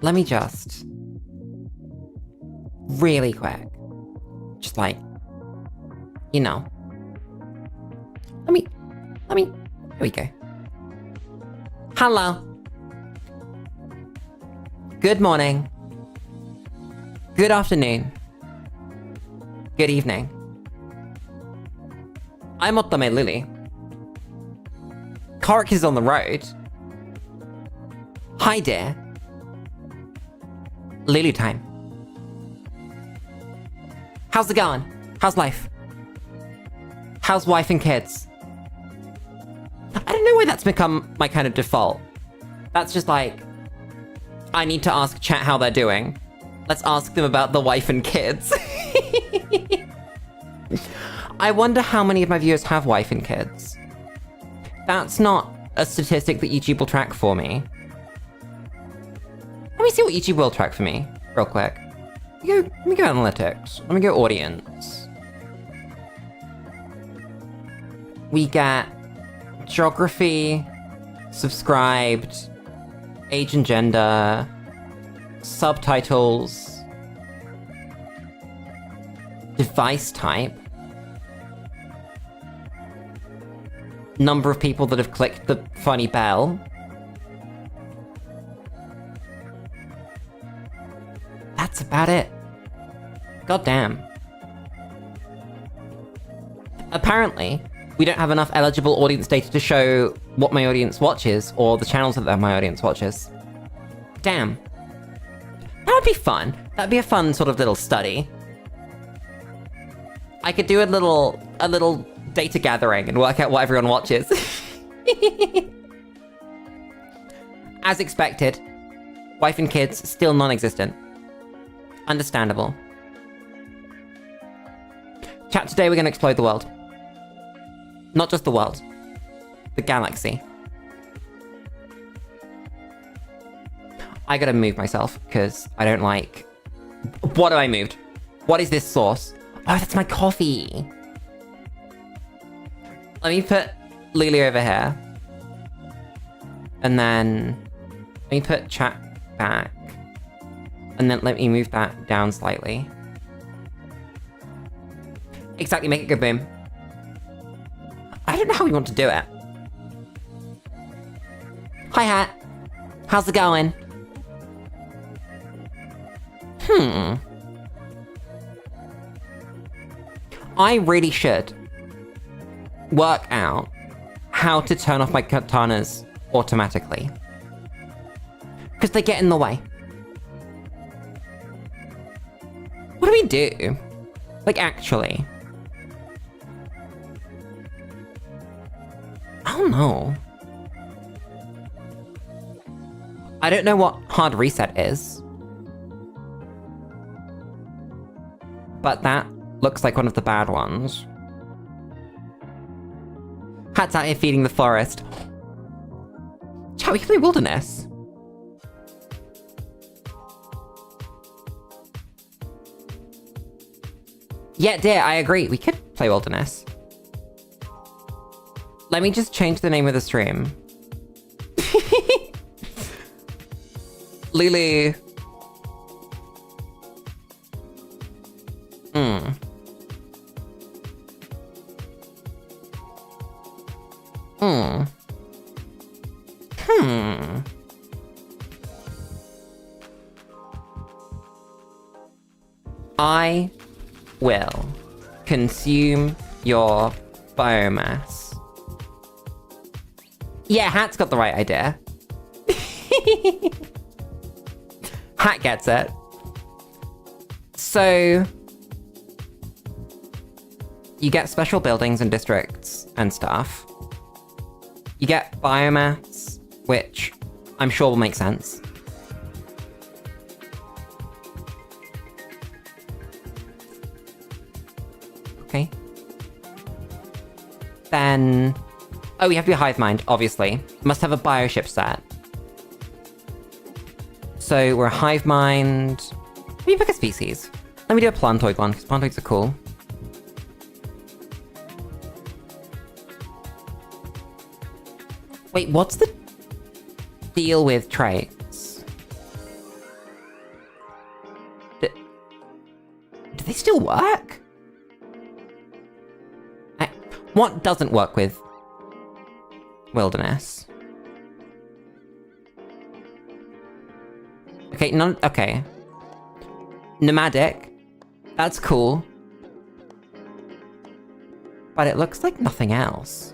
Let me just... really quick. Just like... you know. Let me... here we go. Hello. Good morning. Good afternoon. Good evening. I'm Otome Lily. Korik is on the road. Hi dear. Lulu time. How's it going? How's life? How's wife and kids? I don't know why that's become my kind of default. That's just like, I need to ask chat how they're doing. Let's ask them about the wife and kids. I wonder how many of my viewers have wife and kids. That's not a statistic that YouTube will track for me. Let me see what YouTube will track for me, real quick. Let me go analytics. Let me go audience. We get geography, subscribed, age and gender, subtitles, device type, number of people that have clicked the funny bell. That's about it. God damn. Apparently, we don't have enough eligible audience data to show what my audience watches, or the channels that my audience watches. Damn. That would be fun. That'd be a fun sort of little study. I could do a little data gathering and work out what everyone watches. As expected, wife and kids still non-existent. Understandable. Chat, today we're gonna explode the world. Not just the world. The galaxy. I gotta move myself, because I don't like... What have I moved? What is this sauce? Oh, that's my coffee! Let me put Lulu over here. And then... let me put chat back. And then let me move that down slightly. Exactly, make it go boom. I don't know how we want to do it. Hi, Hat. How's it going? I really should work out how to turn off my katanas automatically. Because they get in the way. What do we do? Like, actually. I don't know. I don't know what hard reset is. But that looks like one of the bad ones. Hat's out here feeding the forest. Chat, we can play Wilderness. Yeah, dear, I agree. We could play Wilderness. Let me just change the name of the stream. Lulu. I will consume your biomass. Yeah, Hat's got the right idea. Hat gets it. So, you get special buildings and districts and stuff. You get biomass, which I'm sure will make sense. Okay. Then... oh, we have to be a hive mind, obviously. Must have a bioship set. So we're a hive mind. Let me pick a species. Let me do a plantoid one, because plantoids are cool. Wait, what's the deal with traits? they still work? What doesn't work with wilderness? Okay, okay. Nomadic. That's cool. But it looks like nothing else.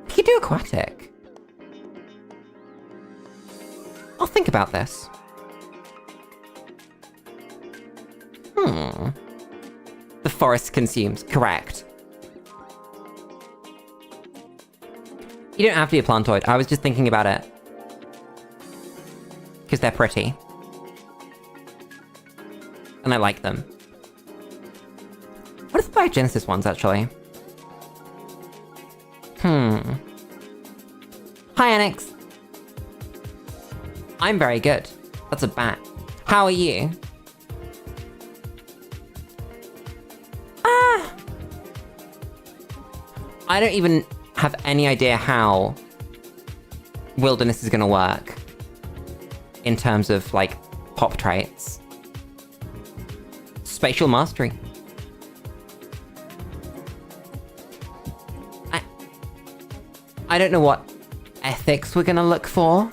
We could do aquatic. I'll think about this. The forest consumes, correct. You don't have to be a plantoid, I was just thinking about it. Because they're pretty. And I like them. What are the biogenesis ones, actually? Hi, Anix. I'm very good. That's a bat. How are you? I don't even have any idea how wilderness is gonna work in terms of, like, pop traits. Spatial mastery. I don't know what ethics we're gonna look for.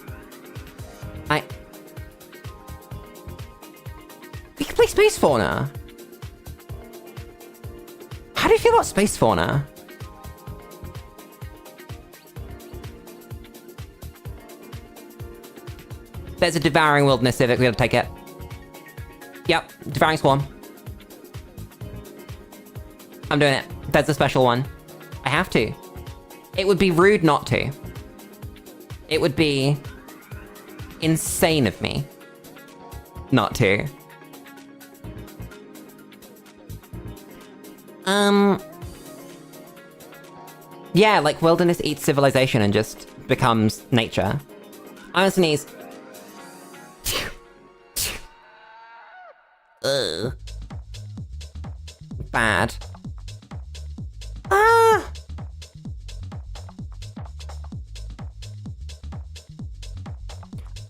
We can play space fauna. How do you feel about space fauna? There's a devouring wilderness civic, we gotta take it. Yep, devouring swarm. I'm doing it. There's a special one. I have to. It would be rude not to. It would be insane of me not to. Yeah, like wilderness eats civilization and just becomes nature. I'm gonna sneeze. Ugh. Bad.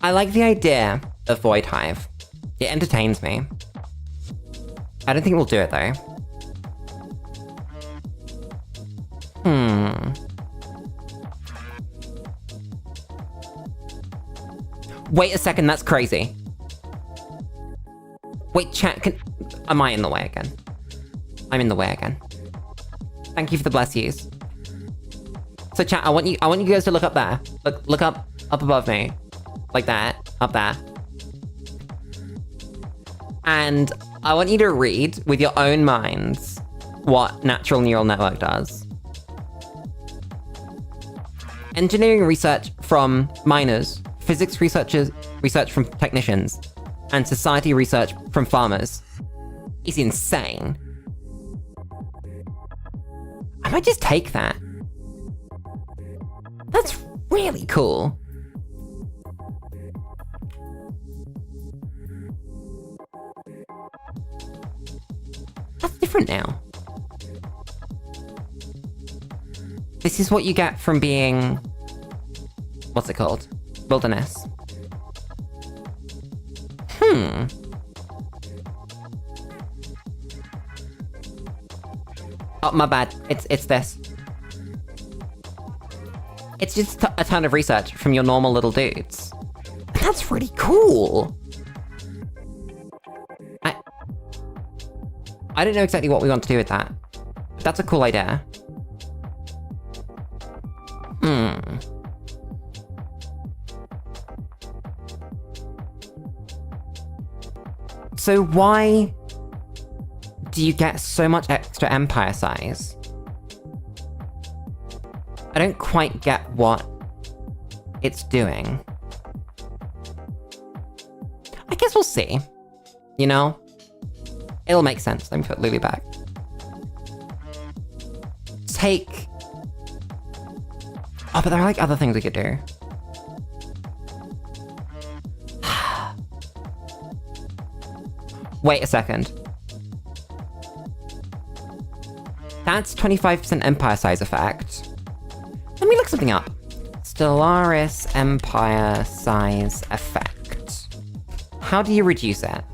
I like the idea of Void Hive. It entertains me. I don't think we'll do it though. Wait a second, that's crazy. Wait, chat, am I in the way again? I'm in the way again. Thank you for the bless yous. So chat, I want you guys to look up there. Look up above me. Like that, up there. And I want you to read with your own minds what natural neural network does. Engineering research from miners, physics research from technicians, and society research from farmers is insane. I might just take that. That's really cool. That's different now. This is what you get from being... what's it called? Wilderness. Oh, my bad. It's this. It's just a ton of research from your normal little dudes. That's really cool. I don't know exactly what we want to do with that. But that's a cool idea. So why do you get so much extra empire size? I don't quite get what it's doing. I guess we'll see. You know? It'll make sense. Let me put Lulu back. Take... oh, but there are like other things we could do. Wait a second. That's 25% empire size effect. Let me look something up. Stellaris empire size effect. How do you reduce it?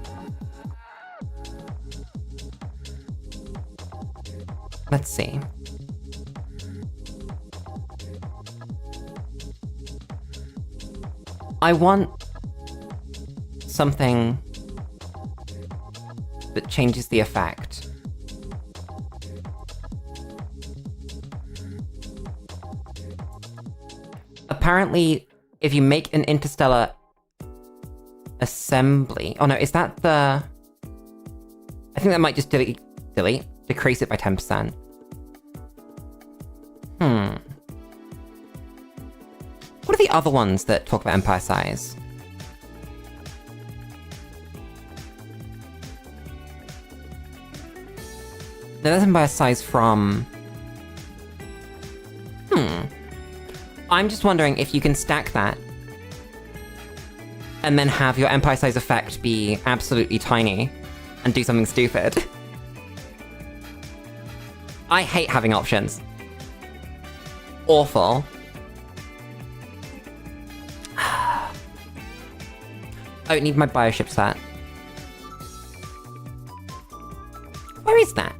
Let's see. I want something that changes the effect. Apparently, if you make an interstellar assembly... Oh no, is that the... I think that might just decrease it by 10%. What are the other ones that talk about empire size? No, that's empire size from... I'm just wondering if you can stack that and then have your empire size effect be absolutely tiny and do something stupid. I hate having options. Awful. Oh, I need my bioship set. Where is that?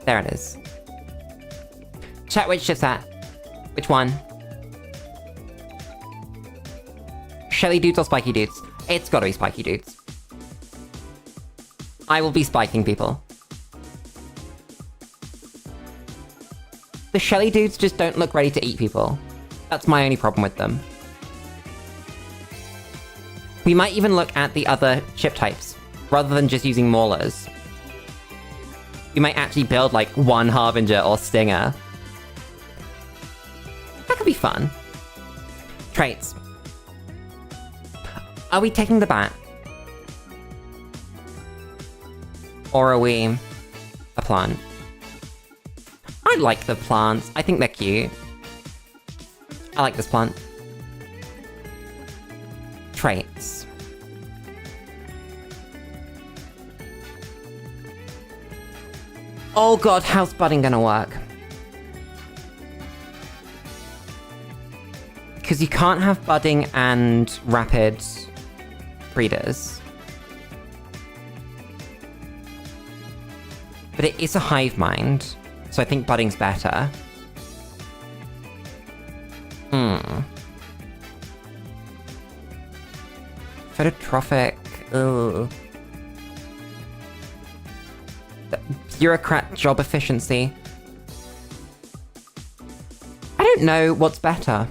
There it is. Chat, which ship's that? Which one? Shelly dudes or spiky dudes? It's gotta be spiky dudes. I will be spiking people. The Shelly dudes just don't look ready to eat people. That's my only problem with them. We might even look at the other ship types, rather than just using maulers. We might actually build like one Harbinger or Stinger. That could be fun. Traits. Are we taking the bat? Or are we a plant? I like the plants. I think they're cute. I like this plant. Traits. Oh god, how's budding gonna work? Because you can't have budding and rapid breeders. But it is a hive mind, so I think budding's better. Phototrophic, ugh. Bureaucrat job efficiency. I don't know what's better.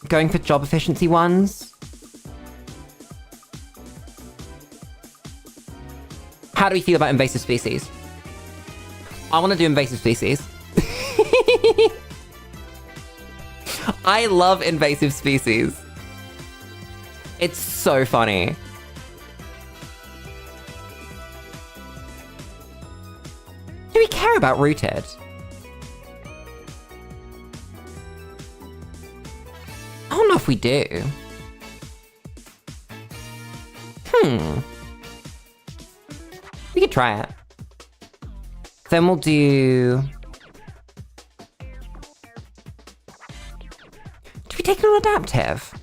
Going for job efficiency ones? How do we feel about invasive species? I want to do invasive species. I love invasive species. It's so funny. Do we care about rooted? I don't know if we do. We could try it. Then we'll do... Do we take it on adaptive?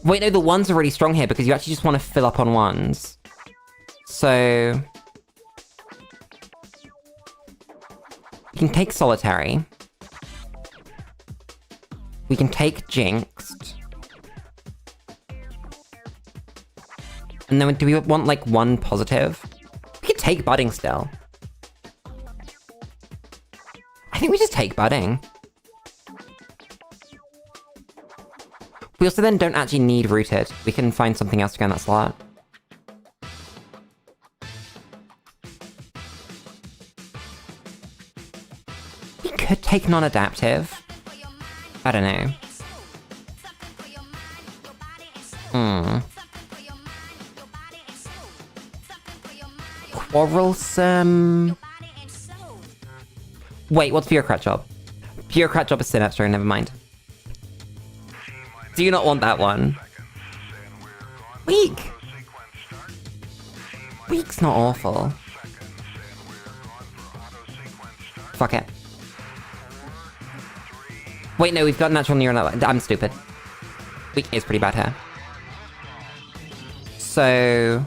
Wait, no, the ones are really strong here because you actually just want to fill up on ones. So... we can take solitary. We can take jinxed. And then do we want like one positive? We could take budding still. I think we just take budding. We also then don't actually need rooted. We can find something else to go in that slot. We could take non-adaptive. I don't know. Quarrelsome... Wait, what's bureaucrat job? Bureaucrat job is Sinestro, never mind. Do you not want that one? Weak! Weak's not awful. Fuck it. Wait, no, we've got natural neural... I'm stupid. Weak is pretty bad here. So...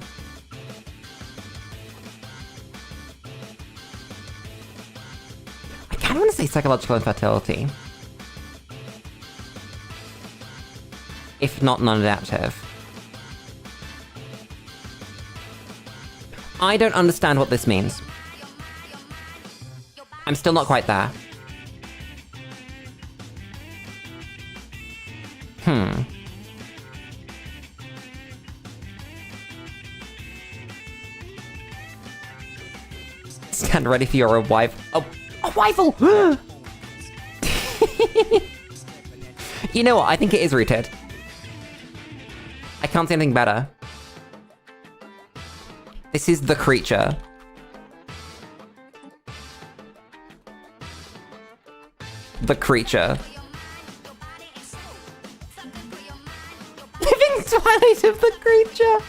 say psychological infertility. If not non-adaptive. I don't understand what this means. I'm still not quite there. Stand ready for your arrival. Oh, arrival! You know what? I think it is rooted. I can't say anything better. This is the creature. The creature. Living twilight of the creature.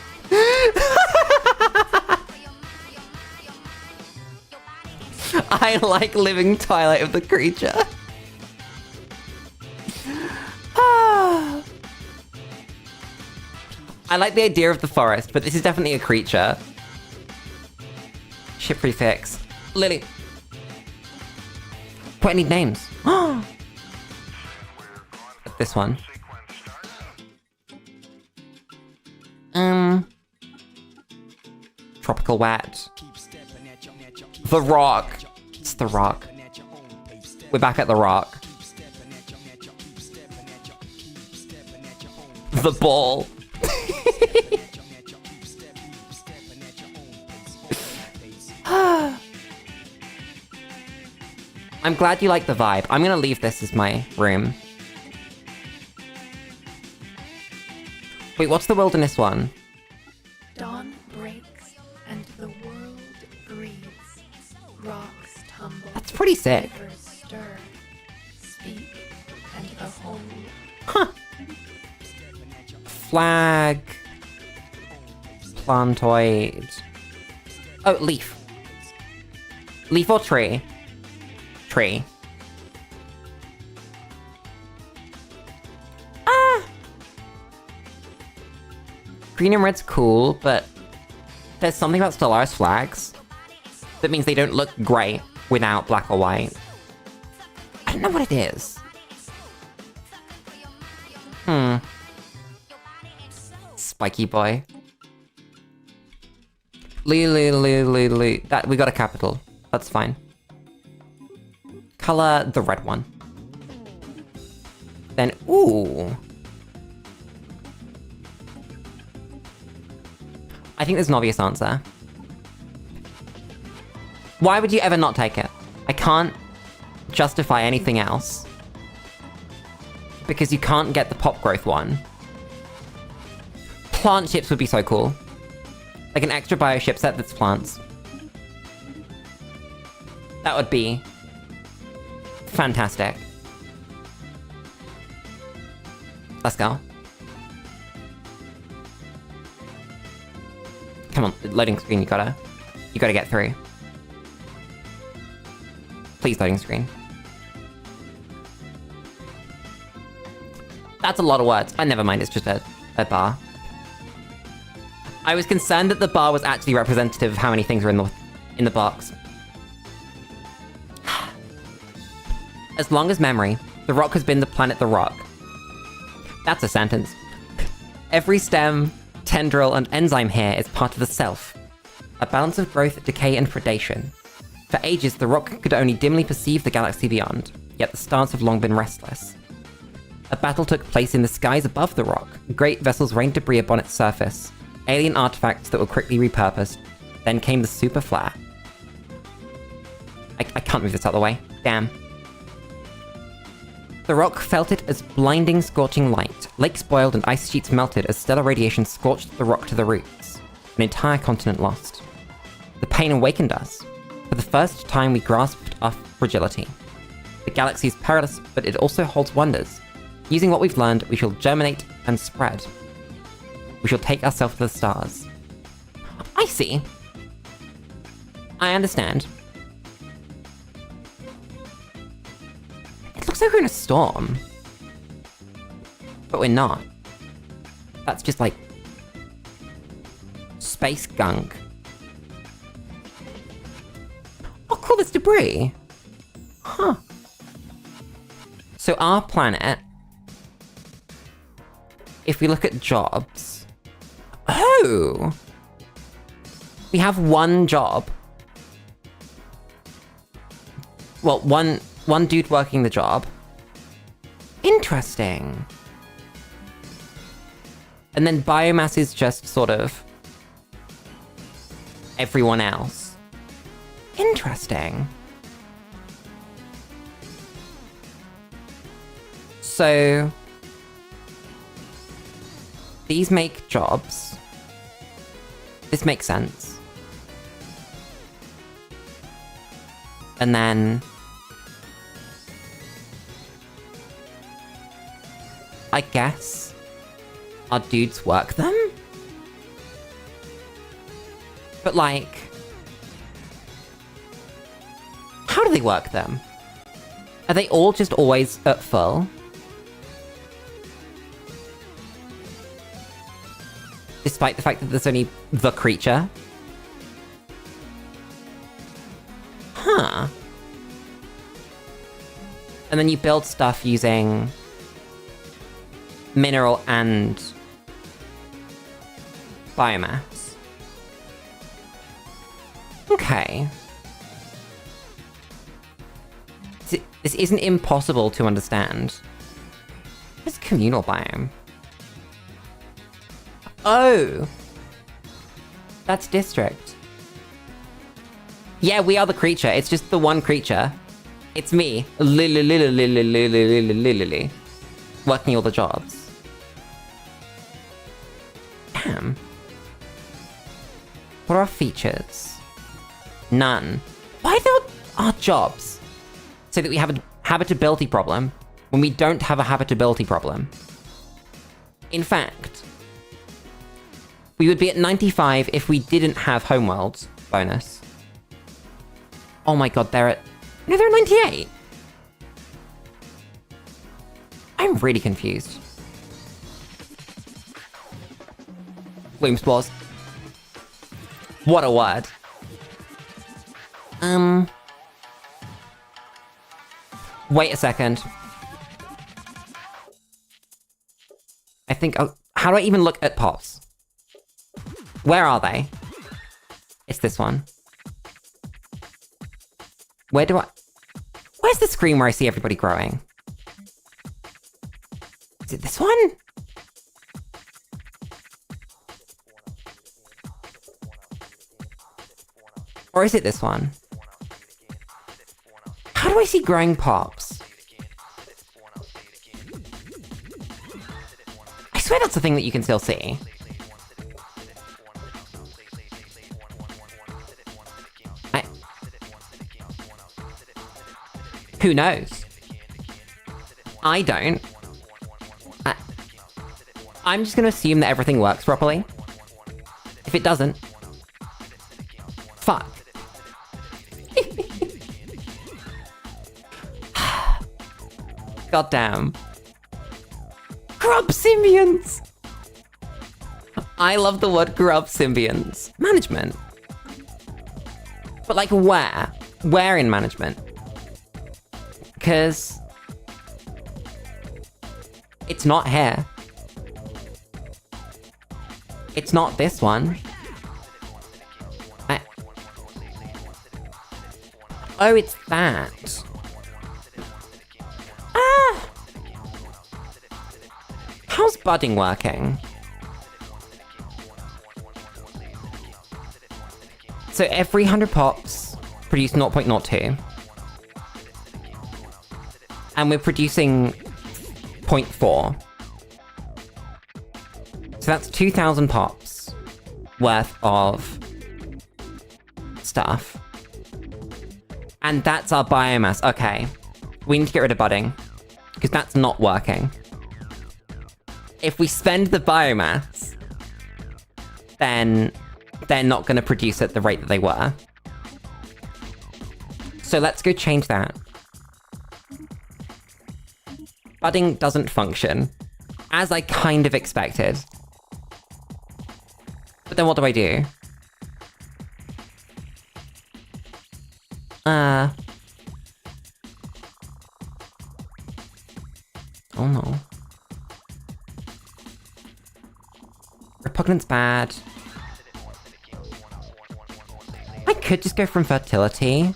I like living twilight of the creature. I like the idea of the forest, but this is definitely a creature. Ship prefix. Lily. Put any names. This one. Tropical wet. The Rock. It's The Rock. We're back at The Rock. The Ball. I'm glad you like the vibe. I'm gonna leave this as my room. Wait, what's the wilderness one? Dawn breaks and the world breathes. Rocks tumble. That's pretty sick. Rivers stir. Speak and the whole. Huh. Flag. Plantoid. Oh, leaf. Leaf or tree? Tree. Green and red's cool, but there's something about Stellaris flags that means they don't look great without black or white. I don't know what it is. Spiky boy. Lulu. That, we got a capital. That's fine. Color the red one. Then, ooh. I think there's an obvious answer. Why would you ever not take it? I can't justify anything else. Because you can't get the pop growth one. Plant ships would be so cool. Like an extra bio ship set that's plants. That would be fantastic. Let's go. Come on, loading screen, you gotta get through. Please, loading screen. That's a lot of words. Never mind, it's just a bar. I was concerned that the bar was actually representative of how many things are in the box. As long as memory, the rock has been the planet the rock. That's a sentence. Every stem, tendril, and enzyme here is part of the self. A balance of growth, decay, and predation. For ages, the rock could only dimly perceive the galaxy beyond, yet the stars have long been restless. A battle took place in the skies above the rock. Great vessels rained debris upon its surface. Alien artifacts that were quickly repurposed. Then came the super flare. I can't move this out of the way. Damn. The rock felt it as blinding, scorching light. Lakes boiled and ice sheets melted as stellar radiation scorched the rock to the roots. An entire continent lost. The pain awakened us. For the first time, we grasped our fragility. The galaxy is perilous, but it also holds wonders. Using what we've learned, we shall germinate and spread. We shall take ourselves to the stars. I see. I understand. It looks like we're in a storm. But we're not. That's just like... space gunk. Oh cool, there's debris. Huh. So our planet, if we look at jobs... Oh! We have one job. Well, one dude working the job. Interesting. And then biomass is just sort of everyone else. Interesting. So these make jobs. This makes sense. And then I guess our dudes work them? But like, how do they work them? Are they all just always at full? Despite the fact that there's only the creature? Huh. And then you build stuff using mineral and biomass. Okay. This isn't impossible to understand. What's communal biome? Oh! That's district. Yeah, we are the creature. It's just the one creature. It's me. Lily. Working all the jobs. Damn. What are our features? None. Why are there our jobs? So that we have a habitability problem when we don't have a habitability problem. In fact, we would be at 95 if we didn't have homeworlds bonus. Oh my god, they're at... No, they're at 98! I'm really confused. Loom spores. What a word. Wait a second. I think... Oh, how do I even look at pops? Where are they? It's this one. Where do I... Where's the screen where I see everybody growing? Is it this one? Or is it this one? How do I see growing pops? I swear that's the thing that you can still see. Who knows? I don't. I'm just gonna assume that everything works properly. If it doesn't... Fuck. Goddamn. Grub symbionts! I love the word grub symbionts. Management. But like where? Where in management? Because... it's not here. It's not this one. Oh, it's that. Ah! How's budding working? So every 100 pops produce 0.02. And we're producing 0.4. So that's 2,000 pops worth of stuff. And that's our biomass. Okay. We need to get rid of budding, because that's not working. If we spend the biomass, then they're not going to produce at the rate that they were. So let's go change that. Budding doesn't function, as I kind of expected. But then what do I do? Oh no. Repugnant's bad. I could just go from fertility.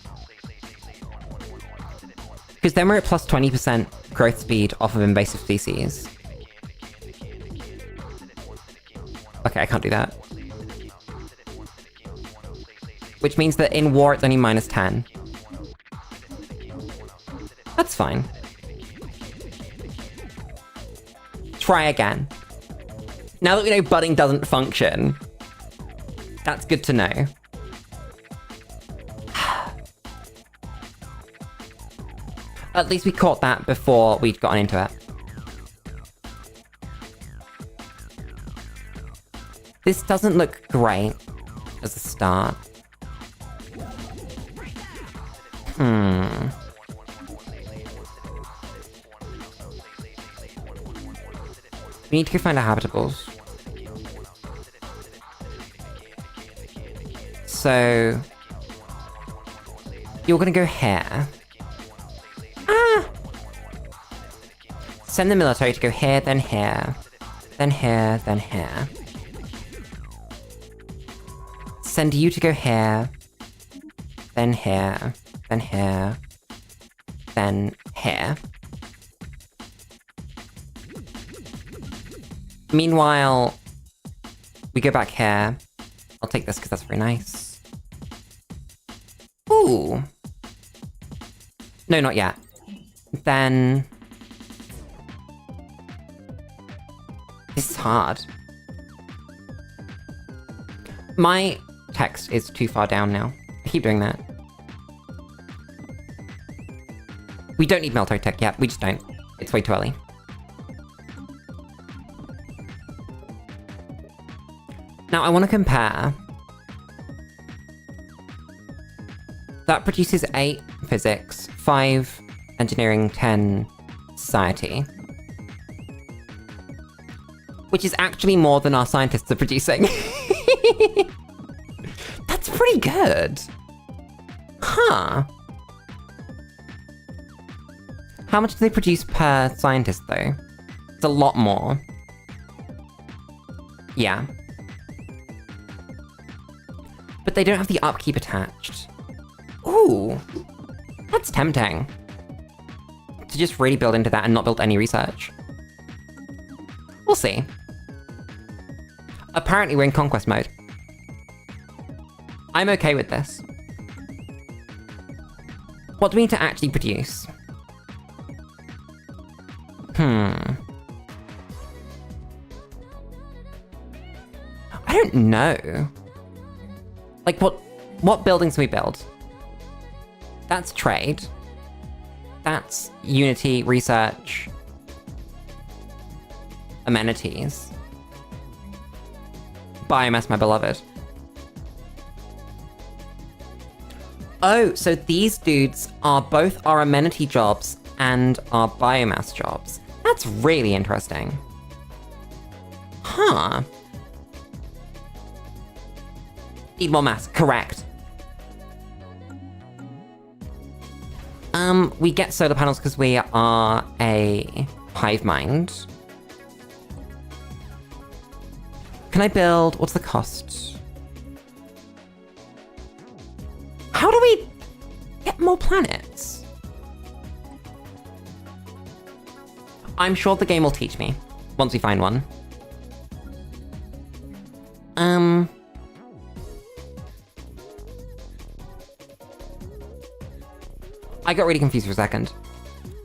Because then we're at plus 20% growth speed off of invasive species. Okay, I can't do that. Which means that in war it's only minus 10. That's fine. Try again. Now that we know budding doesn't function, that's good to know. At least we caught that before we'd gotten into it. This doesn't look great as a start. We need to go find our habitables. So... you're gonna go here. Send the military to go here, then here. Then here, then here. Send you to go here. Then here. Then here. Then here. Meanwhile, we go back here. I'll take this because that's very nice. Ooh. No, not yet. Then... this is hard. My text is too far down now. I keep doing that. We don't need military tech yet. We just don't. It's way too early. Now, I want to compare. That produces 8 physics, 5 engineering, 10 society. Which is actually more than our scientists are producing. That's pretty good. Huh. How much do they produce per scientist, though? It's a lot more. Yeah. But they don't have the upkeep attached. Ooh. That's tempting. To just really build into that and not build any research. We'll see. Apparently we're in conquest mode. I'm okay with this. What do we need to actually produce? I don't know. Like, what buildings do we build? That's trade. That's unity, research, amenities. Biomass, my beloved. Oh, so these dudes are both our amenity jobs and our biomass jobs. That's really interesting. Huh. Need more mass, correct. We get solar panels because we are a hive mind. Can I build... what's the cost? How do we get more planets? I'm sure the game will teach me once we find one. I got really confused for a second.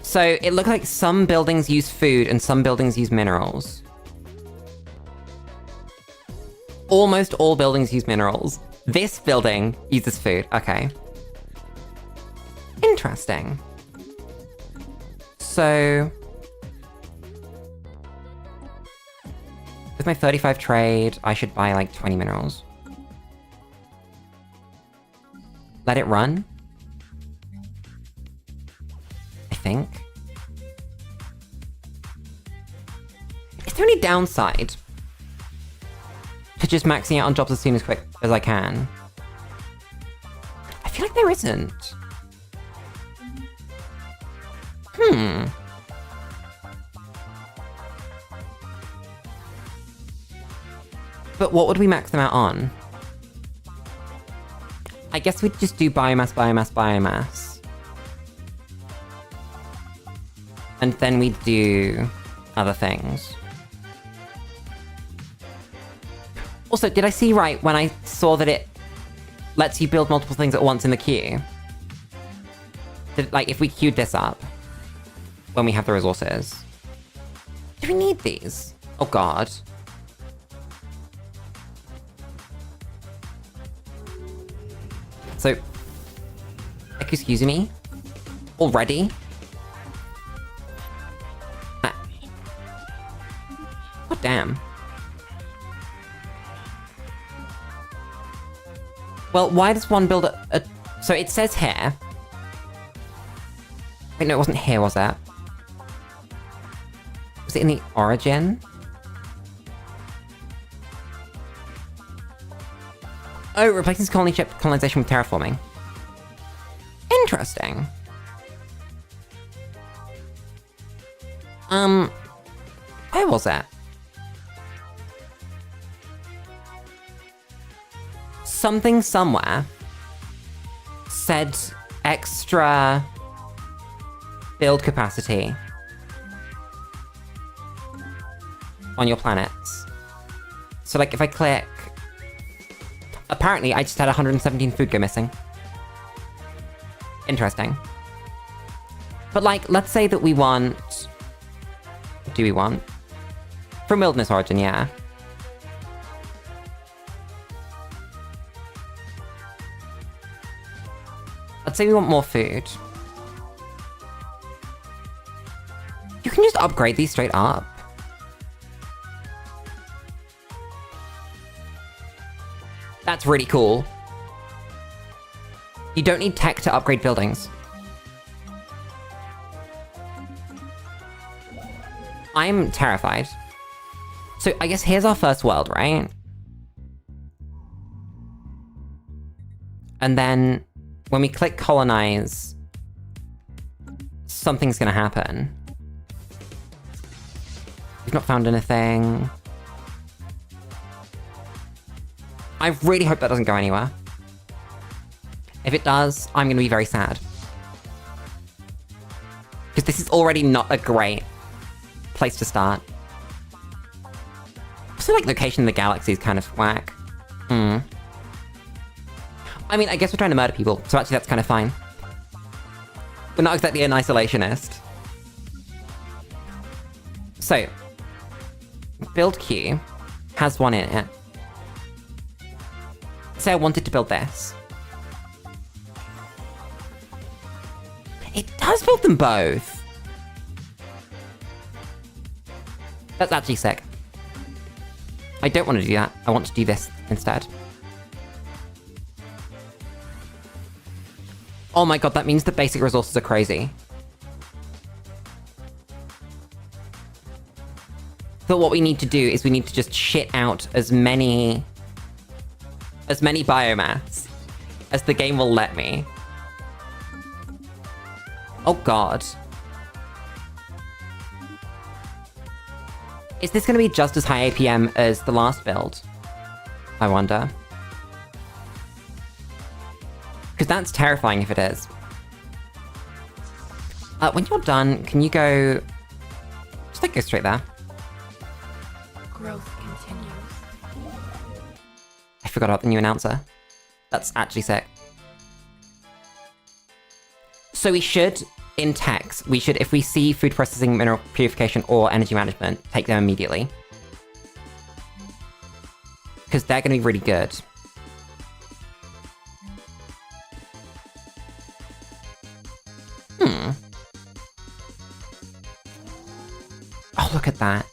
So it looked like some buildings use food and some buildings use minerals. Almost all buildings use minerals. This building uses food. Okay. Interesting. So... with my 35 trade, I should buy like 20 minerals. Let it run? I think. Is there any downside to just maxing out on jobs as soon as I can? I feel like there isn't. But what would we max them out on? I guess we'd just do biomass, biomass, biomass. And then we'd do other things. Also, did I see right when I saw that it lets you build multiple things at once in the queue? That, like, if we queued this up when we have the resources. Do we need these? Oh god. So, excuse me? Already? God damn. Well, why does one build a... So it says here. Wait, no, it wasn't here, was it? Was it in the origin? Oh, replacing colony ship colonization with terraforming. Interesting. Where was that? Something somewhere said extra build capacity on your planets. So like if I click... Apparently I just had 117 food go missing. Interesting. But like, let's say that we want... What do we want? From Wilderness Origin, yeah. Let's say we want more food. You can just upgrade these straight up. That's really cool. You don't need tech to upgrade buildings. I'm terrified. So I guess here's our first world, right? And then when we click colonize, something's gonna happen. We've not found anything. I really hope that doesn't go anywhere. If it does, I'm gonna be very sad. Because this is already not a great place to start. Also, like, location in the galaxy is kind of whack. I mean, I guess we're trying to murder people, so actually that's kind of fine. We're not exactly an isolationist. So, build queue has one in it. Say I wanted to build this. It does build them both. That's actually sick. I don't want to do that. I want to do this instead. Oh my god, that means the basic resources are crazy. But what we need to do is we need to just shit out as many biomass as the game will let me. Oh god. Is this going to be just as high APM as the last build? I wonder. Because that's terrifying if it is. When you're done, can you go... Just like go straight there. Growth continues. I forgot about the new announcer. That's actually sick. So we should, in techs, we should, if we see food processing, mineral purification, or energy management, take them immediately. Because they're going to be really good. Oh, look at that.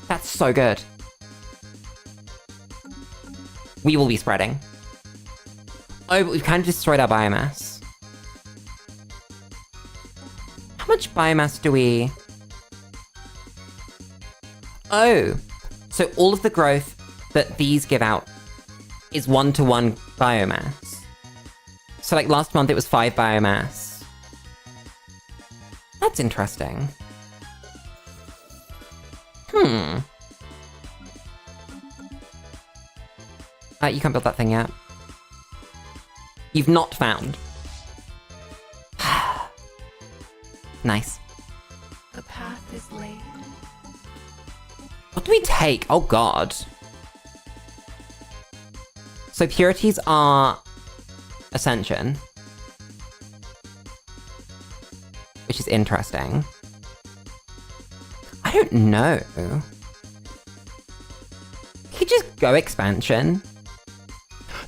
That's so good. We will be spreading. Oh, but we've kind of destroyed our biomass. How much biomass do we... Oh! So all of the growth that these give out is 1-to-1 biomass. So like last month it was 5 biomass. That's interesting. You can't build that thing yet. You've not found. Nice. The path is laid. What do we take? Oh god. So purities are Ascension. Which is interesting. I don't know. You could just go expansion.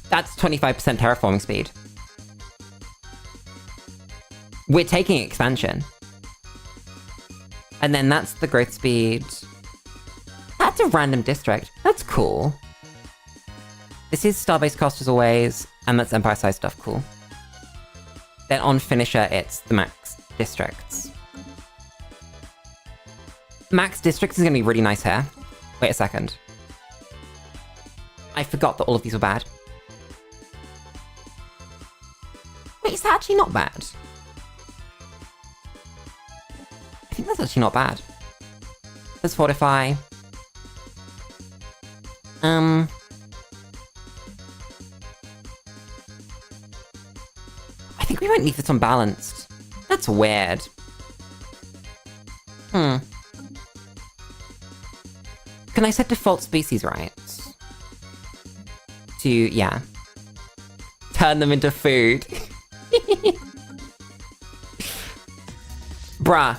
That's 25% terraforming speed. We're taking expansion. And then that's the growth speed. That's a random district. That's cool. This is Starbase cost as always, and that's Empire size stuff, cool. Then on Finisher, it's the max districts. Max districts is gonna be really nice here. Wait a second. I forgot that all of these were bad. Wait, is that actually not bad? I think that's actually not bad. Let's fortify. I think we might leave this unbalanced. That's weird. Can I set default species right? To, yeah. Turn them into food. Bruh.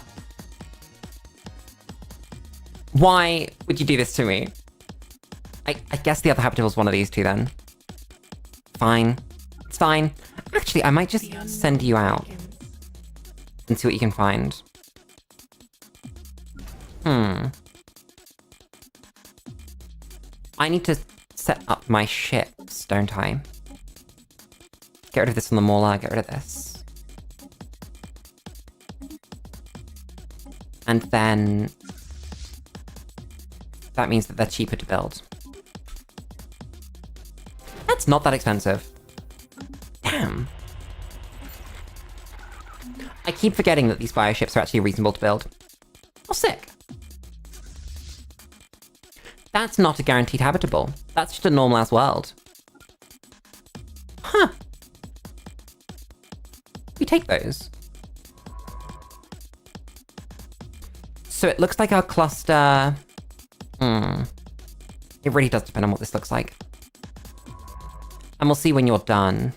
Why would you do this to me? I guess the other habitable is one of these two then. Fine. It's fine. Actually, I might just send you out and see what you can find. I need to set up my ships, don't I? Get rid of this on the Mauler, get rid of this. And then that means that they're cheaper to build. That's not that expensive. Damn. I keep forgetting that these bioships are actually reasonable to build. Oh, sick. That's not a guaranteed habitable. That's just a normal-ass world. Huh. We take those. So it looks like our cluster... It really does depend on what this looks like. And we'll see when you're done.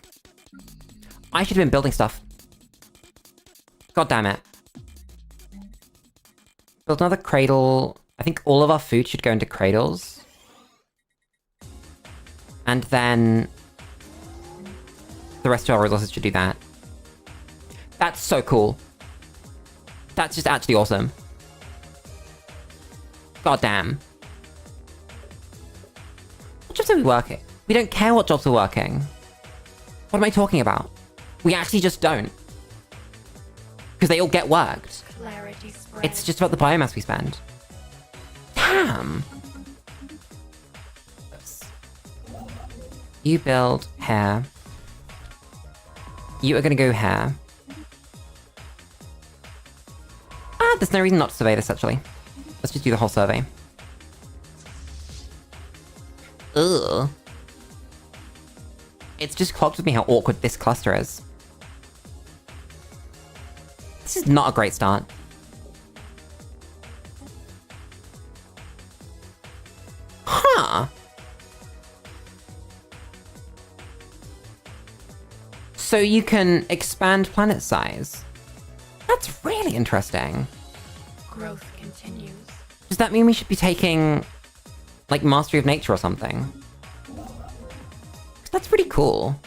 I should have been building stuff. God damn it. Build another cradle. I think all of our food should go into cradles. And then the rest of our resources should do that. That's so cool. That's just actually awesome. God damn. What jobs are we working? We don't care what jobs we're working. What am I talking about? We actually just don't. Because they all get worked. Clarity spread. It's just about the biomass we spend. Damn! You build hair. You are gonna go hair. There's no reason not to survey this, actually. Let's just do the whole survey. Ugh. It's just clocked with me how awkward this cluster is. This is not a great start. Huh. So you can expand planet size. That's really interesting. Growth continues. Does that mean we should be taking, like, Mastery of Nature or something? That's pretty cool.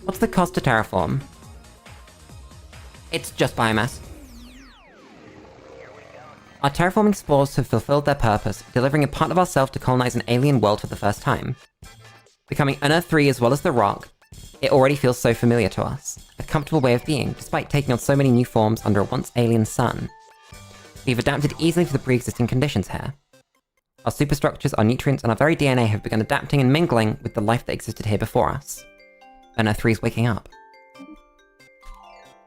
What's the cost to terraform? It's just biomass. Our terraforming spores have fulfilled their purpose, delivering a part of ourselves to colonize an alien world for the first time. Becoming Unearth 3 as well as the rock, it already feels so familiar to us. A comfortable way of being, despite taking on so many new forms under a once alien sun. We've adapted easily to the pre-existing conditions here. Our superstructures, our nutrients, and our very DNA have begun adapting and mingling with the life that existed here before us. Unearth 3 is waking up.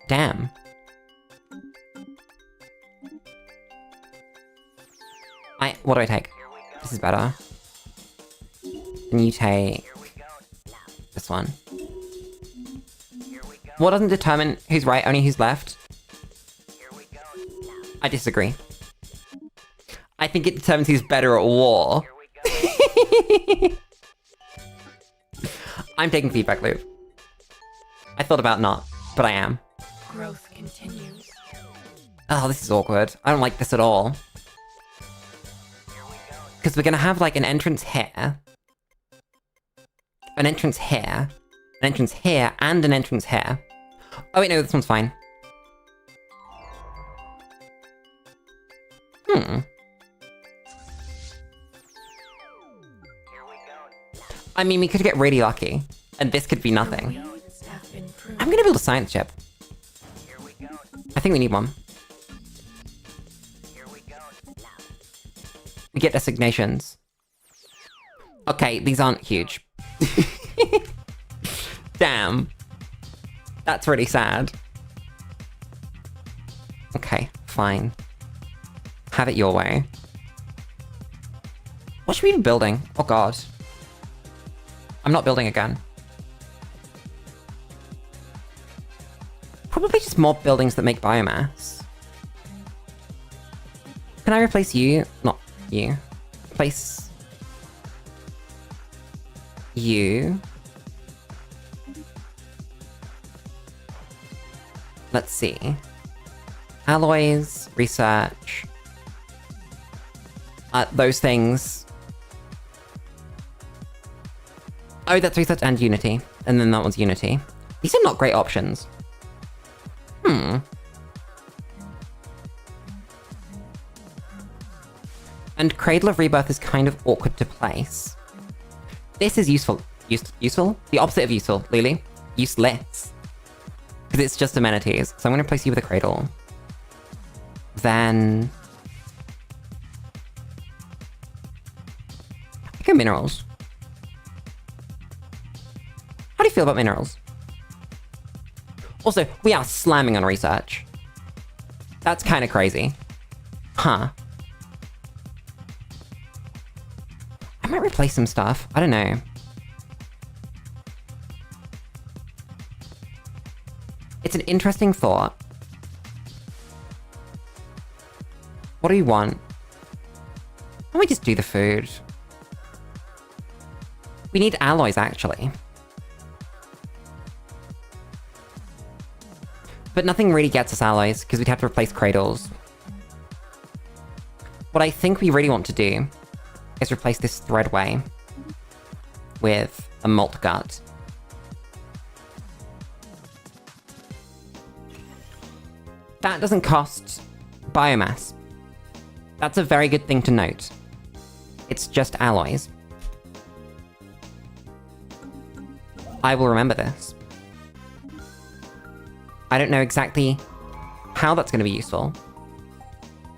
Damn. What do I take? This is better. And you take this one. What doesn't determine who's right, only who's left? I disagree. I think it determines who's better at war. I'm taking feedback loop. I thought about not, but I am. Growth continues. Oh, this is awkward. I don't like this at all. Because we're gonna have like an entrance here. An entrance here. An entrance here, and an entrance here. Oh wait, no, this one's fine. I mean, we could get really lucky, and this could be nothing. I'm gonna build a science chip. I think we need one. We get designations. Okay, these aren't huge. Damn. That's really sad. Okay, fine. Have it your way. What should we be building? Oh god. I'm not building again. Probably just more buildings that make biomass. Can I replace you? Not you. Replace... you. Let's see. Alloys, research. Those things. Oh, that's research and Unity. And then that one's Unity. These are not great options. And Cradle of Rebirth is kind of awkward to place. This is useful. Useful? The opposite of useful, Lulu. Useless. Because it's just amenities. So I'm going to replace you with a Cradle. Then... I go minerals. How do you feel about minerals? Also, we are slamming on research. That's kind of crazy. Huh. I might replace some stuff. I don't know. It's an interesting thought. What do you want? Why don't we just do the food? We need alloys, actually. But nothing really gets us alloys, because we'd have to replace cradles. What I think we really want to do is replace this threadway with a malt gut. That doesn't cost biomass. That's a very good thing to note. It's just alloys. I will remember this. I don't know exactly how that's going to be useful,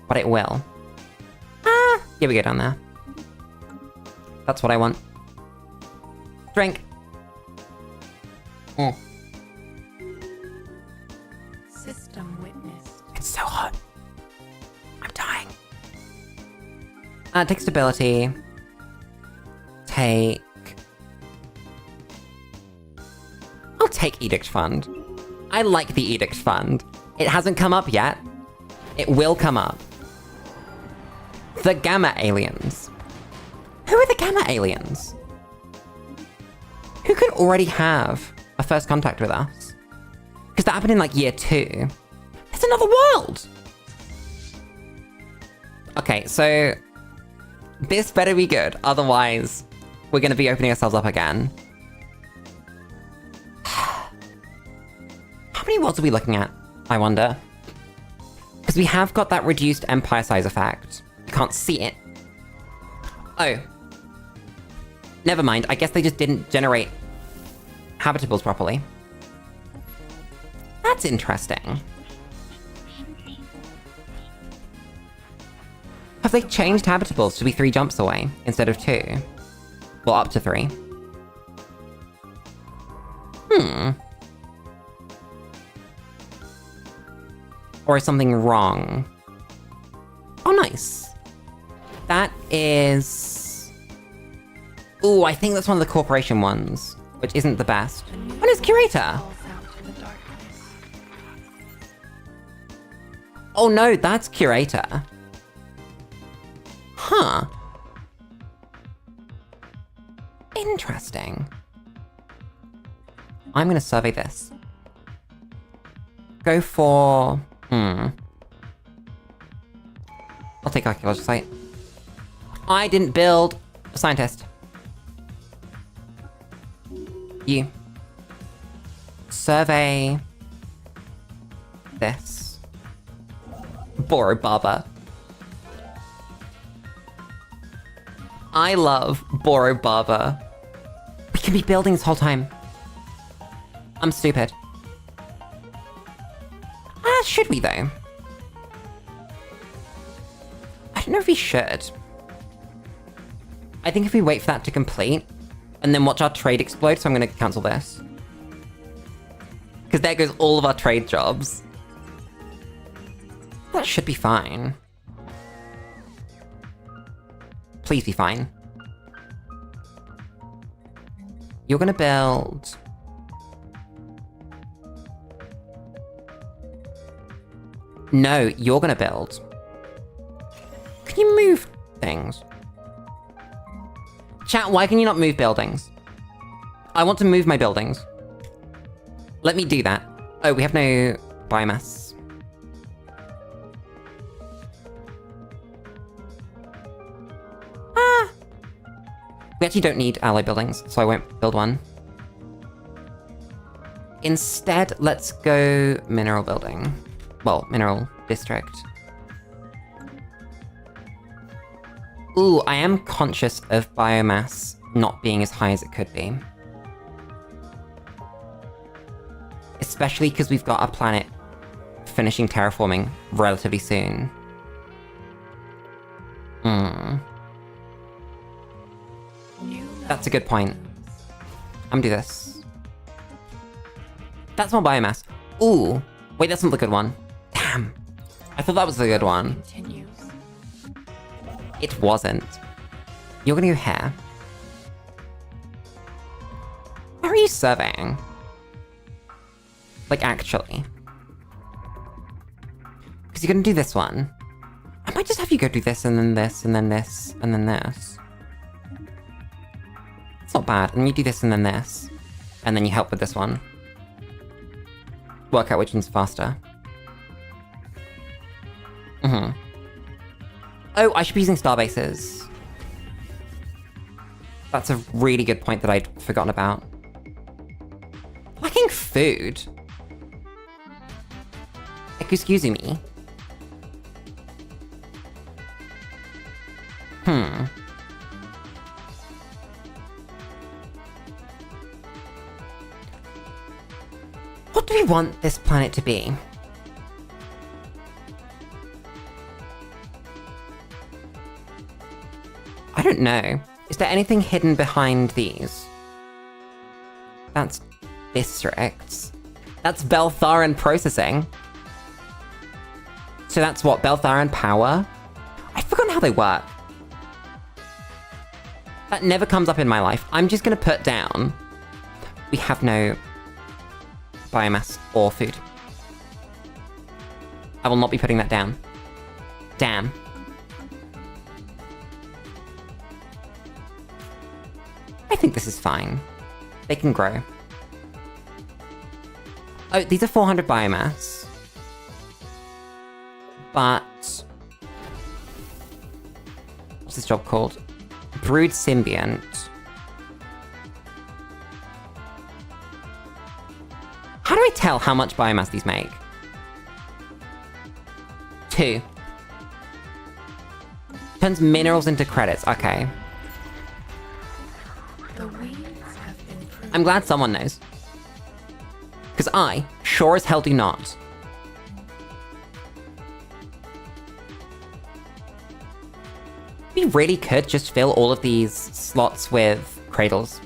but it will. Yeah, we go down there. That's what I want. Drink. System witnessed. It's so hot. I'm dying. Take stability. Take... I'll take Edict Fund. I like the Edict Fund. It hasn't come up yet. It will come up. The Gamma Aliens. Who are the Gamma Aliens? Who could already have a first contact with us? Because that happened in like year 2. There's another world! Okay, so... this better be good, otherwise we're gonna be opening ourselves up again. How many worlds are we looking at, I wonder? Because we have got that reduced empire size effect. You can't see it. Oh. Never mind, I guess they just didn't generate habitables properly. That's interesting. Have they changed habitables to be 3 jumps away instead of 2? Well, up to 3. Or is something wrong? Oh, nice. That is... Ooh, I think that's one of the corporation ones, which isn't the best. Oh, it's curator. Falls out in the darkness. Oh no, that's curator. Huh. Interesting. I'm gonna survey this. Go for... I'll take archaeological site. I didn't build a scientist. You. Survey... this. Boro Baba. I love Boro Baba. We can be building this whole time. I'm stupid. Should we though? I don't know if we should. I think if we wait for that to complete, and then watch our trade explode, so I'm gonna cancel this. Because there goes all of our trade jobs. That should be fine. Please be fine. You're gonna build... No, you're gonna build. Can you move things? Chat, why can you not move buildings? I want to move my buildings. Let me do that. Oh, we have no biomass. We actually don't need ally buildings, so I won't build one. Instead, let's go mineral building. Well, mineral district. Ooh, I am conscious of biomass not being as high as it could be. Especially because we've got our planet finishing terraforming relatively soon. That's a good point. I'm gonna do this. That's more biomass. Ooh, wait, that's not the good one. Damn. I thought that was the good one. Continues. It wasn't. You're gonna go here. Where are you surveying? Like, actually. Because you're gonna do this one. I might just have you go do this, and then this, and then this, and then this. It's not bad. And you do this, and then this. And then you help with this one. Work out which one's faster. Oh, I should be using star bases. That's a really good point that I'd forgotten about. Lacking food? Excuse me. What do we want this planet to be? I don't know. Is there anything hidden behind these? That's districts. That's Beltharan processing. So that's what, Beltharan power? I've forgotten how they work. That never comes up in my life. I'm just gonna put down... We have no biomass or food. I will not be putting that down. Damn. I think this is fine. They can grow. Oh, these are 400 biomass. But... what's this job called? Brood Symbiont. How do I tell how much biomass these make? 2. Turns minerals into credits. Okay. The weeds have been pruned. I'm glad someone knows. Because I, sure as hell do not. We really could just fill all of these slots with cradles.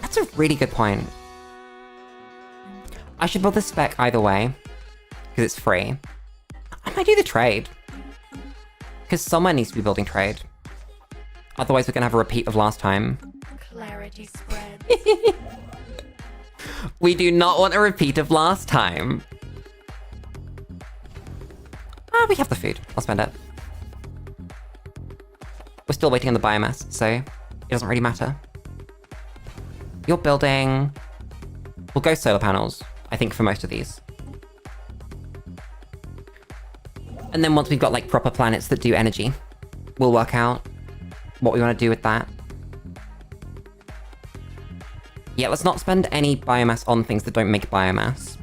That's a really good point. I should build this spec either way, because it's free. I might do the trade. Because someone needs to be building trade. Otherwise, we're gonna have a repeat of last time. Clarity spreads. We do not want a repeat of last time. Ah, we have the food. I'll spend it. We're still waiting on the biomass, so it doesn't really matter. You're building... We'll go solar panels, I think, for most of these. And then once we've got, like, proper planets that do energy, we'll work out what we want to do with that. Yeah, let's not spend any biomass on things that don't make biomass.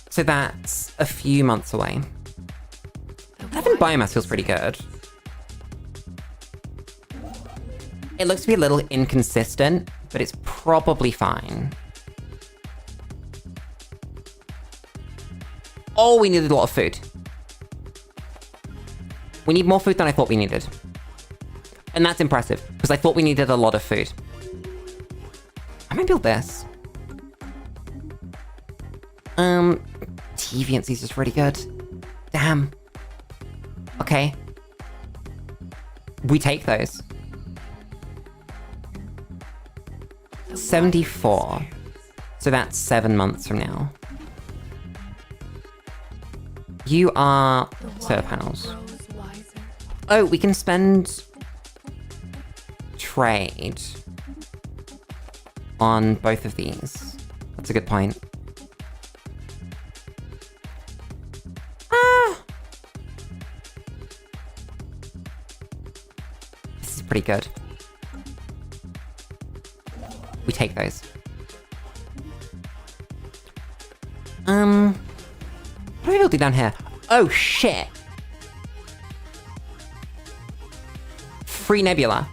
So that's a few months away. Having biomass feels pretty good. It looks to be a little inconsistent, but it's probably fine. Oh, we needed a lot of food. We need more food than I thought we needed. And that's impressive, because I thought we needed a lot of food. I'm gonna build this. Deviancy is just really good. Damn. Okay. We take those. 74. So that's 7 months from now. You are solar panels. Oh, we can spend trade on both of these. That's a good point. This is pretty good. We take those. What do we do down here? Oh shit! Free nebula.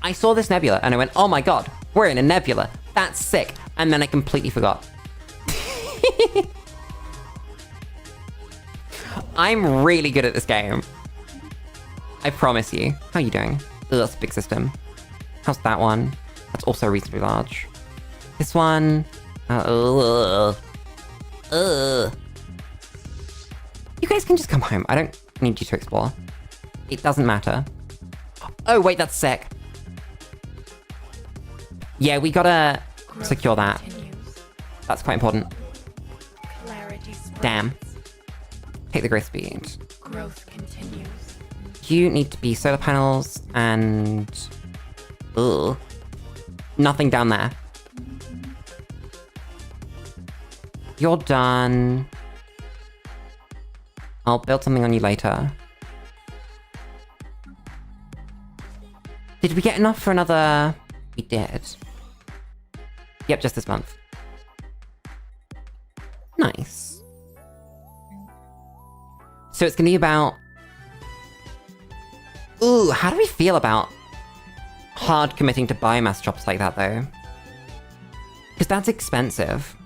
I saw this nebula and I went, oh my god, we're in a nebula. That's sick. And then I completely forgot. I'm really good at this game. I promise you. How are you doing? Ugh, that's a big system. How's that one? That's also reasonably large. This one... You guys can just come home. I don't need you to explore. It doesn't matter. Oh, wait, that's sick. Yeah, we gotta secure that. That's quite important. Damn. Take the growth speed. Growth continues. You need to be solar panels and... Ugh. Nothing down there. You're done. I'll build something on you later. Did we get enough for another... We did. Yep, just this month. Nice. So it's gonna be about... Ooh, how do we feel about hard committing to biomass jobs like that, though? Because that's expensive.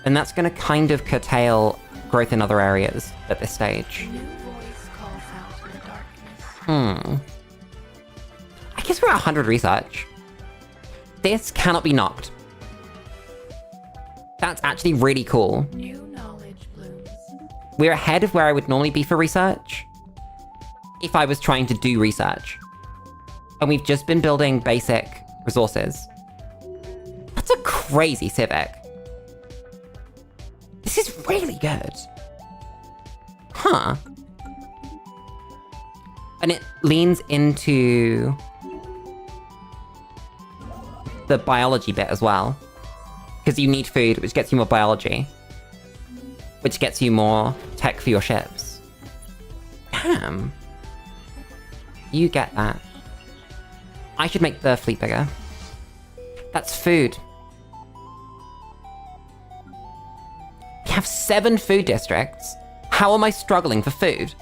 And that's gonna kind of curtail growth in other areas at this stage. A new voice calls out in the darkness. I guess we're at 100 research. This cannot be knocked. That's actually really cool. New knowledge blooms. We're ahead of where I would normally be for research if I was trying to do research. And we've just been building basic resources. That's a crazy civic. This is really good. Huh. And it leans into the biology bit as well. Because you need food, which gets you more biology. Which gets you more tech for your ships. Damn. You get that. I should make the fleet bigger. That's food. We have 7 food districts. How am I struggling for food?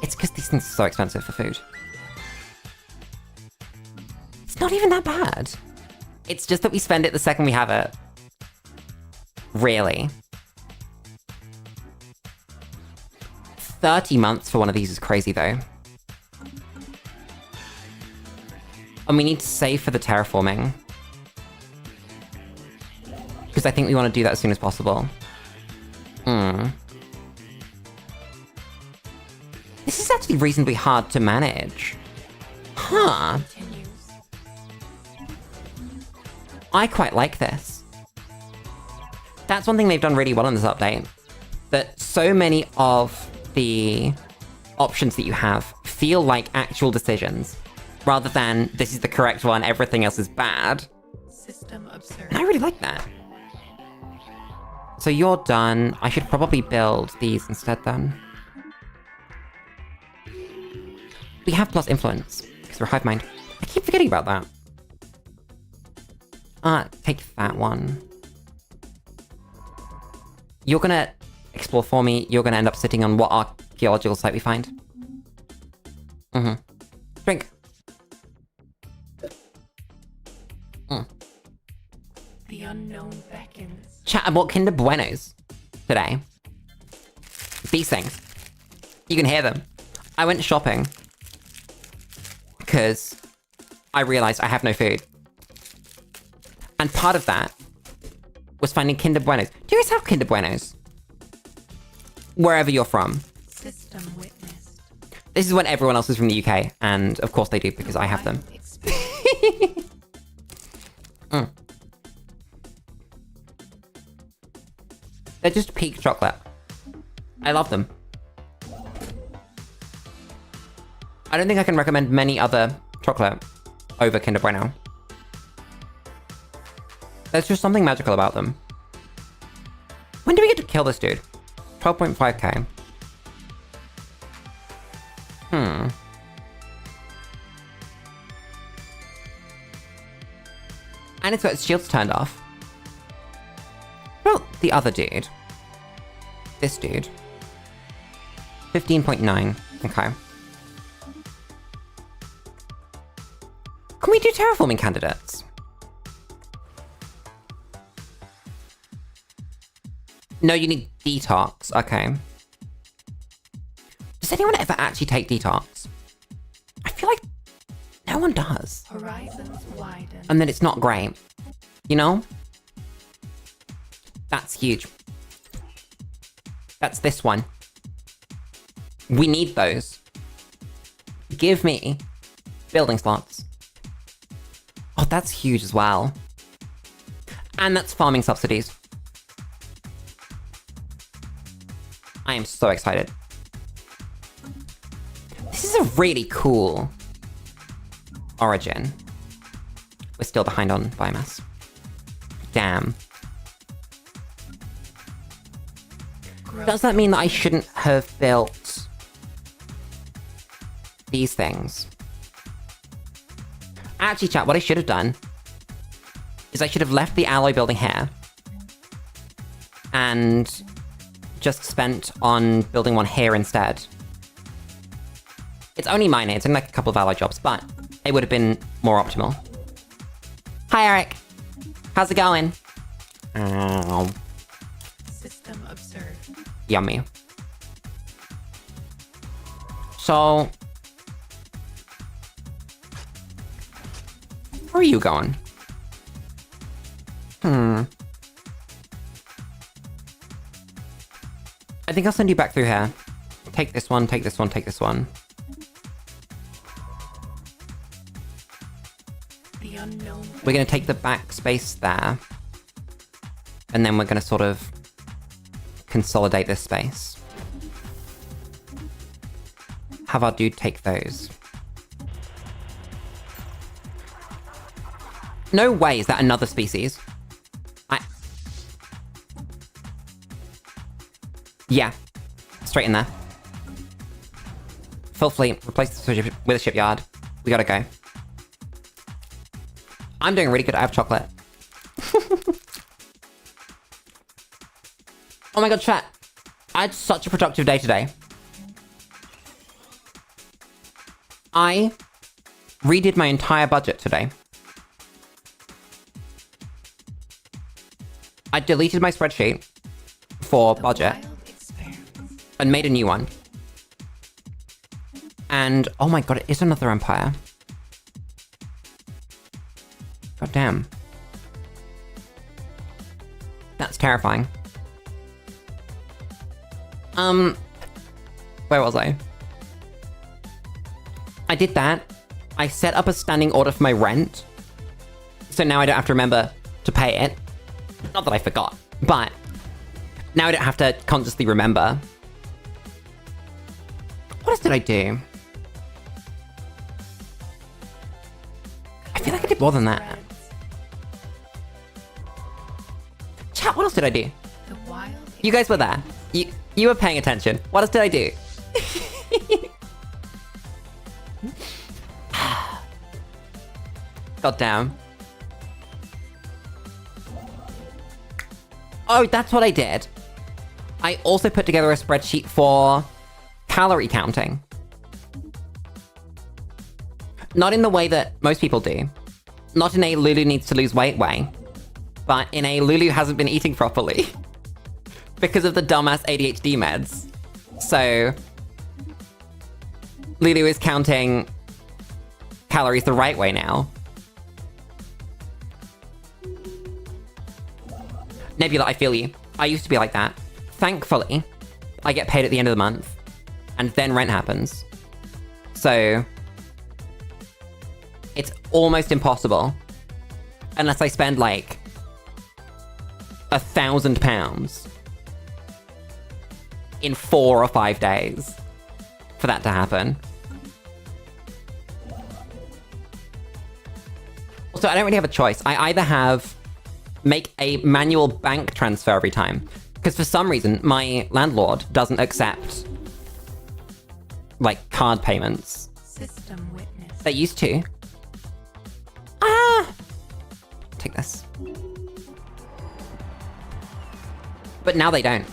It's because these things are so expensive for food. It's not even that bad. It's just that we spend it the second we have it. Really. 30 months for one of these is crazy, though. And we need to save for the terraforming. Because I think we want to do that as soon as possible. This is actually reasonably hard to manage. Huh. Continues. I quite like this. That's one thing they've done really well in this update. That so many of the options that you have feel like actual decisions, rather than this is the correct one, everything else is bad. System observed. And I really like that. So you're done. I should probably build these instead then. We have plus influence, because we're hive mind. I keep forgetting about that. Take that one. You're gonna explore for me. You're gonna end up sitting on what archaeological site we find. Drink. The unknown beckons. Chat, I bought Kinder Buenos today. These things. You can hear them. I went shopping because I realized I have no food. And part of that was finding Kinder Buenos. Do you guys have Kinder Buenos? Wherever you're from. System witnessed. This is when everyone else is from the UK, and of course they do because I have them. They're just peak chocolate. I love them. I don't think I can recommend many other chocolate over Kinder Bueno. There's just something magical about them. When do we get to kill this dude? 12.5k. And it's got its shields turned off. Well, the other dude. This dude. 15.9. Okay. Can we do terraforming candidates? No, you need detox. Okay. Does anyone ever actually take detox? I feel like no one does. Horizons widen. And then it's not great. You know? That's huge. That's this one. We need those. Give me building slots. Oh, that's huge as well. And that's farming subsidies. I am so excited. This is a really cool origin. We're still behind on biomass. Damn. Does that mean that I shouldn't have built these things? Actually, chat, what I should have done is I should have left the alloy building here and just spent on building one here instead. It's only minor, it's only like a couple of alloy jobs, but it would have been more optimal. Hi, Eric. How's it going? Oh. System observed. Yummy. So... where are you going? I think I'll send you back through here. Take this one, take this one, take this one. The unknown. We're gonna take the back space there. And then we're gonna sort of consolidate this space. Have our dude take those. No way is that another species. Yeah. Straight in there. Full fleet. Replace the ship with a shipyard. We gotta go. I'm doing really good. I have chocolate. Oh my god, chat. I had such a productive day today. I redid my entire budget today. I deleted my spreadsheet for budget and made a new one. And oh my god, it is another empire. God damn. That's terrifying. Where was I? I did that. I set up a standing order for my rent. So now I don't have to remember to pay it. Not that I forgot, but now I don't have to consciously remember. What else did I do? I feel like I did more than that. Chat, what else did I do? The wild. You guys were there. You were paying attention. What else did I do? God damn. Oh, that's what I did. I also put together a spreadsheet for calorie counting. Not in the way that most people do. Not in a Lulu needs to lose weight way. But in a Lulu hasn't been eating properly. Because of the dumbass ADHD meds. So Lulu is counting calories the right way now. Nebula, I feel you. I used to be like that. Thankfully, I get paid at the end of the month. And then rent happens. So it's almost impossible. Unless I spend like £1,000 in 4 or 5 days for that to happen. Also, I don't really have a choice. I either make a manual bank transfer every time, because for some reason my landlord doesn't accept like card payments. System witness. They used to. Take this. But now they don't.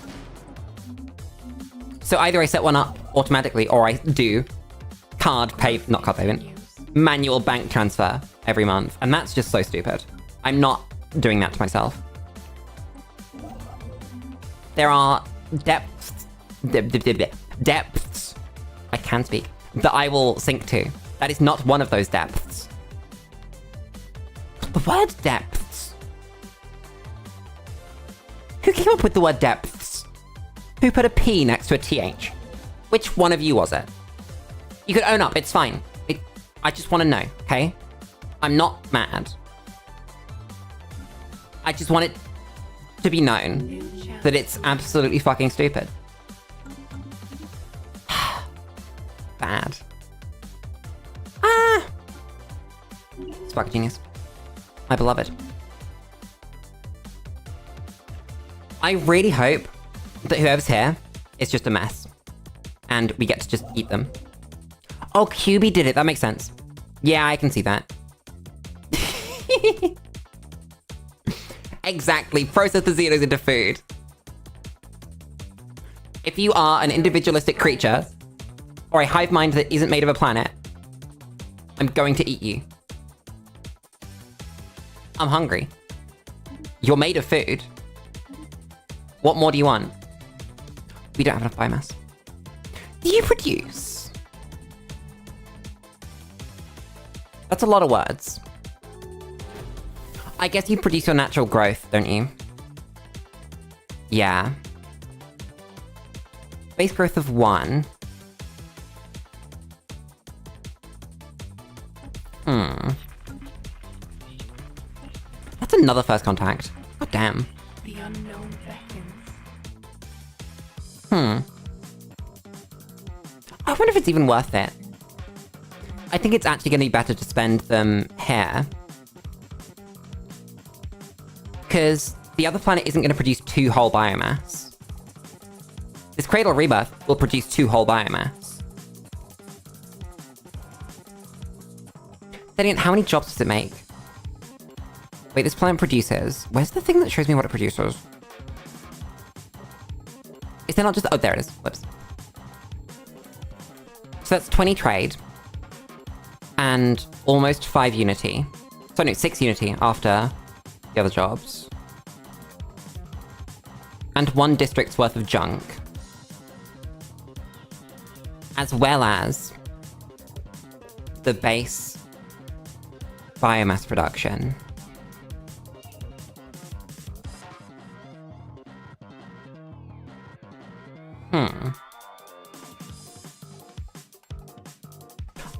So either I set one up automatically or I do not card payment, manual bank transfer every month. And that's just so stupid. I'm not doing that to myself. There are depths, I can speak, that I will sink to. That is not one of those depths. The word depths. Who came up with the word depths? Who put a P next to a TH? Which one of you was it? You could own up, it's fine. I just want to know, okay? I'm not mad. I just want it to be known that it's absolutely fucking stupid. Bad. Spark Genius. My beloved. I really hope that whoever's here is just a mess. And we get to just eat them. Oh, QB did it. That makes sense. Yeah, I can see that. Exactly. Process the Xenos into food. If you are an individualistic creature, or a hive mind that isn't made of a planet, I'm going to eat you. I'm hungry. You're made of food. What more do you want? We don't have enough biomass. Do you produce? That's a lot of words. I guess you produce your natural growth, don't you? Yeah. Base growth of 1. That's another first contact. God damn. The unknown beckons. I wonder if it's even worth it. I think it's actually going to be better to spend them here. Because the other planet isn't going to produce 2 whole biomass. This Cradle Rebirth will produce 2 whole biomass. Then again, how many jobs does it make? Wait, this planet produces... Where's the thing that shows me what it produces? Is there not just... Oh, there it is. Whoops. So that's 20 trade. And almost 5 unity. So no, 6 unity after the other jobs. And 1 district's worth of junk. As well as the base biomass production.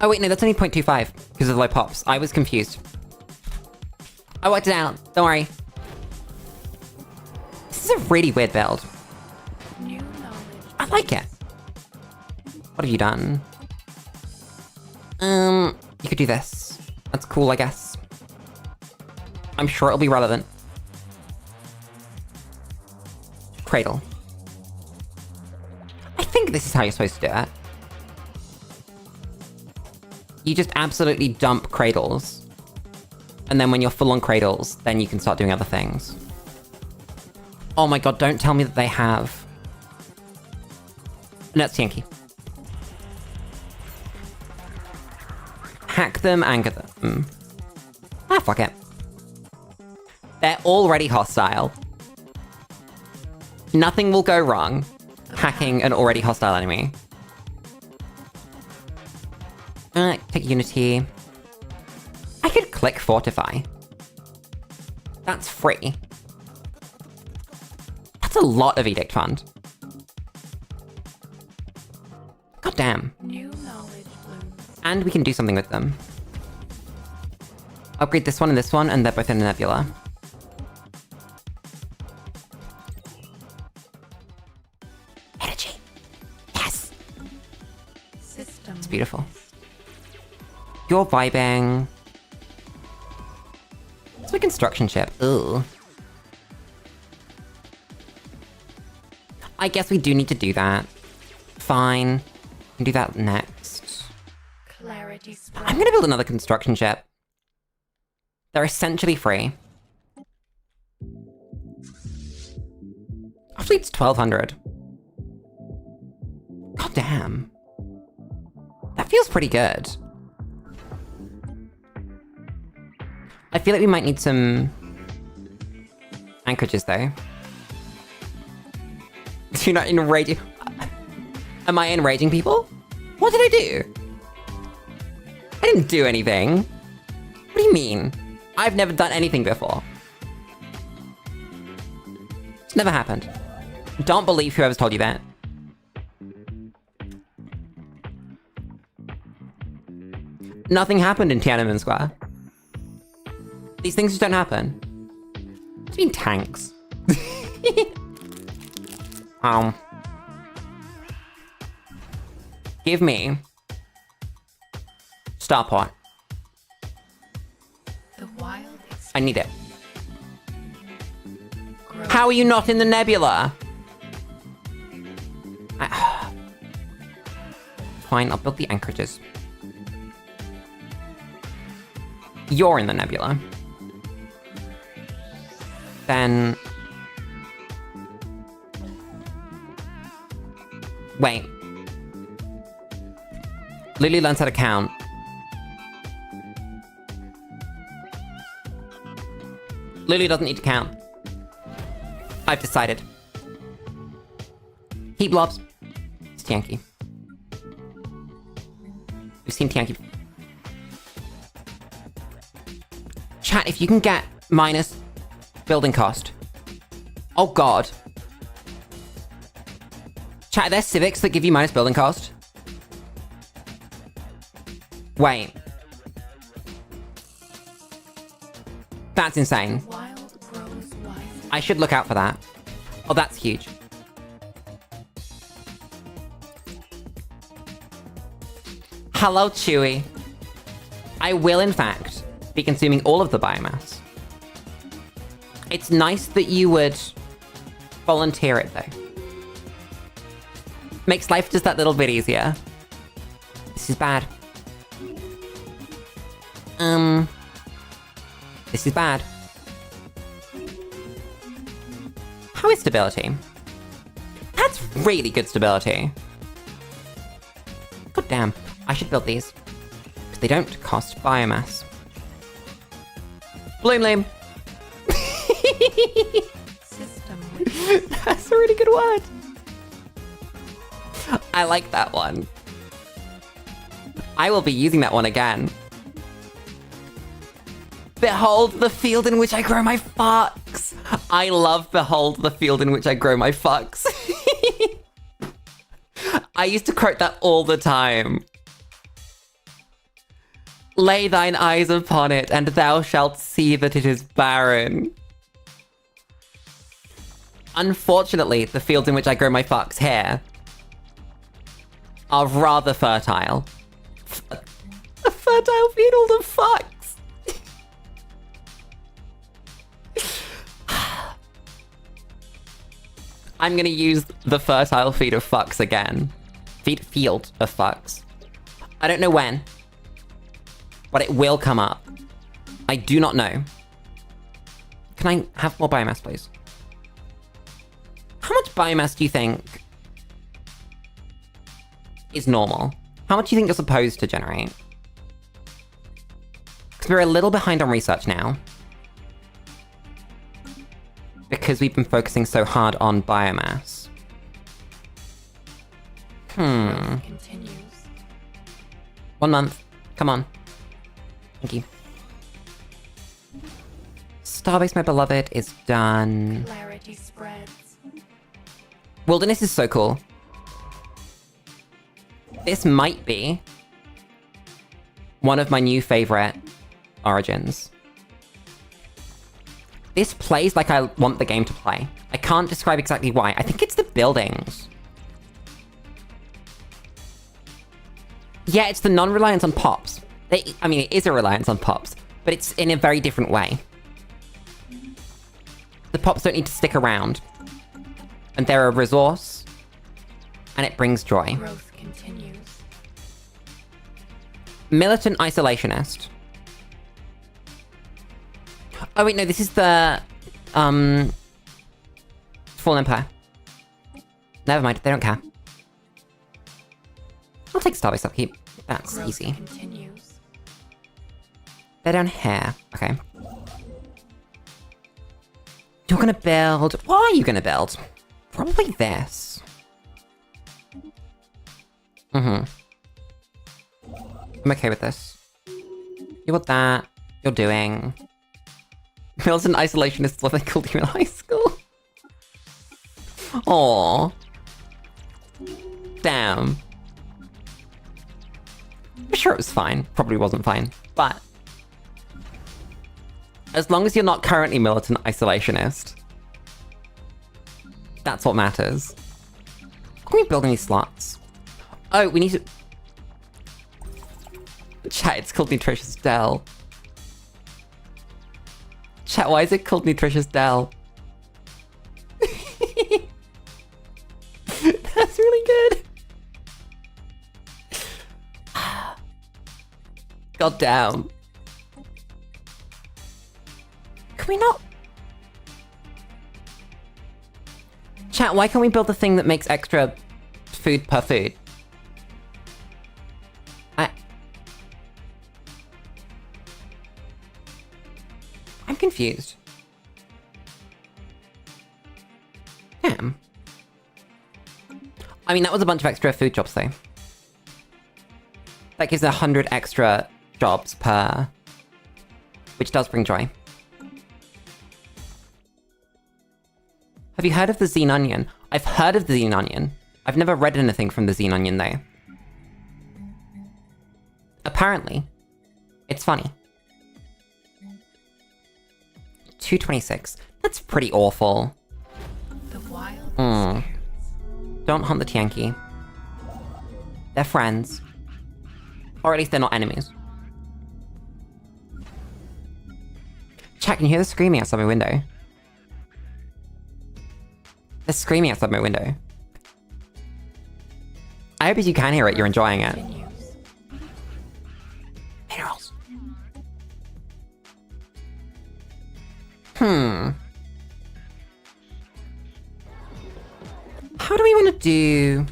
Oh wait, no, that's only 0.25 because of the low pops. I was confused. I worked it out. Don't worry. This is a really weird build. New knowledge. I like it. What have you done? You could do this. That's cool, I guess. I'm sure it'll be relevant. Cradle. I think this is how you're supposed to do it. You just absolutely dump cradles. And then when you're full on cradles, then you can start doing other things. Oh my god, don't tell me that they have... No, it's Yankee. Hack them, anger them. Ah, fuck it. They're already hostile. Nothing will go wrong hacking an already hostile enemy. Take Unity. I could click Fortify. That's free. That's a lot of Edict Fund. God damn. New knowledge blooms. And we can do something with them. Upgrade this one, and they're both in a nebula. Energy. Yes! System. It's beautiful. You're vibing. It's a construction ship. Ooh. I guess we do need to do that. Fine. We can do that next. Clarity spread. I'm gonna build another construction ship. They're essentially free. Our fleet's 1,200. God damn. That feels pretty good. I feel like we might need some anchorages though. You're not enraging. Am I enraging people? What did I do? I didn't do anything. What do you mean? I've never done anything before. It's never happened. Don't believe whoever's told you that. Nothing happened in Tiananmen Square. These things just don't happen. What do you mean tanks? Give me Starport. The wild I need it. grows. How are you not in the nebula? Fine, I'll build the anchorages. You're in the nebula. Then... Wait. Lulu learns how to count. Lulu doesn't need to count. I've decided. Heat blobs. It's Tianki. We've seen Tianki. Chat, if you can get minus building cost. Oh god. Chat, are there civics that give you minus building cost? Wait. That's insane. Wild grows wild. I should look out for that. Oh, that's huge. Hello, Chewy. I will, in fact, be consuming all of the biomass. It's nice that you would volunteer it, though. Makes life just that little bit easier. This is bad. This is bad. How is stability? That's really good stability. God damn, I should build these. Because they don't cost biomass. Bloom Loom. System. That's a really good word. I like that one. I will be using that one again. Behold the field in which I grow my fucks. I love behold the field in which I grow my fucks. I used to quote that all the time. Lay thine eyes upon it, and thou shalt see that it is barren. Unfortunately, the fields in which I grow my fucks here are rather fertile. A fertile field of fucks! I'm gonna use the fertile field of fucks again. Field of fucks. I don't know when, but it will come up. I do not know. Can I have more biomass, please? How much biomass do you think is normal? How much do you think you're supposed to generate? Because we're a little behind on research now. Because we've been focusing so hard on biomass. Continues. 1 month. Come on. Thank you. Starbase, my beloved, is done. Clarity spreads. Wilderness is so cool. This might be one of my new favorite origins. This plays like I want the game to play. I can't describe exactly why. I think it's the buildings. Yeah, it's the non-reliance on pops. I mean, it is a reliance on pops, but it's in a very different way. The pops don't need to stick around. And they're a resource, and it brings joy. Growth continues. Militant isolationist. Oh wait, no, this is the Fallen Empire. Never mind, they don't care. I'll take Starbase Upkeep. That's Growth easy. continues. They're down here. Okay. You're gonna build... What are you gonna build? Probably this. I'm okay with this. You want that. You're doing... Militant isolationist is what they called you in high school. Aww. Damn. I'm sure it was fine. Probably wasn't fine. But... as long as you're not currently militant isolationist, that's what matters. How can we build any slots? Oh, we need to... Chat, it's called Nutritious Dell. Chat, why is it called Nutritious Dell? That's really good. God damn. Can we not? Chat, why can't we build the thing that makes extra food per food? I'm confused. Damn. I mean, that was a bunch of extra food jobs, though. That gives 100 extra jobs per... which does bring joy. Have you heard of the Zine Onion? I've heard of the Zine Onion. I've never read anything from the Zine Onion, though. Apparently, it's funny. 226. That's pretty awful. The wild Don't hunt the Tianki. They're friends. Or at least they're not enemies. Chat, can you hear the screaming outside my window? They're screaming outside my window. I hope as you can hear it, you're enjoying it. continues. Minerals. How do we want to do...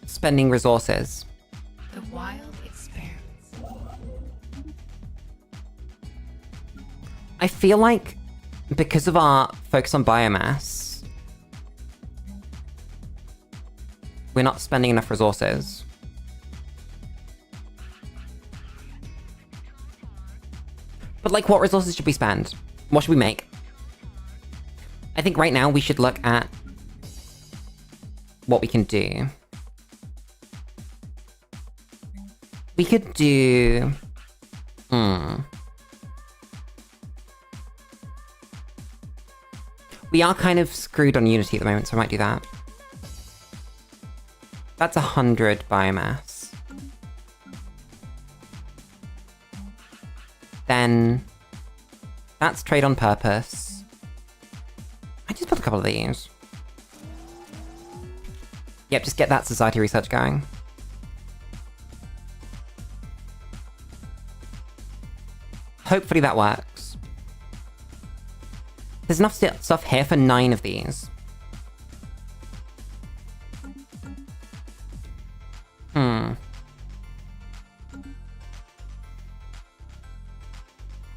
spending resources? The wild expands. I feel like because of our focus on biomass, we're not spending enough resources. But like, what resources should we spend? What should we make? I think right now we should look at what we can do. We could do... We are kind of screwed on Unity at the moment, so I might do that. That's 100 biomass. Then... That's trade on purpose. I just put a couple of these. Yep, just get that society research going. Hopefully that works. There's enough stuff here for 9 of these. I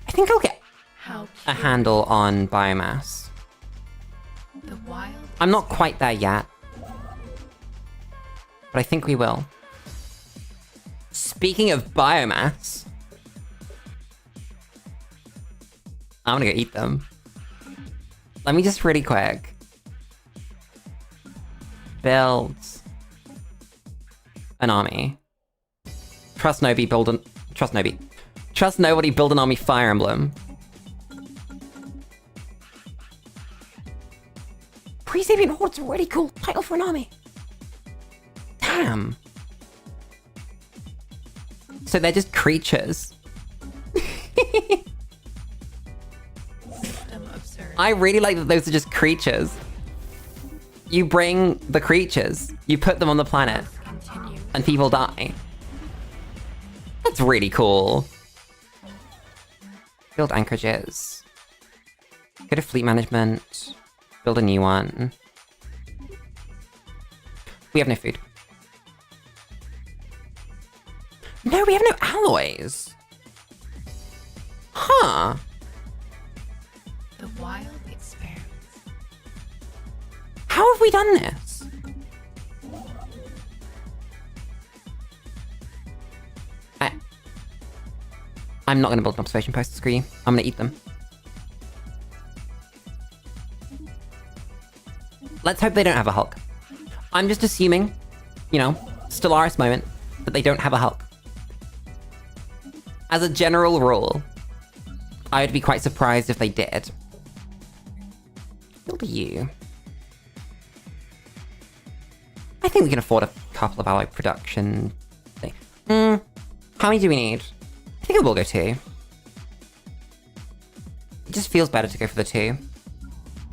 think I'll get a handle on biomass. The wild. I'm not quite there yet. But I think we will. Speaking of biomass... I'm gonna go eat them. Let me just really quick. Build... an army. Trust nobody, build an... Trust nobody. Trust nobody, build an army Fire Emblem. Pre-Sapient Horde's a really cool title for an army. Damn. So they're just creatures. I really like that those are just creatures. You bring the creatures, you put them on the planet, and people die. That's really cool. Build anchorages. Go to fleet management. Build a new one. We have no food. No, we have no alloys. Huh. The wild experience. How have we done this? I'm not gonna build an observation post, screw you. I'm gonna eat them. Let's hope they don't have a Hulk. I'm just assuming, you know, Stellaris moment, that they don't have a Hulk. As a general rule, I would be quite surprised if they did. Build a U. I think we can afford a couple of alloy production things. How many do we need? I think I will go 2. It just feels better to go for the 2,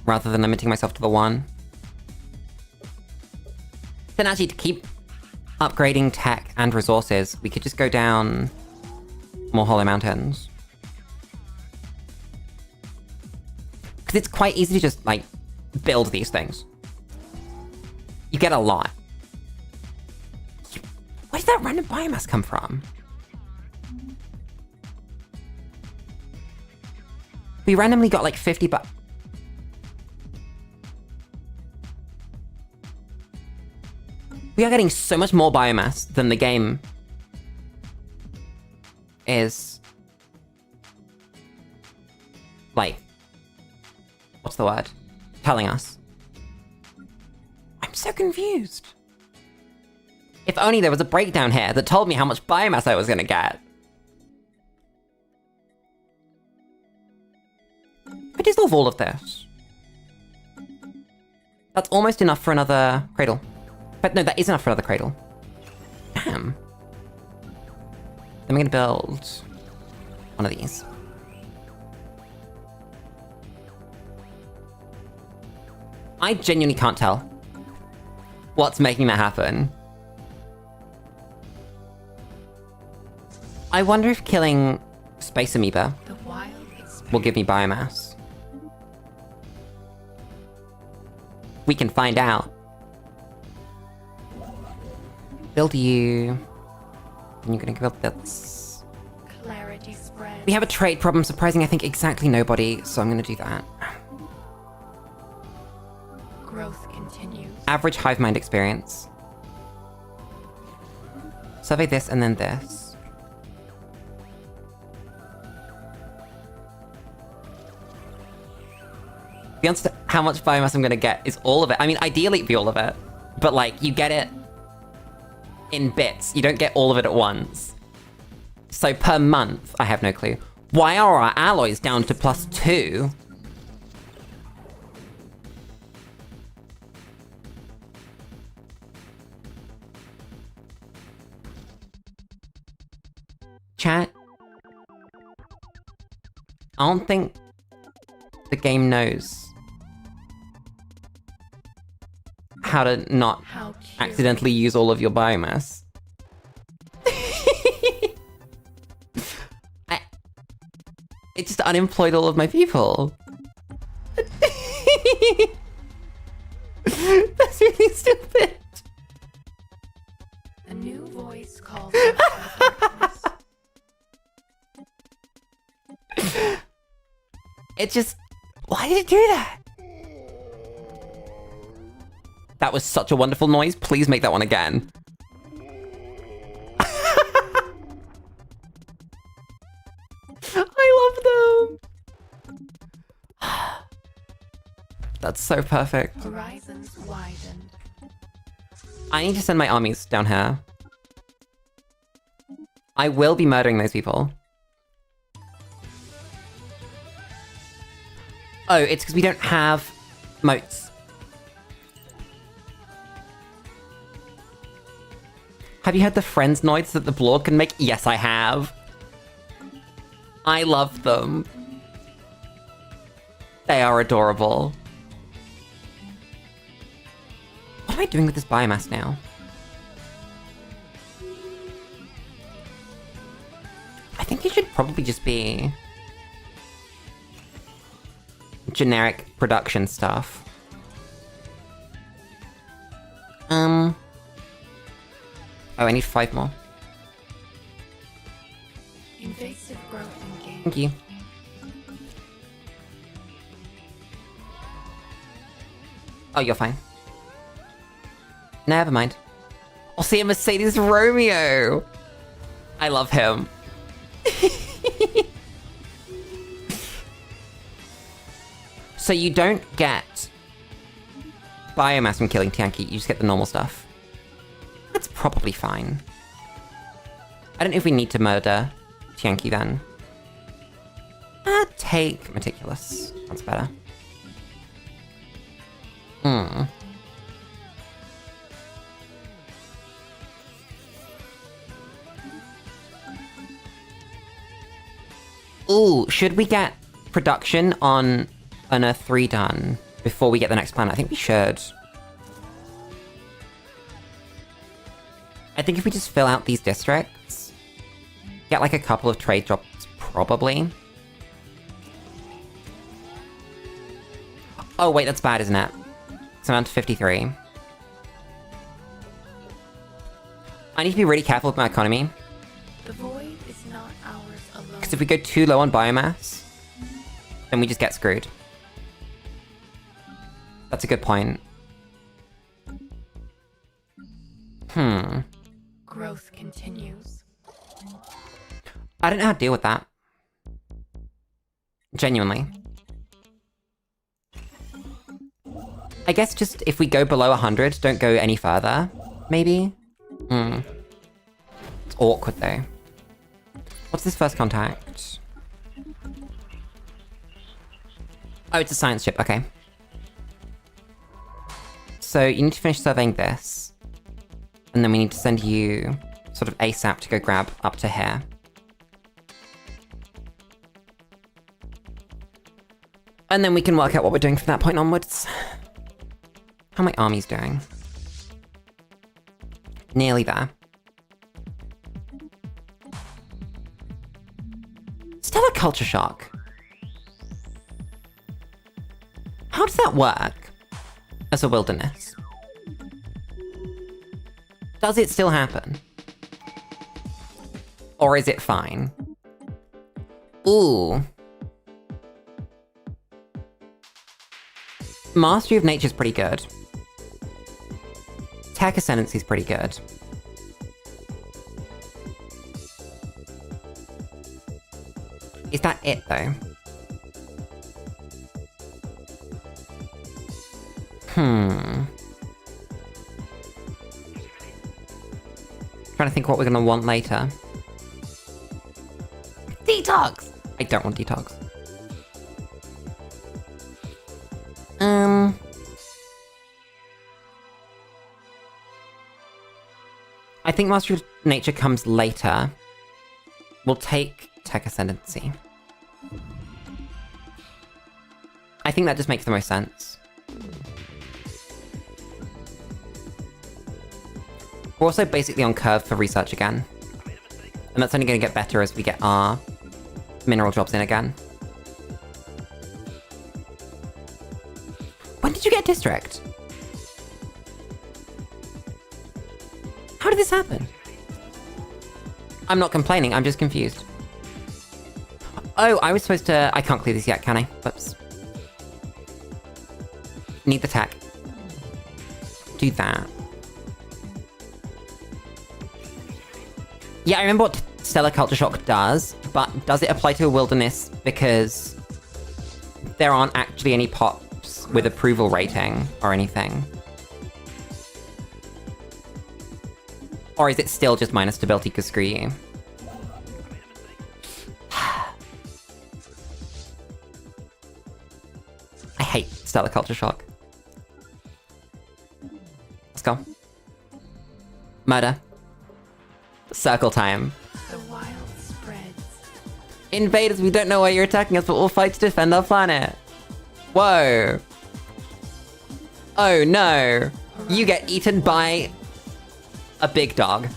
rather than limiting myself to the 1. Then actually, to keep upgrading tech and resources, we could just go down more Hollow Mountains. Because it's quite easy to just, like, build these things. You get a lot. Where did that random biomass come from? We randomly got like 50 We are getting so much more biomass than the game is... like... what's the word? Telling us. I'm so confused. If only there was a breakdown here that told me how much biomass I was gonna get. I dissolve all of this. That's almost enough for another cradle. But no, that is enough for another cradle. Damn. Then we're gonna build one of these. I genuinely can't tell what's making that happen. I wonder if killing Space Amoeba will give me biomass. We can find out. Build you. And you're gonna build this. Clarity spread. We have a trade problem, surprising I think exactly nobody, so I'm gonna do that. Growth continues. Average hive mind experience. Survey this and then this. The answer to how much biomass I'm gonna get is all of it. I mean, ideally it'd be all of it. But like, you get it in bits. You don't get all of it at once. So per month, I have no clue. Why are our alloys down to +2? Chat? I don't think the game knows how to not accidentally use all of your biomass. It just unemployed all of my people. That's really stupid. A new voice calls. It just... Why did it do that? That was such a wonderful noise. Please make that one again. I love them. That's so perfect. Horizons widened. I need to send my armies down here. I will be murdering those people. Oh, it's because we don't have moats. Have you heard the friends noids that the blog can make? Yes, I have. I love them. They are adorable. What am I doing with this biomass now? I think it should probably just be generic production stuff. Oh, I need 5 more. Invasive growth engaged. Thank you. Oh, you're fine. Never mind. I'll see a Mercedes Romeo. I love him. So you don't get biomass from killing Tianqi, you just get the normal stuff. That's probably fine. I don't know if we need to murder Tianqi then. Take Meticulous. That's better. Ooh, should we get production on an Earth 3 done before we get the next planet? I think we should. I think if we just fill out these districts, get like a couple of trade drops, probably. Oh wait, that's bad, isn't it? So I'm down to 53. I need to be really careful with my economy. The void is not ours alone. Because if we go too low on biomass, then we just get screwed. That's a good point. Growth continues. I don't know how to deal with that. Genuinely. I guess just if we go below 100, don't go any further, maybe? It's awkward though. What's this first contact? Oh, it's a science ship, okay. So you need to finish surveying this. And then we need to send you sort of ASAP to go grab up to here. And then we can work out what we're doing from that point onwards. How are my armies doing? Nearly there. Stellar culture shock. How does that work as a wilderness? Does it still happen? Or is it fine? Ooh. Mastery of Nature's pretty good. Tech Ascendancy's pretty good. Is that it, though? Trying to think what we're gonna want later. Detox! I don't want detox. I think Mastery of Nature comes later. We'll take Tech Ascendancy. I think that just makes the most sense. We're also basically on curve for research again. And that's only going to get better as we get our mineral jobs in again. When did you get district? How did this happen? I'm not complaining, I'm just confused. Oh, I was supposed to... I can't clear this yet, can I? Whoops. Need the tech. Do that. Yeah, I remember what Stellar Culture Shock does, but does it apply to a wilderness because there aren't actually any pops with approval rating or anything? Or is it still just minus stability because screw you? I hate Stellar Culture Shock. Let's go. Murder. Circle time. The wild spreads. Invaders, we don't know why you're attacking us, but we'll fight to defend our planet. Whoa. Oh no. You get eaten by a big dog.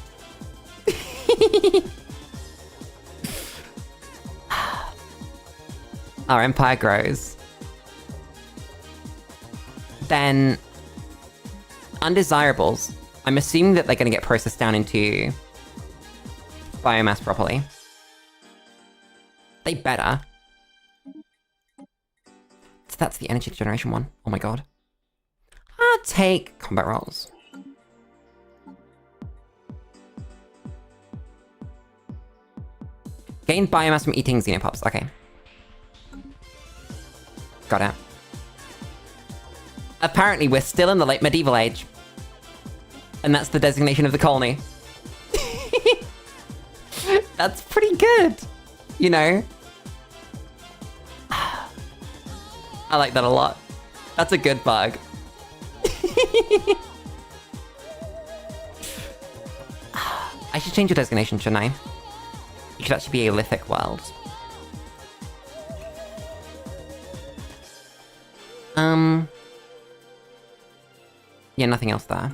Our empire grows. Then undesirables. I'm assuming that they're going to get processed down into biomass properly. They better. So that's the energy generation one. Oh my god. I'll take combat rolls. Gain biomass from eating xenopops. Okay. Got it. Apparently we're still in the late medieval age. And that's the designation of the colony. That's pretty good. You know? I like that a lot. That's a good bug. I should change your designation, shouldn't I? You should actually be a lithic world. Yeah, nothing else there.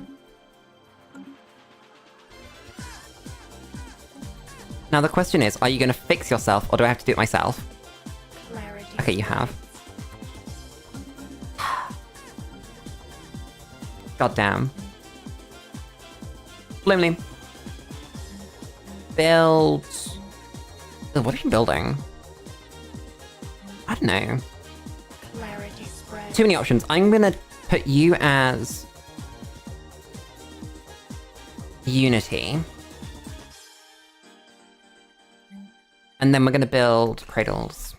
Now the question is, are you going to fix yourself, or do I have to do it myself? Clarity. Okay, you have. God damn. Blimley. Build... Oh, what are you building? I don't know. Clarity spread. Too many options. I'm gonna put you as... Unity. And then we're gonna build cradles.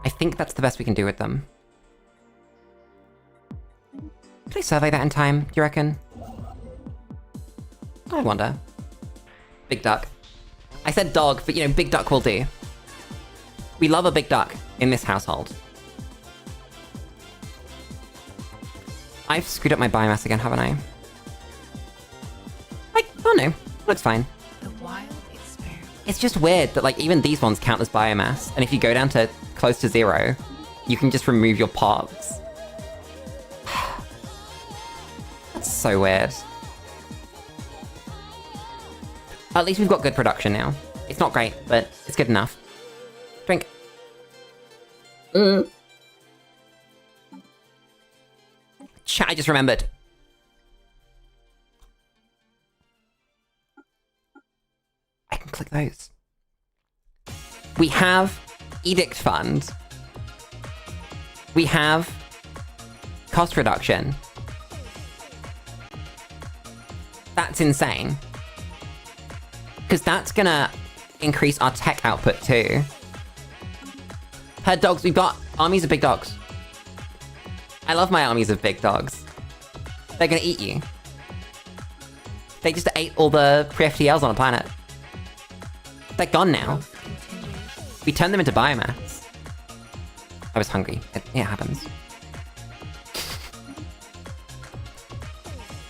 I think that's the best we can do with them. Could I survey that in time, do you reckon? I wonder. Big duck. I said dog, but you know, big duck will do. We love a big duck in this household. I've screwed up my biomass again, haven't I? Like, oh no, looks fine. The wild experiment. It's just weird that like even these ones count as biomass, and if you go down to close to 0, you can just remove your pods. That's so weird. At least we've got good production now. It's not great, but it's good enough. Drink. Chat, I just remembered. I can click those. We have Edict Fund. We have cost reduction. That's insane. Because that's gonna increase our tech output too. Herd dogs, we've got armies of big dogs. I love my armies of big dogs. They're gonna eat you. They just ate all the pre-FTLs on the planet. They're gone now. Growth continues. We turned them into biomass. I was hungry. It happens.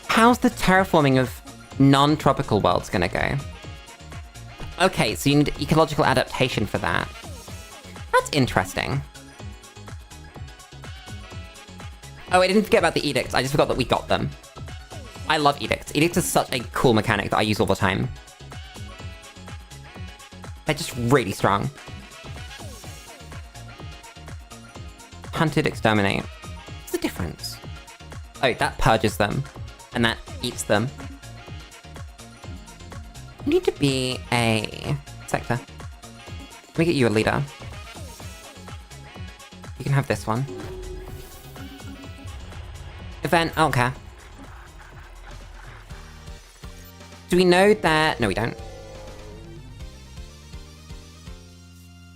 How's the terraforming of non-tropical worlds gonna go? Okay, so you need ecological adaptation for that. That's interesting. Oh, I didn't forget about the edicts. I just forgot that we got them. I love edicts. Edicts is such a cool mechanic that I use all the time. They're just really strong. Hunted, exterminate. What's the difference? Oh, that purges them. And that eats them. You need to be a sector. Let me get you a leader. You can have this one. Event, I don't care. Do we know that... No, we don't.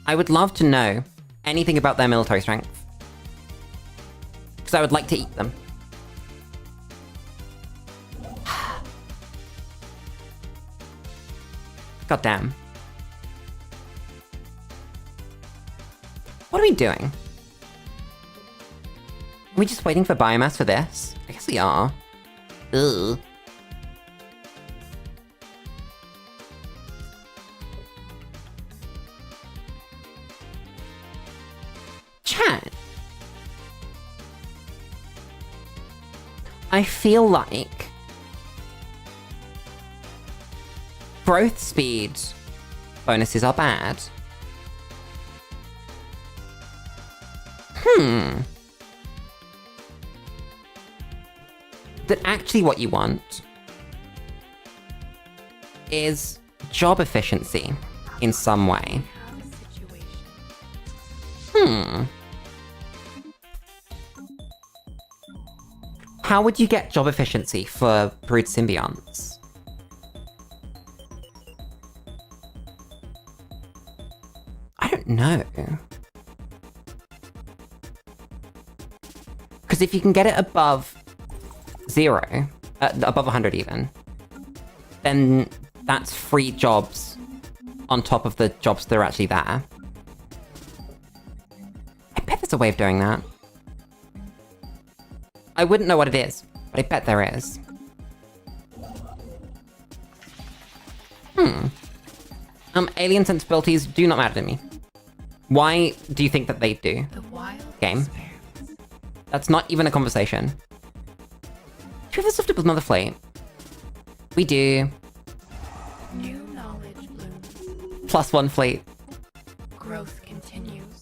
I would love to know anything about their military strength. Because I would like to eat them. God damn. What are we doing? Are we just waiting for biomass for this? I guess we are. Ugh. Chat. I feel like growth speed bonuses are bad. That actually what you want is job efficiency in some way. How would you get job efficiency for brood symbionts? I don't know. Because if you can get it above 0, above 100 even, then that's free jobs on top of the jobs that are actually there. I bet there's a way of doing that. I wouldn't know what it is, but I bet there is. Alien sensibilities do not matter to me. Why do you think that they do? The wild Game. experiments. That's not even a conversation. Do we have the stuff to build another fleet? We do. New knowledge blooms. +1 fleet. Growth continues.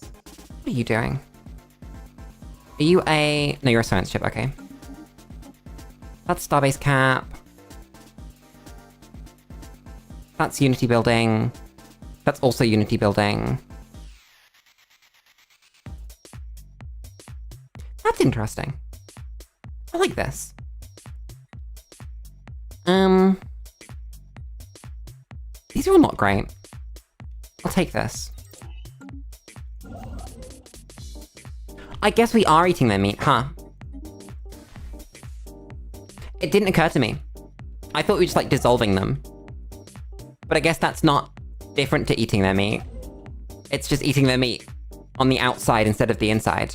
What are you doing? Are you a... No, you're a science ship, okay. That's Starbase Cap. That's Unity building. That's also Unity building. That's interesting. I like this. These are all not great. I'll take this. I guess we are eating their meat, huh? It didn't occur to me. I thought we were just like dissolving them. But I guess that's not different to eating their meat. It's just eating their meat on the outside instead of the inside.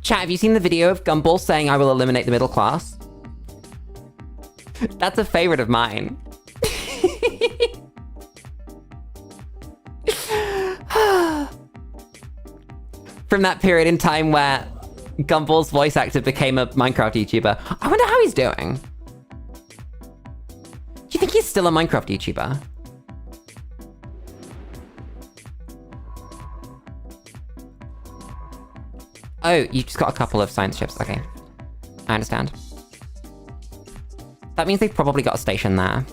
Chat, have you seen the video of Gumball saying I will eliminate the middle class? That's a favorite of mine. From that period in time where Gumball's voice actor became a Minecraft YouTuber. I wonder how he's doing. Do you think he's still a Minecraft YouTuber? Oh, you just got a couple of science ships. Okay. I understand. That means they've probably got a station there.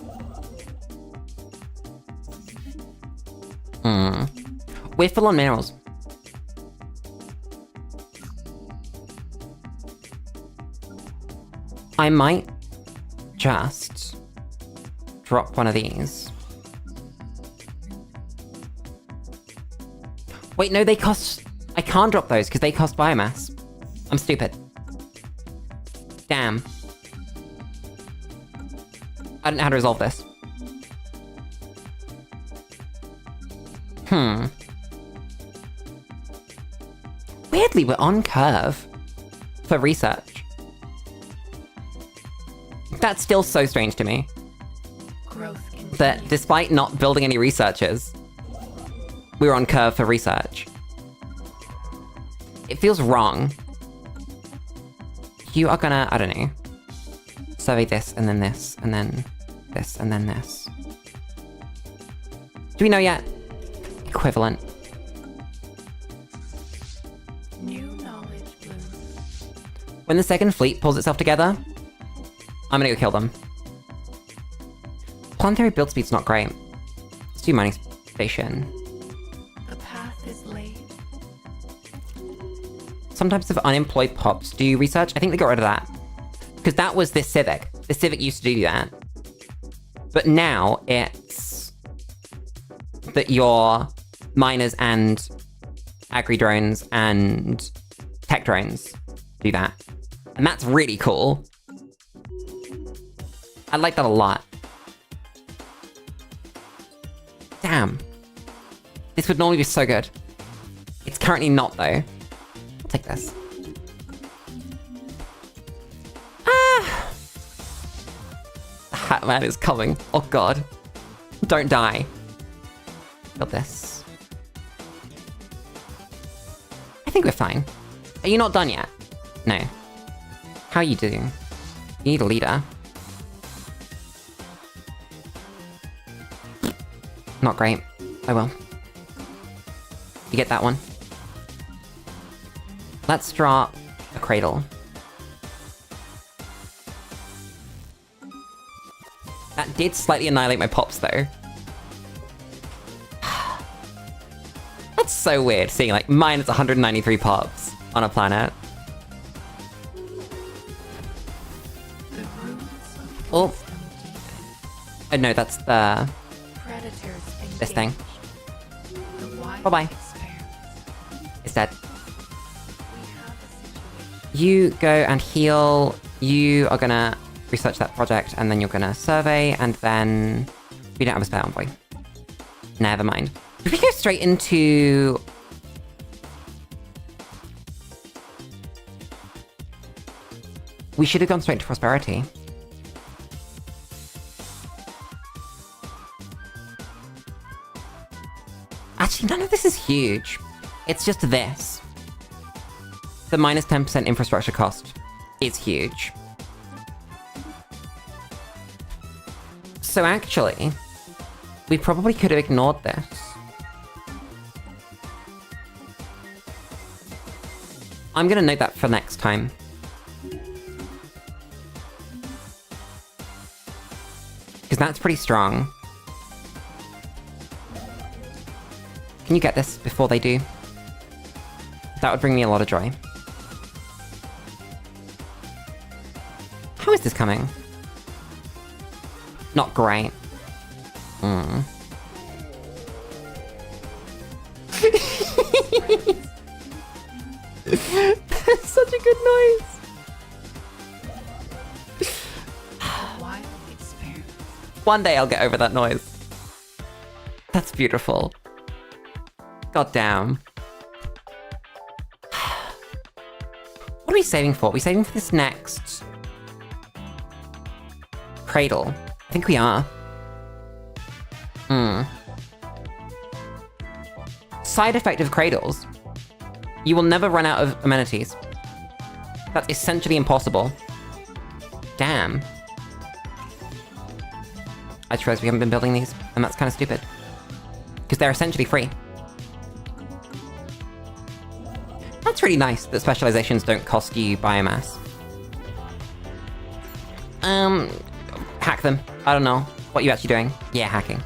We're full on minerals. I might just drop one of these. Wait, no, they cost... I can't drop those because they cost biomass. I'm stupid. Damn. I don't know how to resolve this. Weirdly, we're on curve for research. That's still so strange to me. Growth continues. That despite not building any researchers, we're on curve for research. It feels wrong. You are gonna, I don't know, survey this, and then this, and then this, and then this. Do we know yet? Equivalent. New knowledge blooms. When the second fleet pulls itself together, I'm gonna go kill them. Planetary build speed's not great. Let's do mining station. The path is laid. Some types of unemployed pops do research. I think they got rid of that. Because that was this Civic. The Civic used to do that. But now it's that your miners and agri drones and tech drones do that. And that's really cool. I like that a lot. Damn. This would normally be so good. It's currently not, though. I'll take this. Ah! The Hat Man is coming. Oh god. Don't die. Got this. I think we're fine. Are you not done yet? No. How are you doing? You need a leader. Not great. Oh well. You get that one. Let's draw a cradle. That did slightly annihilate my pops, though. That's so weird, seeing, like, minus 193 pops on a planet. The roots of Oh. Oh no, that's the... predators this thing. The wild Bye-bye. experiments. It's dead. We have a situation. You go and heal. You are gonna research that project, and then you're gonna survey, and then... We don't have a spare envoy. Never mind. Did we go straight into... We should have gone straight to prosperity. Actually, none of this is huge. It's just this. The minus 10% infrastructure cost is huge. So actually, we probably could have ignored this. I'm gonna note that for next time. Because that's pretty strong. Can you get this before they do? That would bring me a lot of joy. How is this coming? Not great. That's such a good noise. Wild experiment. One day I'll get over that noise. That's beautiful. God damn. What are we saving for? Are we saving for this next cradle? I think we are. Side effect of cradles. You will never run out of amenities. That's essentially impossible. Damn. I just realized we haven't been building these, and that's kind of stupid. Because they're essentially free. That's really nice that specializations don't cost you biomass. Hack them. I don't know. What are you actually doing? Yeah, hacking.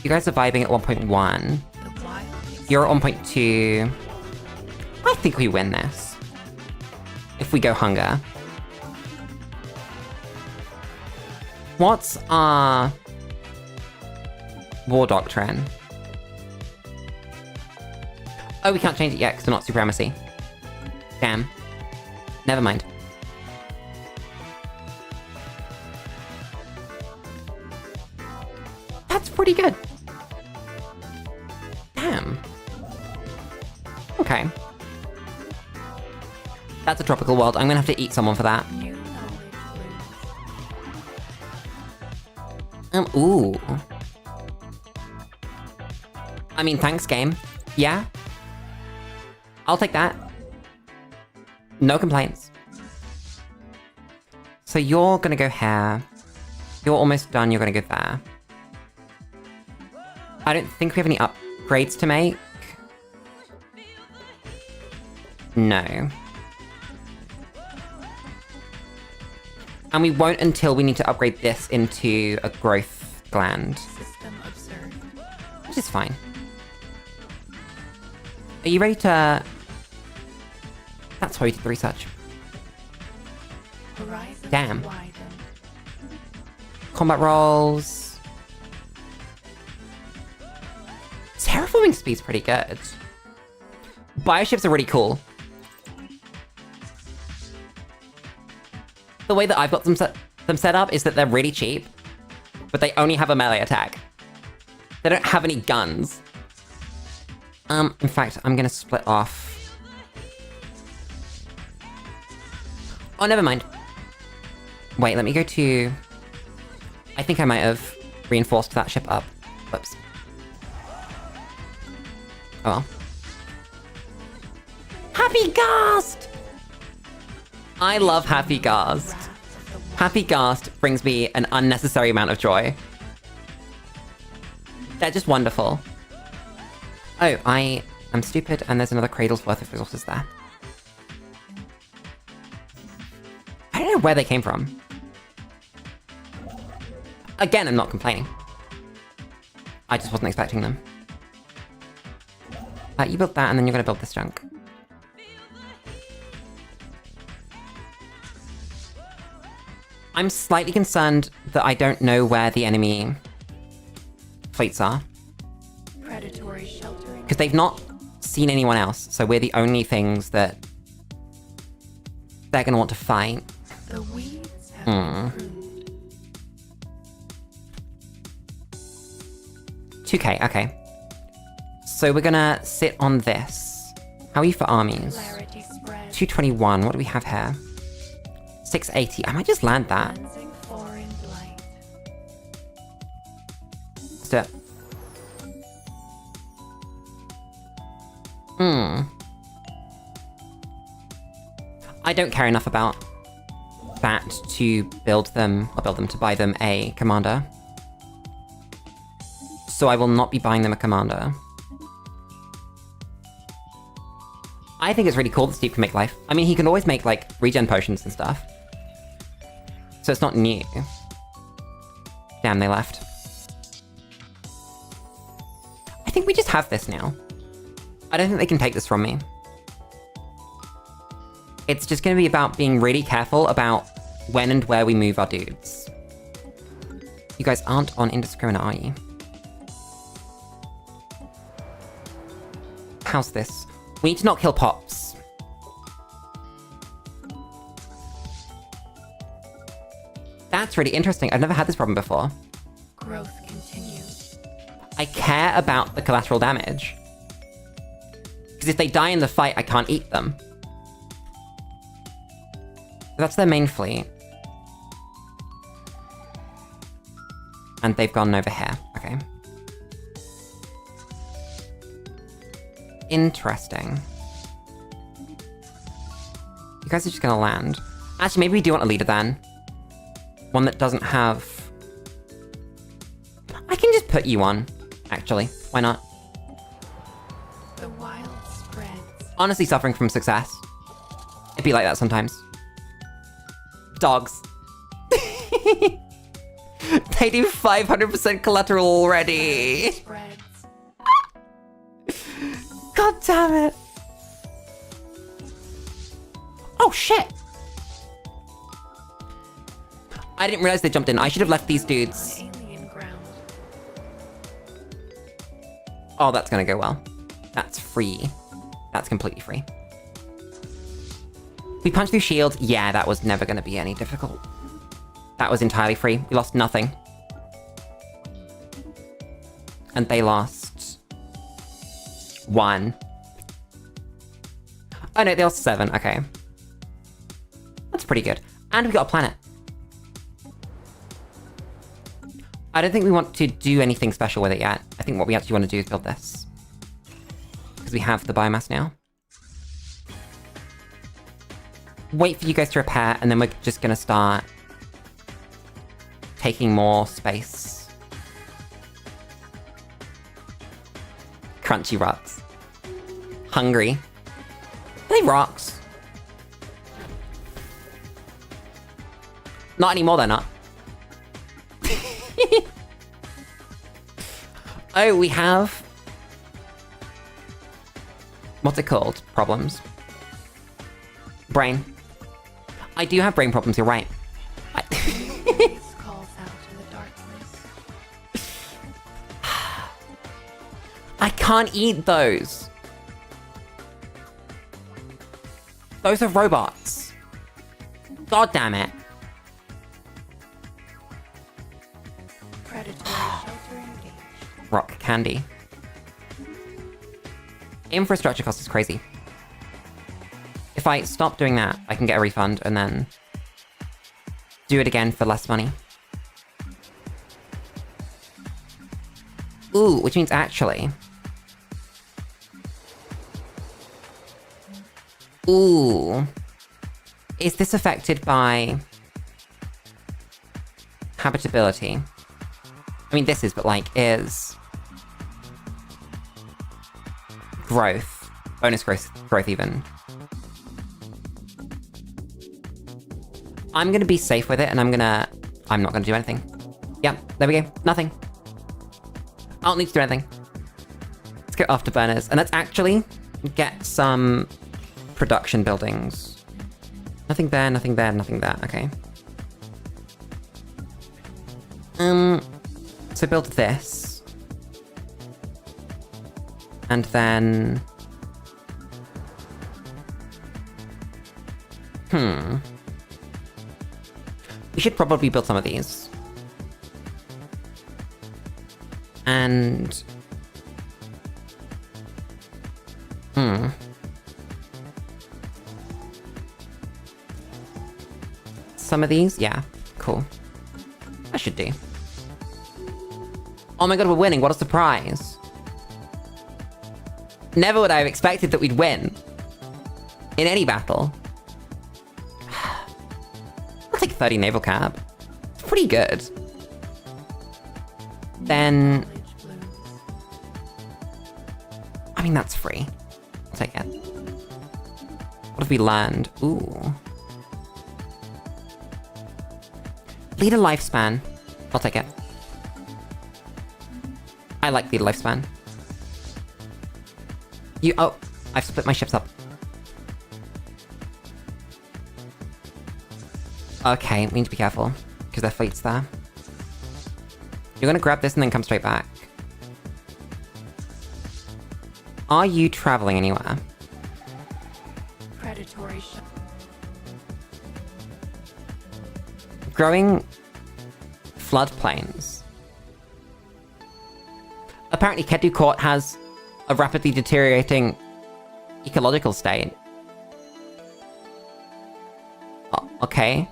You guys are vibing at 1.1. The wild You're at 1.2. I think we win this. If we go hunger. What's our war doctrine? Oh, we can't change it yet because we're not supremacy. Damn. Never mind. That's pretty good. Damn. Okay. That's a tropical world. I'm gonna have to eat someone for that. New knowledge blooms. Ooh. I mean, thanks, game. Yeah? I'll take that. No complaints. So you're gonna go here. You're almost done, you're gonna go there. I don't think we have any upgrades to make. No. And we won't until we need to upgrade this into a growth gland. System observed. Which is fine. Are you ready to... That's why we did the research. Horizons Damn. widen. Combat rolls. Terraforming speed's pretty good. Bioships are really cool. The way that I've got them set up is that they're really cheap, but they only have a melee attack. They don't have any guns. In fact, I'm gonna split off. Oh, never mind. Wait, let me go to... I think I might have reinforced that ship up. Whoops. Oh well. Happy Ghast! I love Happy Ghast. Happy Ghast brings me an unnecessary amount of joy. They're just wonderful. Oh, I am stupid and there's another cradle's worth of resources there. I don't know where they came from. Again, I'm not complaining. I just wasn't expecting them. You built that and then you're gonna build this junk. I'm slightly concerned that I don't know where the enemy fleets are. Predatory sheltering. Because they've not seen anyone else, so we're the only things that they're gonna want to fight. The weeds have been pruned. 2k, okay. So we're gonna sit on this. How are you for armies? Clarity spread. 221, what do we have here? 680, I might just land that. Cleansing foreign blight. Let's do it. I don't care enough about that to build them, or to buy them a commander. So I will not be buying them a commander. I think it's really cool that Steve can make life. I mean, he can always make, like, regen potions and stuff. So it's not new. Damn, they left. I think we just have this now. I don't think they can take this from me. It's just gonna be about being really careful about when and where we move our dudes. You guys aren't on indiscriminate, are you? How's this? We need to not kill Pops. That's really interesting. I've never had this problem before. Growth continues. I care about the collateral damage. Because if they die in the fight, I can't eat them. That's their main fleet. And they've gone over here. Okay. Interesting. You guys are just gonna land. Actually, maybe we do want a leader then. One that doesn't have... I can just put you on, actually. Why not? The wild spreads. Honestly suffering from success. It'd be like that sometimes. Dogs. They do 500% collateral already. Spreads. God damn it. Oh shit. I didn't realize they jumped in. I should have left these dudes. On alien ground. Oh, that's gonna go well. That's free. That's completely free. We punched through shields. Yeah, that was never going to be any difficult. That was entirely free. We lost nothing. And they lost 1. Oh no, they lost 7. Okay. That's pretty good. And we got a planet. I don't think we want to do anything special with it yet. I think what we actually want to do is build this. Because we have the biomass now. Wait for you guys to repair, and then we're just gonna start taking more space. Crunchy rocks. Hungry. Are they rocks? Not anymore, they're not. Oh, we have... What's it called? Problems. Brain. I do have brain problems, you're right. Calls out in the darkness. I can't eat those. Those are robots. God damn it. Predatory shelter engaged. Rock candy. Infrastructure cost is crazy. If I stop doing that, I can get a refund and then do it again for less money. Ooh, which means actually... Ooh. Is this affected by... habitability? I mean, this is, but like, is... growth. Bonus growth even. I'm gonna be safe with it, and I'm not gonna do anything. Yeah, there we go. Nothing. I don't need to do anything. Let's go afterburners, and let's actually get some production buildings. Nothing there, nothing there, nothing there. Okay. So build this. And then... We should probably build some of these. And... Some of these? Yeah, cool. I should do. Oh my god, we're winning, what a surprise. Never would I have expected that we'd win. In any battle. I'll take 30 naval cap. It's pretty good. Then... I mean, that's free. I'll take it. What if we land? Ooh. Leader lifespan. I'll take it. I like leader lifespan. Oh, I've split my ships up. Okay, we need to be careful, because their fleet's there. You're gonna grab this and then come straight back. Are you traveling anywhere? Predatory Growing floodplains. Apparently Ketu Court has a rapidly deteriorating ecological state. Okay.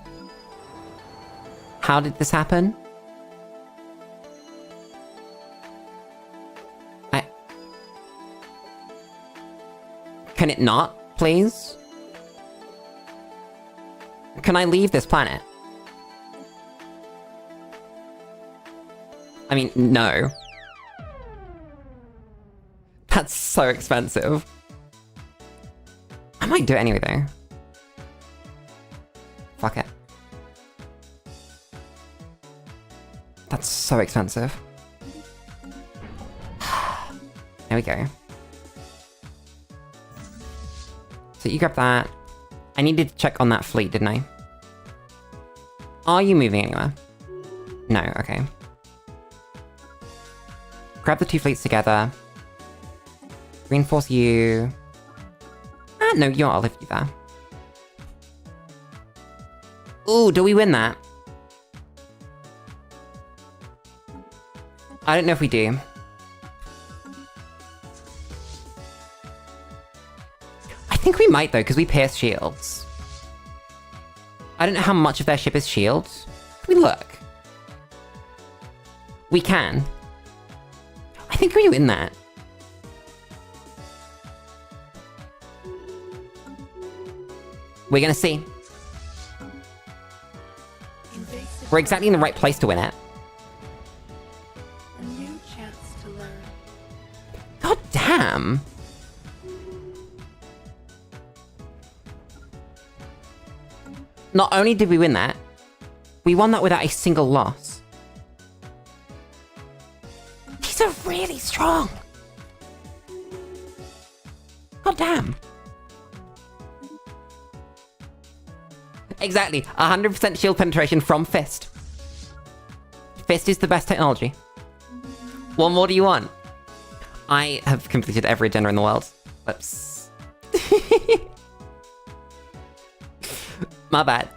How did this happen? Can it not, please? Can I leave this planet? I mean, no. That's so expensive. I might do it anyway, though. Fuck it. That's so expensive. There we go. So you grab that. I needed to check on that fleet, didn't I? Are you moving anywhere? No, okay. Grab the two fleets together. Reinforce you. No, I'll leave you there. Ooh, do we win that? I don't know if we do. I think we might, though, because we pierce shields. I don't know how much of their ship is shields. Can we look? We can. I think we win that. We're gonna see. Invasive We're exactly in the right place to win it. A new chance to learn. God damn. Not only did we win that, we won that without a single loss. These are really strong. God damn. Exactly, 100% shield penetration from Fist. Fist is the best technology. What more do you want? I have completed every agenda in the world. Whoops. My bad.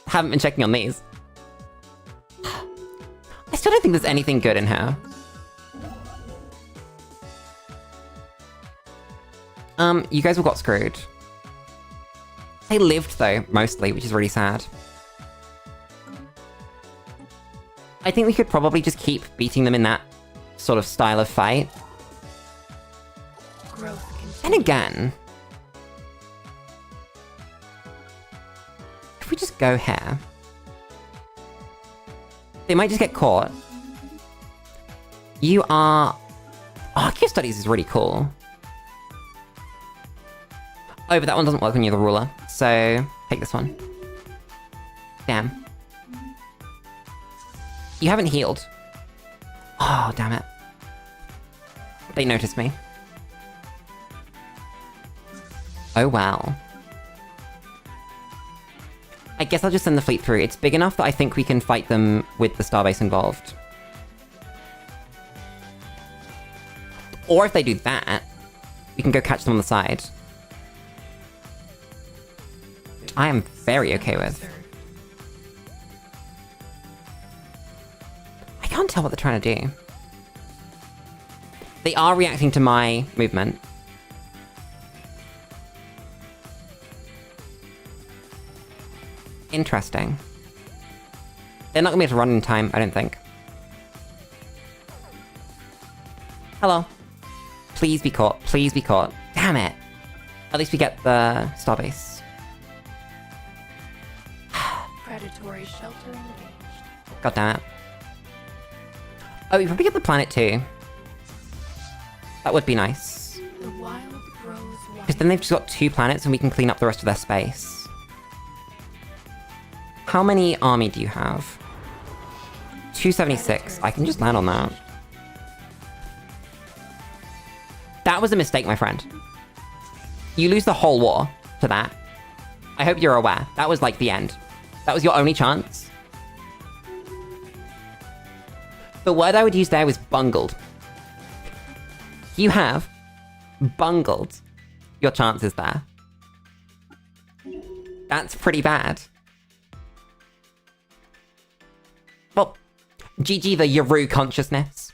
Haven't been checking on these. I still don't think there's anything good in her. You guys all got screwed. They lived, though, mostly, which is really sad. I think we could probably just keep beating them in that sort of style of fight. Growth continues. And again... if we just go here... they might just get caught. You are... Archaeo Studies is really cool. Oh, but that one doesn't work when you're the ruler, so take this one. Damn. You haven't healed. Oh, damn it. They noticed me. Oh, wow. I guess I'll just send the fleet through. It's big enough that I think we can fight them with the starbase involved. Or if they do that, we can go catch them on the side. I am very okay with. I can't tell what they're trying to do. They are reacting to my movement. Interesting. They're not gonna be able to run in time, I don't think. Hello. Please be caught. Please be caught. Damn it. At least we get the starbase. Predatory shelter engaged. God damn it. Oh, we probably get the planet too. That would be nice. The wild grows wild. Because then they've just got 2 planets and we can clean up the rest of their space. How many army do you have? 276. I can just land on that. That was a mistake, my friend. You lose the whole war to that. I hope you're aware. That was like the end. That was your only chance. The word I would use there was bungled. You have bungled your chances there. That's pretty bad. Well, GG the Yaru consciousness.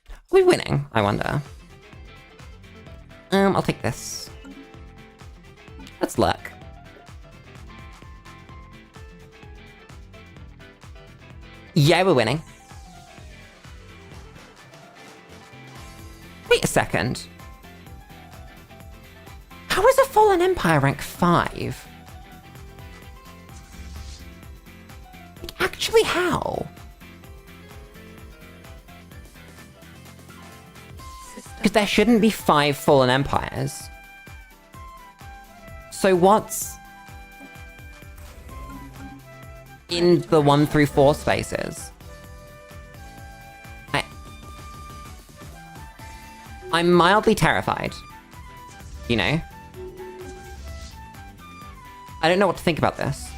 Are we winning, I wonder? I'll take this. Let's look. Yeah, we're winning. Wait a second. How is a Fallen Empire rank 5? Like, actually, how? Because there shouldn't be 5 Fallen Empires. So what's in the 1 through 4 spaces? I'm mildly terrified. You know? I don't know what to think about this.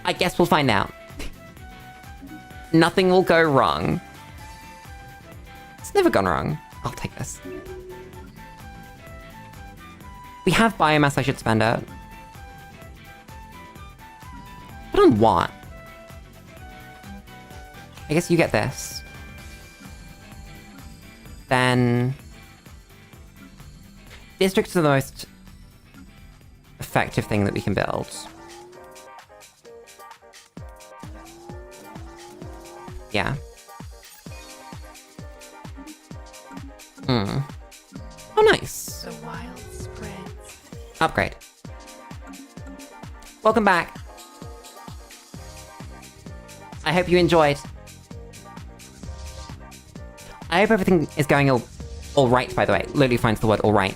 I guess we'll find out. Nothing will go wrong. It's never gone wrong. I'll take this. We have biomass, I should spend it. But on what? I guess you get this. Then... districts are the most effective thing that we can build. Yeah. Oh, nice. The wild spreads. Upgrade. Welcome back. I hope you enjoyed. I hope everything is going all right, by the way. Lulu finds the word all right.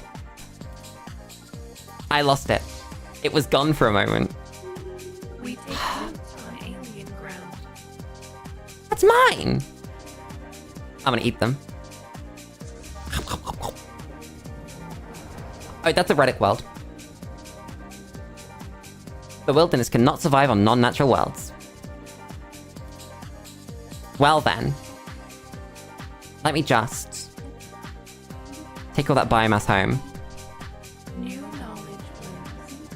I lost it. It was gone for a moment. We take roots on alien ground. That's mine! I'm gonna eat them. Oh, that's a relic world. The wilderness cannot survive on non-natural worlds. Well then. Let me just... take all that biomass home. New knowledge blooms.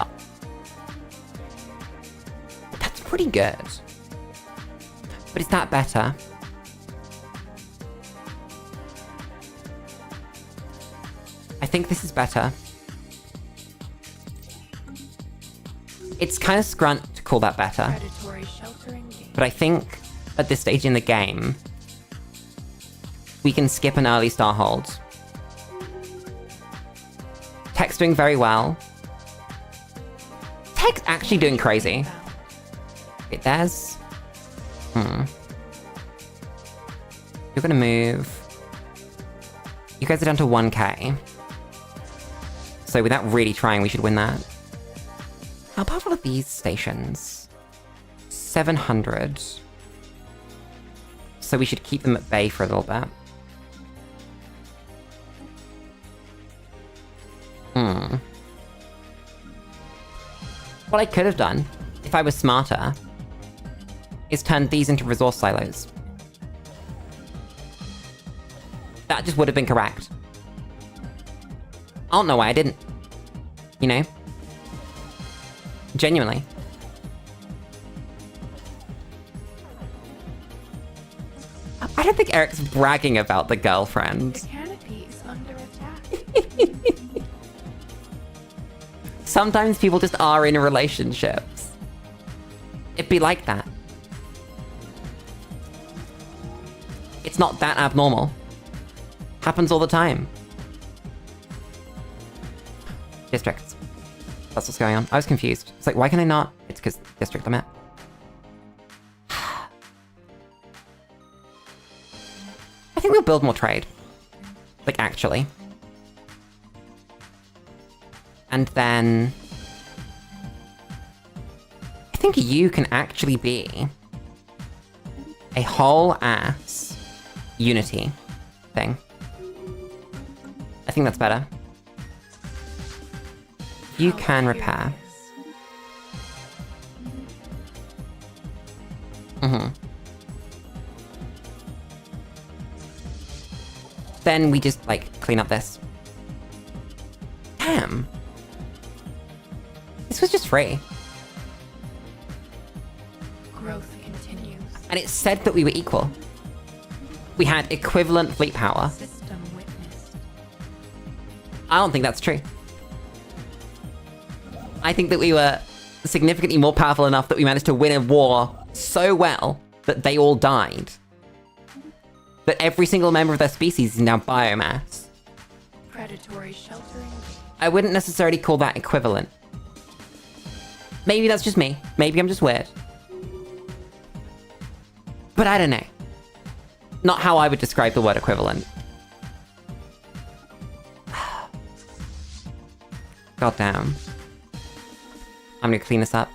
Oh. That's pretty good. But is that better? I think this is better. It's kind of scrunt to call that better. Predatory sheltering game. But I think at this stage in the game, we can skip an early star hold. Tech's doing very well. Tech's actually doing crazy. Wait, there's... You're gonna move... You guys are down to 1k. So without really trying, we should win that. How powerful are these stations? 700. So we should keep them at bay for a little bit. What I could have done, if I was smarter, is turn these into resource silos. That just would have been correct. I don't know why I didn't. You know? Genuinely. I don't think Eric's bragging about the girlfriend. The canopy is under attack. Sometimes people just are in relationships. It'd be like that. It's not that abnormal. Happens all the time. Districts. That's what's going on. I was confused. It's like, why can I not? It's because district limit. I think we'll build more trade. Like, actually. And then... I think you can actually be a whole ass unity thing. I think that's better. You can repair. Then we just, like, clean up this. Damn. This was just free. Growth continues. And it said that we were equal. We had equivalent fleet power. System witnessed. I don't think that's true. I think that we were significantly more powerful enough that we managed to win a war so well that they all died. That every single member of their species is now biomass. Predatory sheltering. I wouldn't necessarily call that equivalent. Maybe that's just me. Maybe I'm just weird. But I don't know. Not how I would describe the word equivalent. God damn. I'm gonna clean this up.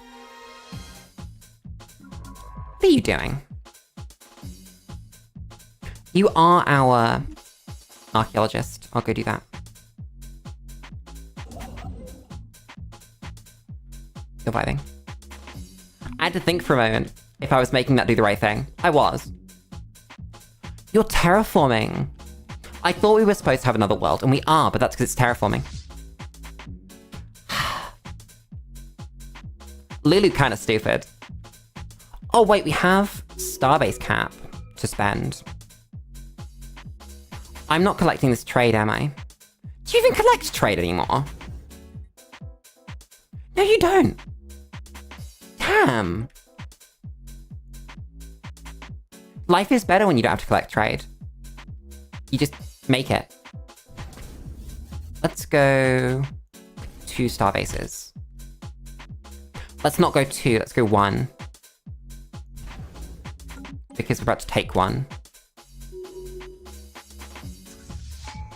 What are you doing? You are our archaeologist. I'll go do that. Surviving. I had to think for a moment if I was making that do the right thing. I was. You're terraforming. I thought we were supposed to have another world, and we are, but that's because it's terraforming. Lulu kind of stupid. Oh wait, we have Starbase cap to spend. I'm not collecting this trade, am I? Do you even collect trade anymore? No, you don't. Damn. Life is better when you don't have to collect trade. You just make it. Let's go 2 starbases. Let's not go 2, let's go 1. Because we're about to take 1.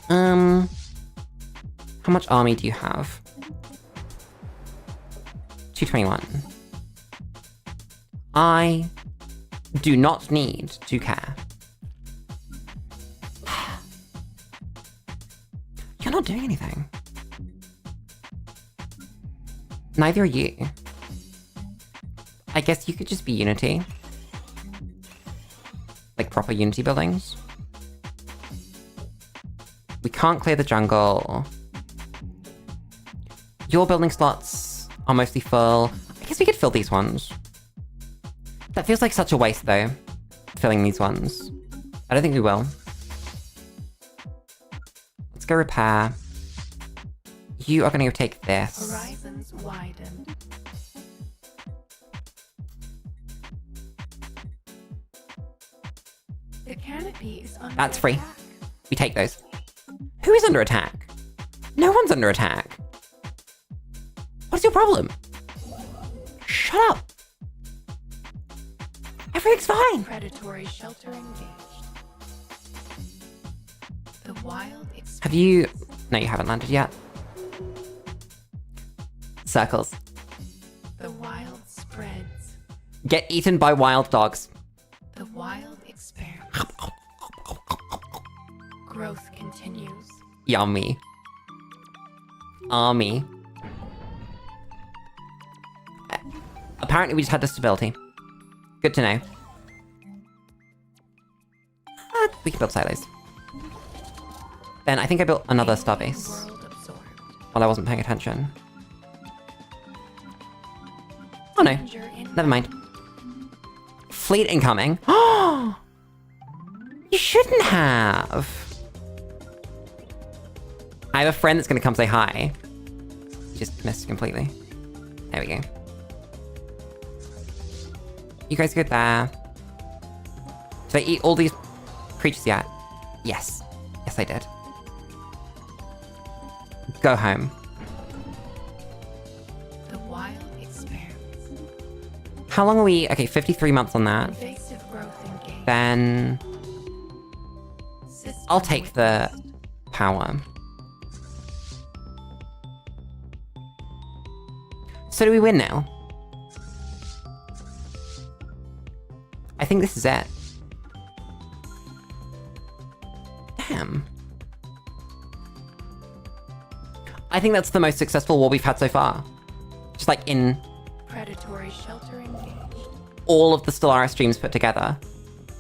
How much army do you have? 221. I do not need to care. You're not doing anything. Neither are you. I guess you could just be Unity. Like proper Unity buildings. We can't clear the jungle. Your building slots are mostly full. I guess we could fill these ones. That feels like such a waste though, filling these ones. I don't think we will. Let's go repair. You are gonna go take this. Horizons widen. The canopy is under That's free. attack. We take those. Who is under attack? No one's under attack. What's your problem? Shut up. Everything's fine. Predatory shelter engaged. The wild Have you... No, you haven't landed yet. Circles. The wild spreads. Get eaten by wild dogs. The wild expands. Growth continues. Yummy. Army. Apparently we just had the stability. Good to know. We can build silos. Then I think I built another starbase World absorbed. while I wasn't paying attention. Oh no, Danger in never mind. Fleet incoming. Oh, you shouldn't have. I have a friend that's gonna come say hi. Just missed completely. There we go. You guys go there. Did I eat all these creatures yet? Yes. Yes, I did. Go home. the wild expands. How long are we? Okay, 53 months on that. Invasive growth engaged. Then System I'll take the witnessed. power. So do we win now? I think this is it. Damn. I think that's the most successful war we've had so far. Just like in Predatory shelter engaged. all of the Stellaris streams put together,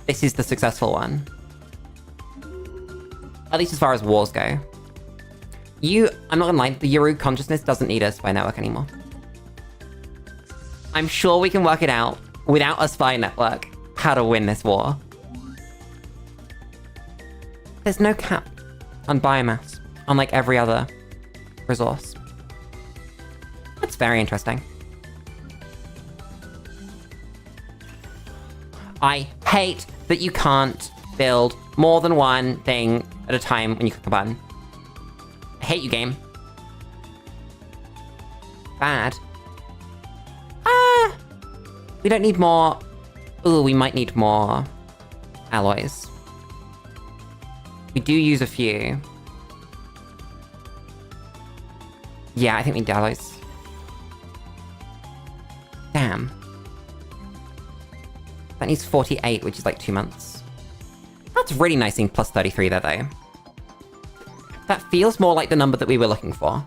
this is the successful one. At least as far as wars go. I'm not gonna lie, the Yoru consciousness doesn't need a spy network anymore. I'm sure we can work it out without a spy network how to win this war. There's no cap on biomass, unlike every other resource. That's very interesting. I hate that you can't build more than one thing at a time when you click a button. I hate you, game. Bad. We don't need more... Ooh, we might need more alloys. We do use a few. Yeah, I think we need alloys. Damn. That needs 48, which is like 2 months. That's really nice seeing plus 33 there, though. That feels more like the number that we were looking for.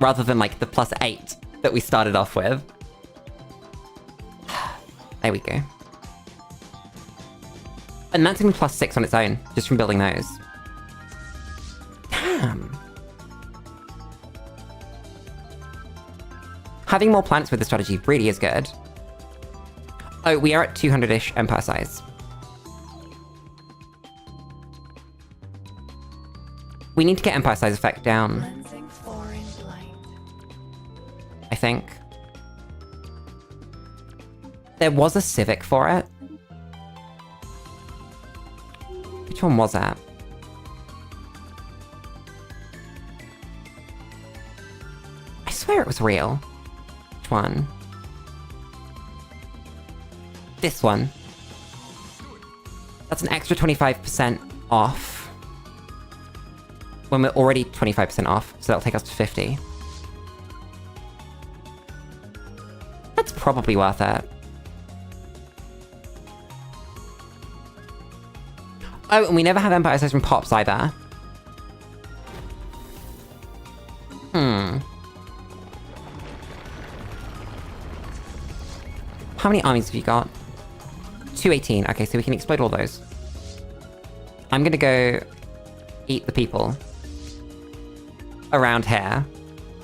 Rather than like the plus 8 that we started off with. There we go. And that's even plus 6 on its own, just from building those. Having more planets with the strategy really is good. Oh, we are at 200-ish empire size. We need to get empire size effect down. Cleansing foreign blight. I think. There was a civic for it. Which one was that? I swear it was real. Which one? This one. That's an extra 25% off. When we're already 25% off, so that'll take us to 50. That's probably worth it. Oh, and we never have empire size from Pops either. How many armies have you got? 218. Okay, so we can explode all those. I'm gonna go eat the people around here.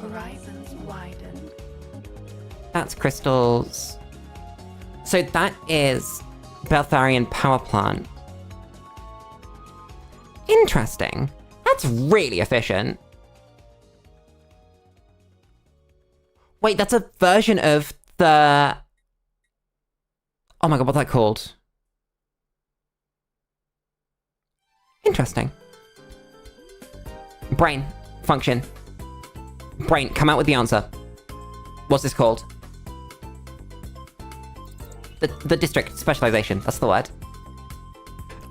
Horizons widen. That's crystals. So that is Beltharian power plant. Interesting. That's really efficient. Wait, that's a version of the... Oh my god, what's that called? Interesting. Brain. Function. Brain, come out with the answer. What's this called? The district. Specialization. That's the word.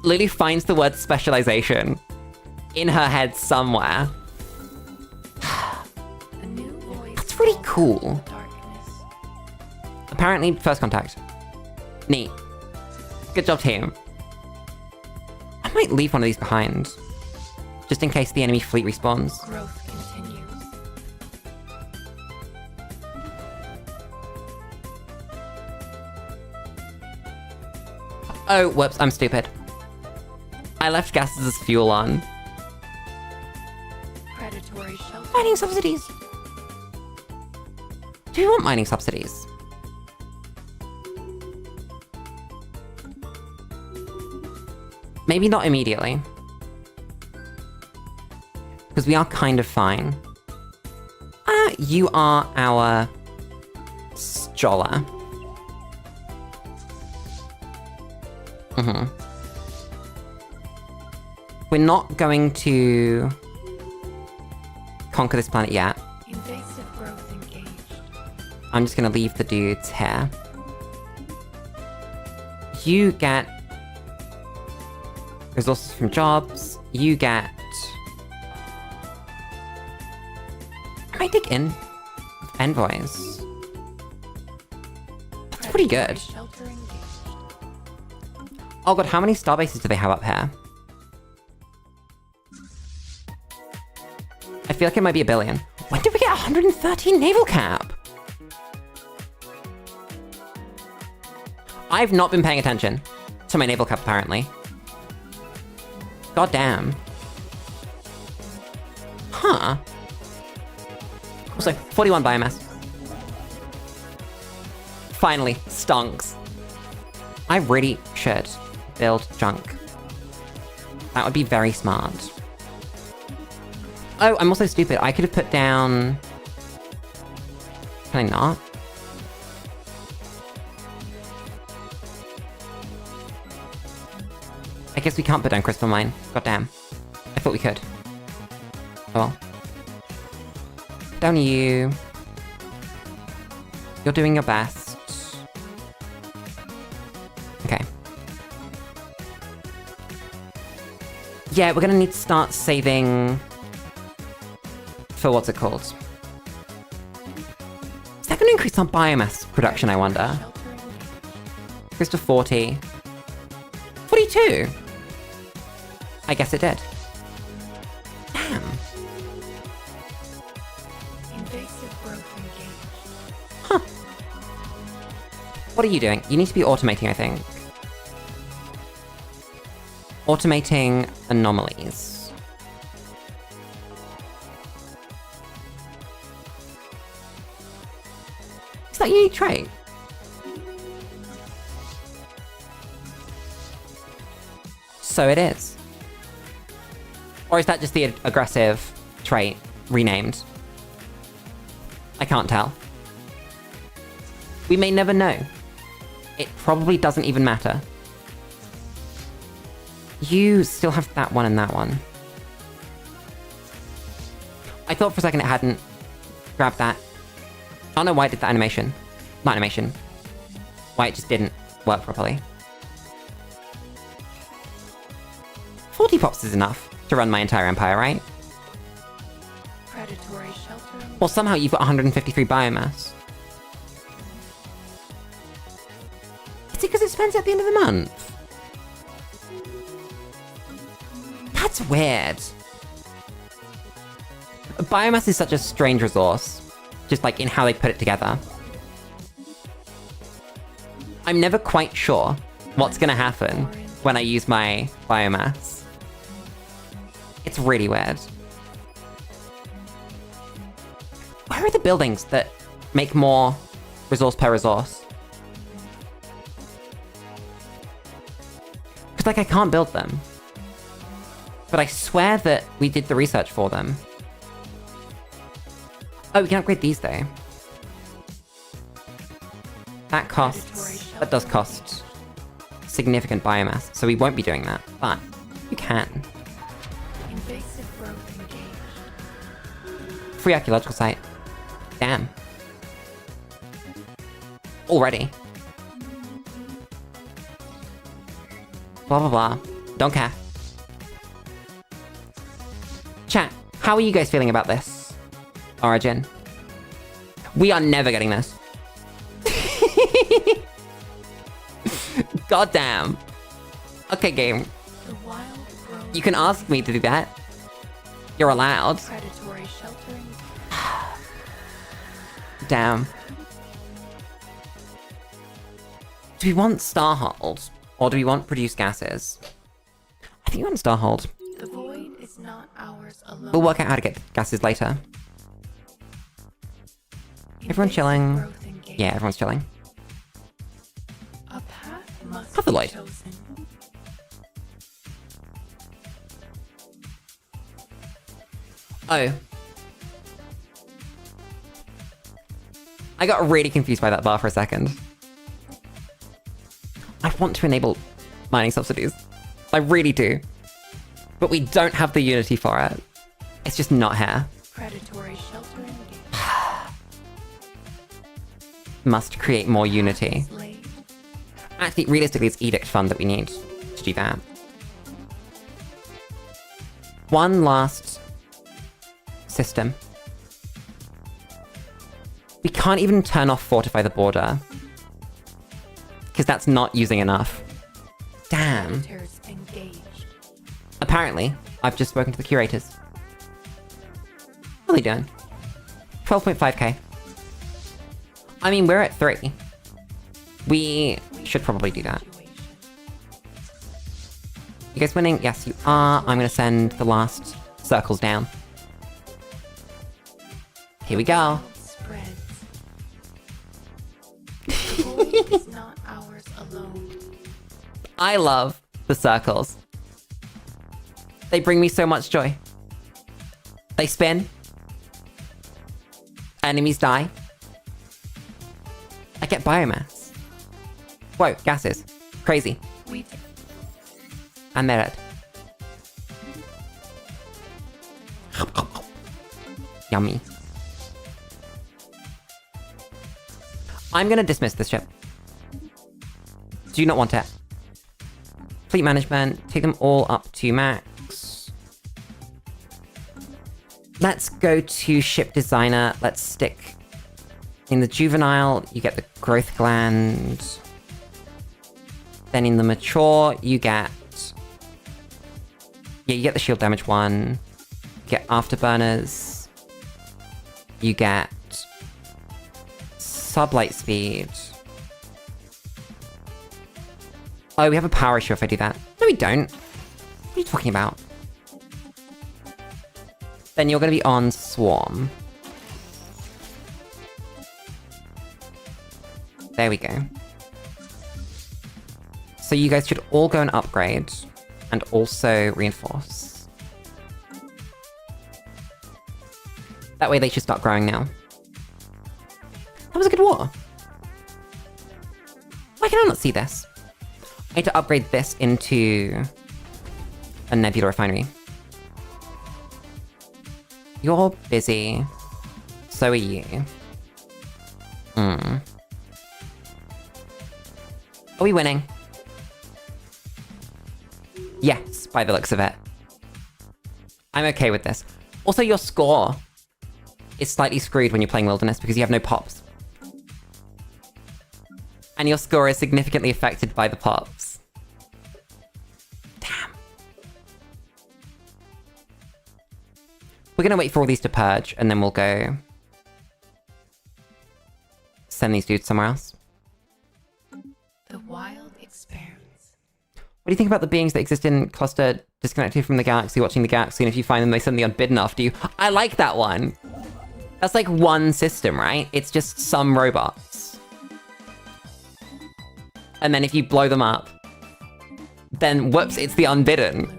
Lulu finds the word specialization in her head somewhere. A new voice. That's really cool. Darkness. Apparently, first contact. Neat. Good job, team. I might leave one of these behind. Just in case the enemy fleet respawns. Growth continues. Oh, whoops, I'm stupid. I left gases as fuel on. Predatory shelter. Mining subsidies! Do we want mining subsidies? Maybe not immediately. Because we are kind of fine. You are our... Stoller. We're not going to... conquer this planet yet. Invasive growth engaged. I'm just gonna leave the dudes here. You get... resources from jobs. You get... I might dig in envoys. That's pretty good. Shelter engaged. Oh god, how many starbases do they have up here? I feel like it might be 1 billion. When did we get 113 naval cap? I've not been paying attention to my naval cap, apparently. God damn. Huh. Also, 41 biomass. Finally, stonks. I really should build junk. That would be very smart. Oh, I'm also stupid. I could have put down... Can I not? I guess we can't put down crystal mine. God damn. I thought we could. Oh well. Down you. You're doing your best. Okay. Yeah, we're gonna need to start saving... for what's it called? Is that gonna increase our biomass production, I wonder? Shelter engaged. Goes to 40. 42! I guess it did. Damn. Invasive growth engaged. Huh. What are you doing? You need to be automating, I think. Automating anomalies. not a unique trait. So it is. Or is that just the aggressive trait renamed? I can't tell. We may never know. It probably doesn't even matter. You still have that one and that one. I thought for a second it hadn't grabbed that. I don't know why it did that animation. Not animation. Why it just didn't work properly. 40 pops is enough to run my entire empire, right? Predatory shelter. Well, somehow you've got 153 biomass. Is it because it spends at the end of the month? That's weird. Biomass is such a strange resource. Just like in how they put it together. I'm never quite sure what's gonna happen when I use my biomass. It's really weird. Where are the buildings that make more resource per resource? Because, like, I can't build them. But I swear that we did the research for them. Oh, we can upgrade these, though. That costs... That does cost significant biomass, so we won't be doing that. But you can. Invasive growth engaged. Free archaeological site. Damn. Already. Blah, blah, blah. Don't care. Chat, how are you guys feeling about this? Origin. We are never getting this. God damn. Okay, game. The wild growth. You can ask me to do that. You're allowed. Predatory sheltering. Damn. Do we want Starhold? Or do we want produced gases? I think we want Starhold. The void is not ours alone. We'll work out how to get gases later. Everyone chilling? Growth engaged. Yeah, everyone's chilling. A path must Have the be light. chosen. Oh. I got really confused by that bar for a second. I want to enable mining subsidies. I really do. But we don't have the unity for it. It's just not here. Predatory sheltering. Must create more unity. Slave. Actually, realistically, it's Edict Fund that we need to do that. One last system. We can't even turn off Fortify the Border. Because that's not using enough. Damn. Predators engaged. Apparently, I've just spoken to the curators. How are they doing? 12.5k. I mean, we're at 3. We should probably do that. You guys winning? Yes, you are. I'm gonna send the last circles down. Here we go. Spreads. The void is not ours alone. I love the circles. They bring me so much joy. They spin. Enemies die. I get biomass. Whoa, gases. Crazy. We And they're dead. Yummy. I'm gonna dismiss this ship. Do not want it. Fleet management, take them all up to max. Let's go to ship designer. Let's stick in the juvenile, you get the growth gland. Then in the mature, you get... Yeah, you get the shield damage one. You get afterburners. You get... sublight speed. Oh, we have a power issue if I do that. No, we don't. What are you talking about? Then you're going to be on Swarm. There we go. So you guys should all go and upgrade, and also reinforce. That way they should start growing now. That was a good war. Why can I not see this? I need to upgrade this into a nebula refinery. You're busy. So are you. Are we winning? Yes, by the looks of it. I'm okay with this. Also, your score is slightly screwed when you're playing Wilderness because you have no pops. And your score is significantly affected by the pops. Damn. We're gonna wait for all these to purge, and then we'll go send these dudes somewhere else. The wild experiments. What do you think about the beings that exist in cluster disconnected from the galaxy, watching the galaxy, and if you find them, they send the unbidden after you? I like that one. That's like one system, right? It's just some robots. And then if you blow them up, then whoops, it's the unbidden.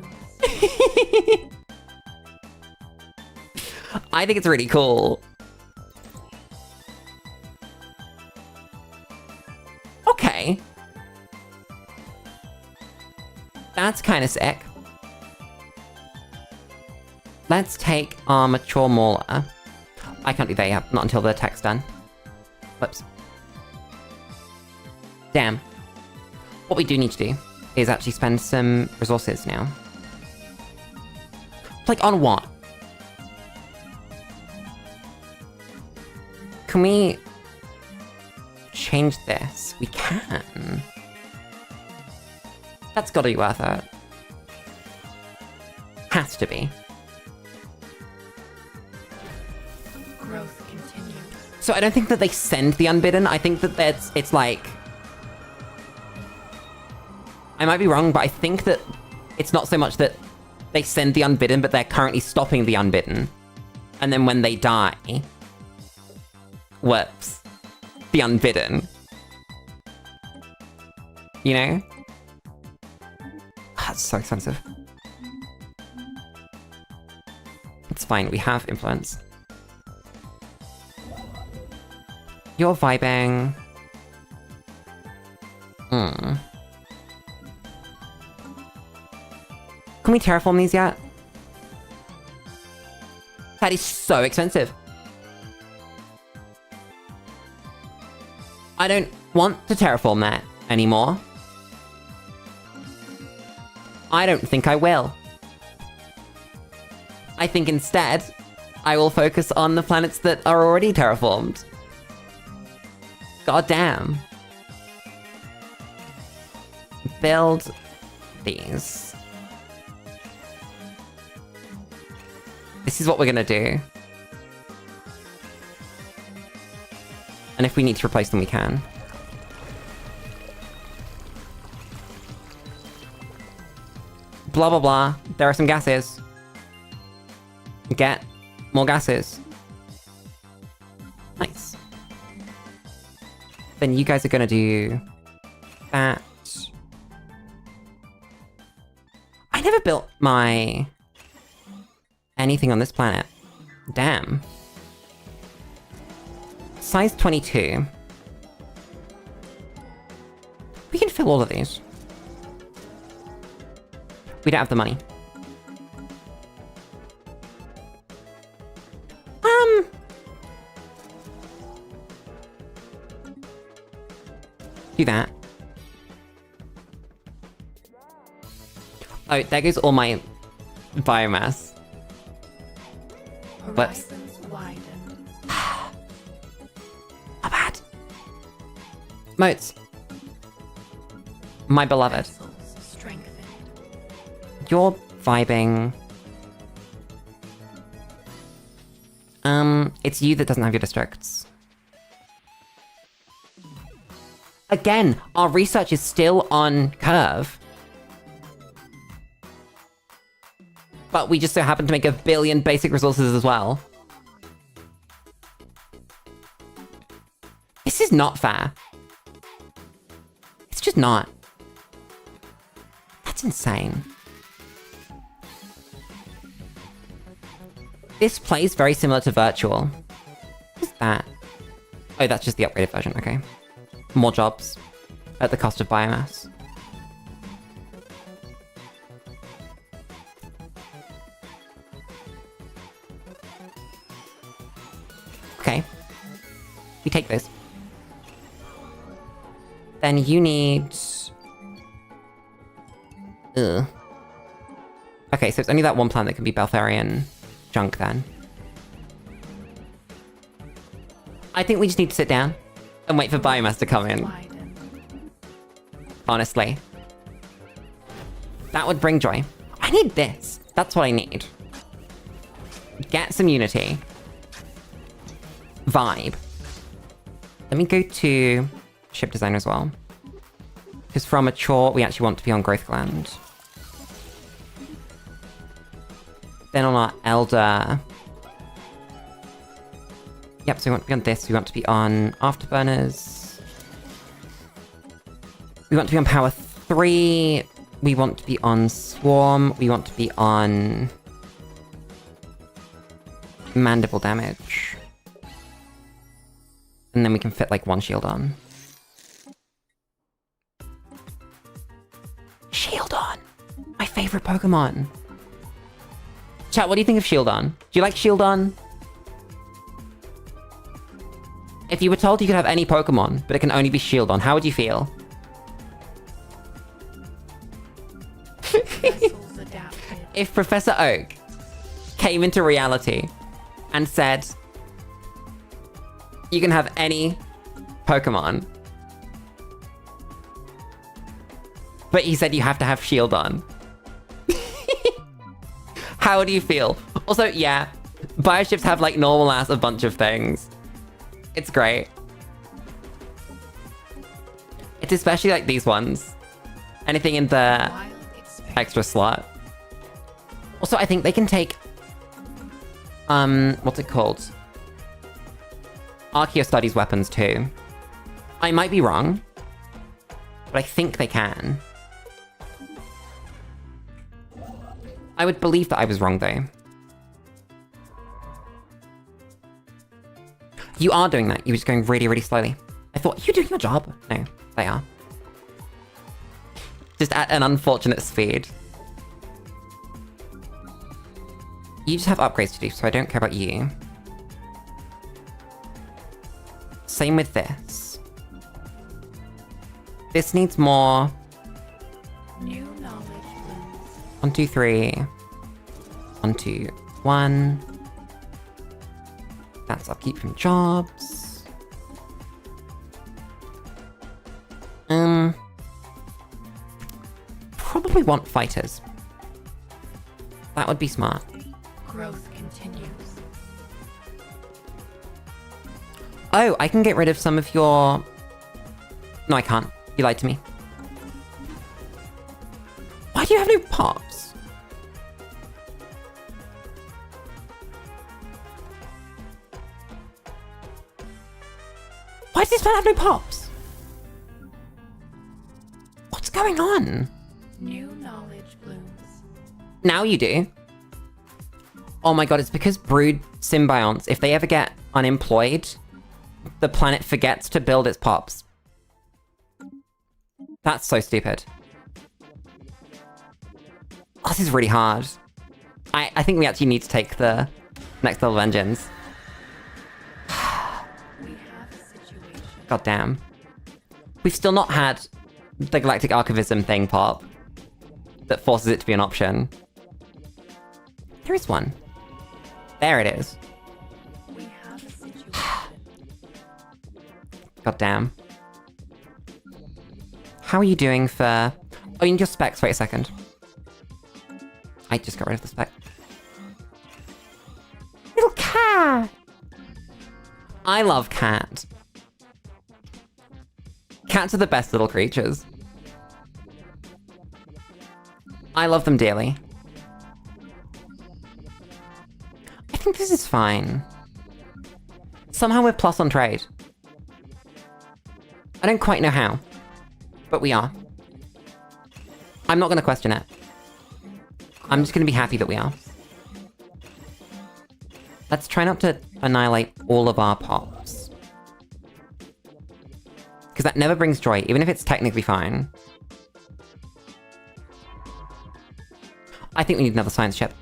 I think it's really cool. Okay. That's kind of sick. Let's take our mature mauler. I can't do that yet, not until the tech's done. Whoops. Damn. What we do need to do is actually spend some resources now. Like, on what? Can we change this? We can. That's gotta be worth it. Has to be. Growth continues. So I don't think that they send the unbidden. I think that it's like... I might be wrong, but I think that it's not so much that they send the unbidden, but they're currently stopping the unbidden. And then when they die... Whoops. The unbidden. You know? That's so expensive. It's fine, we have influence. You're vibing. Can we terraform these yet? That is so expensive. I don't want to terraform that anymore. I don't think I will. I think instead, I will focus on the planets that are already terraformed. God damn. Build these. This is what we're gonna do. And if we need to replace them, we can. Blah, blah, blah. There are some gases. Get more gases. Nice. Then you guys are gonna do that. I never built my... anything on this planet. Damn. Size 22. We can fill all of these. We don't have the money. Do that. Oh, there goes all my biomass. Whoops. Horizons widen. Not bad. Moats. My beloved. Vessels strengthened. You're vibing. It's you that doesn't have your districts. Again, our research is still on curve. But we just so happen to make 1 billion basic resources as well. This is not fair. It's just not. That's insane. This plays very similar to Virtual. What's that? Oh, that's just the upgraded version, okay. More jobs at the cost of biomass. Okay. We take this. Then you need... Ugh. Okay, so it's only that one planet that can be Beltharian junk then. I think we just need to sit down and wait for biomass to come in. Honestly. That would bring joy. I need this. That's what I need. Get some unity. Vibe. Let me go to ship design as well. Because for our mature, we actually want to be on growth gland. Then on our elder... Yep, so we want to be on this. We want to be on afterburners. We want to be on power 3. We want to be on swarm. We want to be on... mandible damage. And then we can fit like one shield on. Shieldon! My favorite Pokemon! Chat, what do you think of Shieldon? Do you like Shieldon? If you were told you could have any Pokemon, but it can only be Shieldon, how would you feel? If Professor Oak came into reality and said, you can have any Pokemon, but he said you have to have Shieldon. How do you feel? Also, yeah, bioships have like normal ass a bunch of things. It's great. It's especially like these ones. Anything in the extra slot. Also, I think they can take... what's it called? Archaeo Studies weapons too. I might be wrong, but I think they can. I would believe that I was wrong though. You are doing that. You're just going really, really slowly. I thought, you're doing your job. No, they are. Just at an unfortunate speed. You just have upgrades to do, so I don't care about you. Same with this. This needs more. New knowledge blooms. 1, 2, 3. 1, 2, 1. That's upkeep from jobs. Probably want fighters. That would be smart. Growth continues. Oh, I can get rid of some of your... No, I can't. You lied to me. Why do you have no pops? Why does this man have no pops? What's going on? New knowledge blooms. Now you do. Oh my god, it's because brood symbionts, if they ever get unemployed, the planet forgets to build its pops. That's so stupid. Oh, this is really hard. I think we actually need to take the next level of engines. We have a situation. God damn. We've still not had the Galactic Archivism thing pop that forces it to be an option. There is one. There it is. We have a situation. God damn. How are you doing for... Oh, you need your specs. Wait a second. I just got rid of the spec. Little cat! I love cat. Cats are the best little creatures. I love them dearly. I think this is fine. Somehow we're plus on trade. I don't quite know how. But we are. I'm not gonna question it. I'm just gonna be happy that we are. Let's try not to annihilate all of our pops. Because that never brings joy, even if it's technically fine. I think we need another science ship.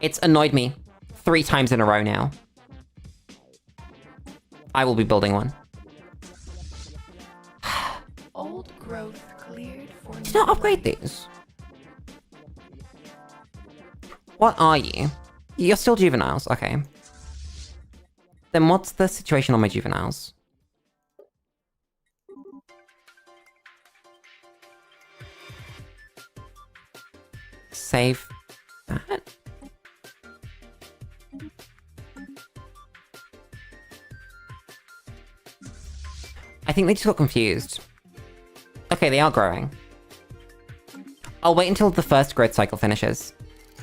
It's annoyed me 3 times in a row now. I will be building one. Old growth cleared for Did not upgrade these. What are you? You're still juveniles, okay. Then what's the situation on my juveniles? Save that. I think they just got confused. Okay, they are growing. I'll wait until the first growth cycle finishes,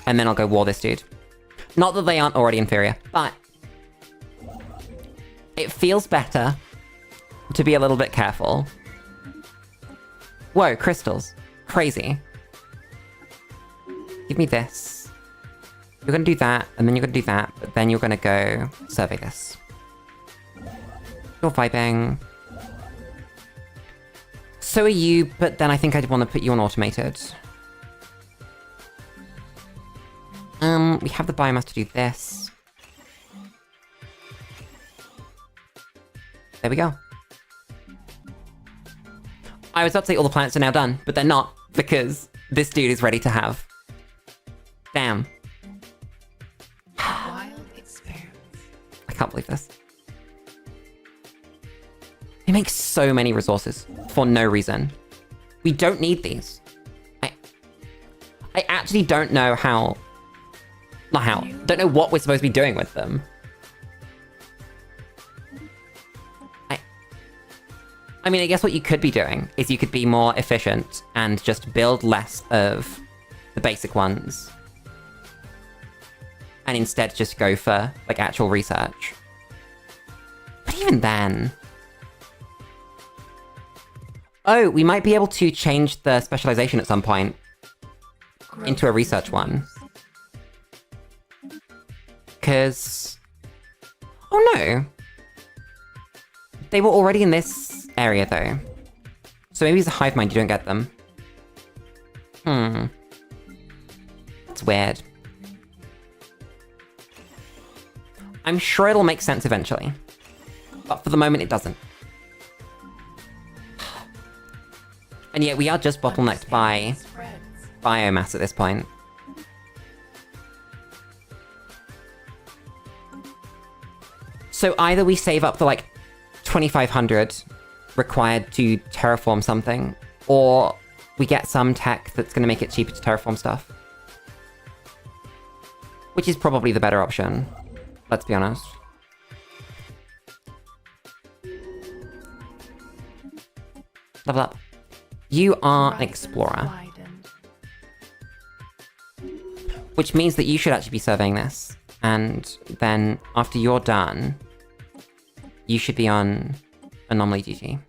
and then I'll go war this dude. Not that they aren't already inferior, but it feels better to be a little bit careful. Whoa, crystals. Crazy. Give me this. You're gonna do that, and then you're gonna do that, but then you're gonna go survey this. You're vibing. So are you, but then I think I'd want to put you on automated. We have the biomass to do this. There we go. I was about to say all the planets are now done, but they're not, because this dude is ready to have. Damn. wild experiments. I can't believe this. They make so many resources for no reason. We don't need these. I actually don't know how... Not how. Don't know what we're supposed to be doing with them. I mean, I guess what you could be doing is you could be more efficient and just build less of the basic ones. And instead just go for, like, actual research. But even then... Oh, we might be able to change the specialization at some point into a research one. Because... Oh no! They were already in this area, though. So maybe it's a hive mind, you don't get them. That's weird. I'm sure it'll make sense eventually. But for the moment, it doesn't. And yet we are just bottlenecked by biomass at this point. So either we save up the, like, 2,500 required to terraform something, or we get some tech that's going to make it cheaper to terraform stuff. Which is probably the better option, let's be honest. Level up. You are an explorer. Which means that you should actually be surveying this. And then, after you're done, you should be on anomaly duty.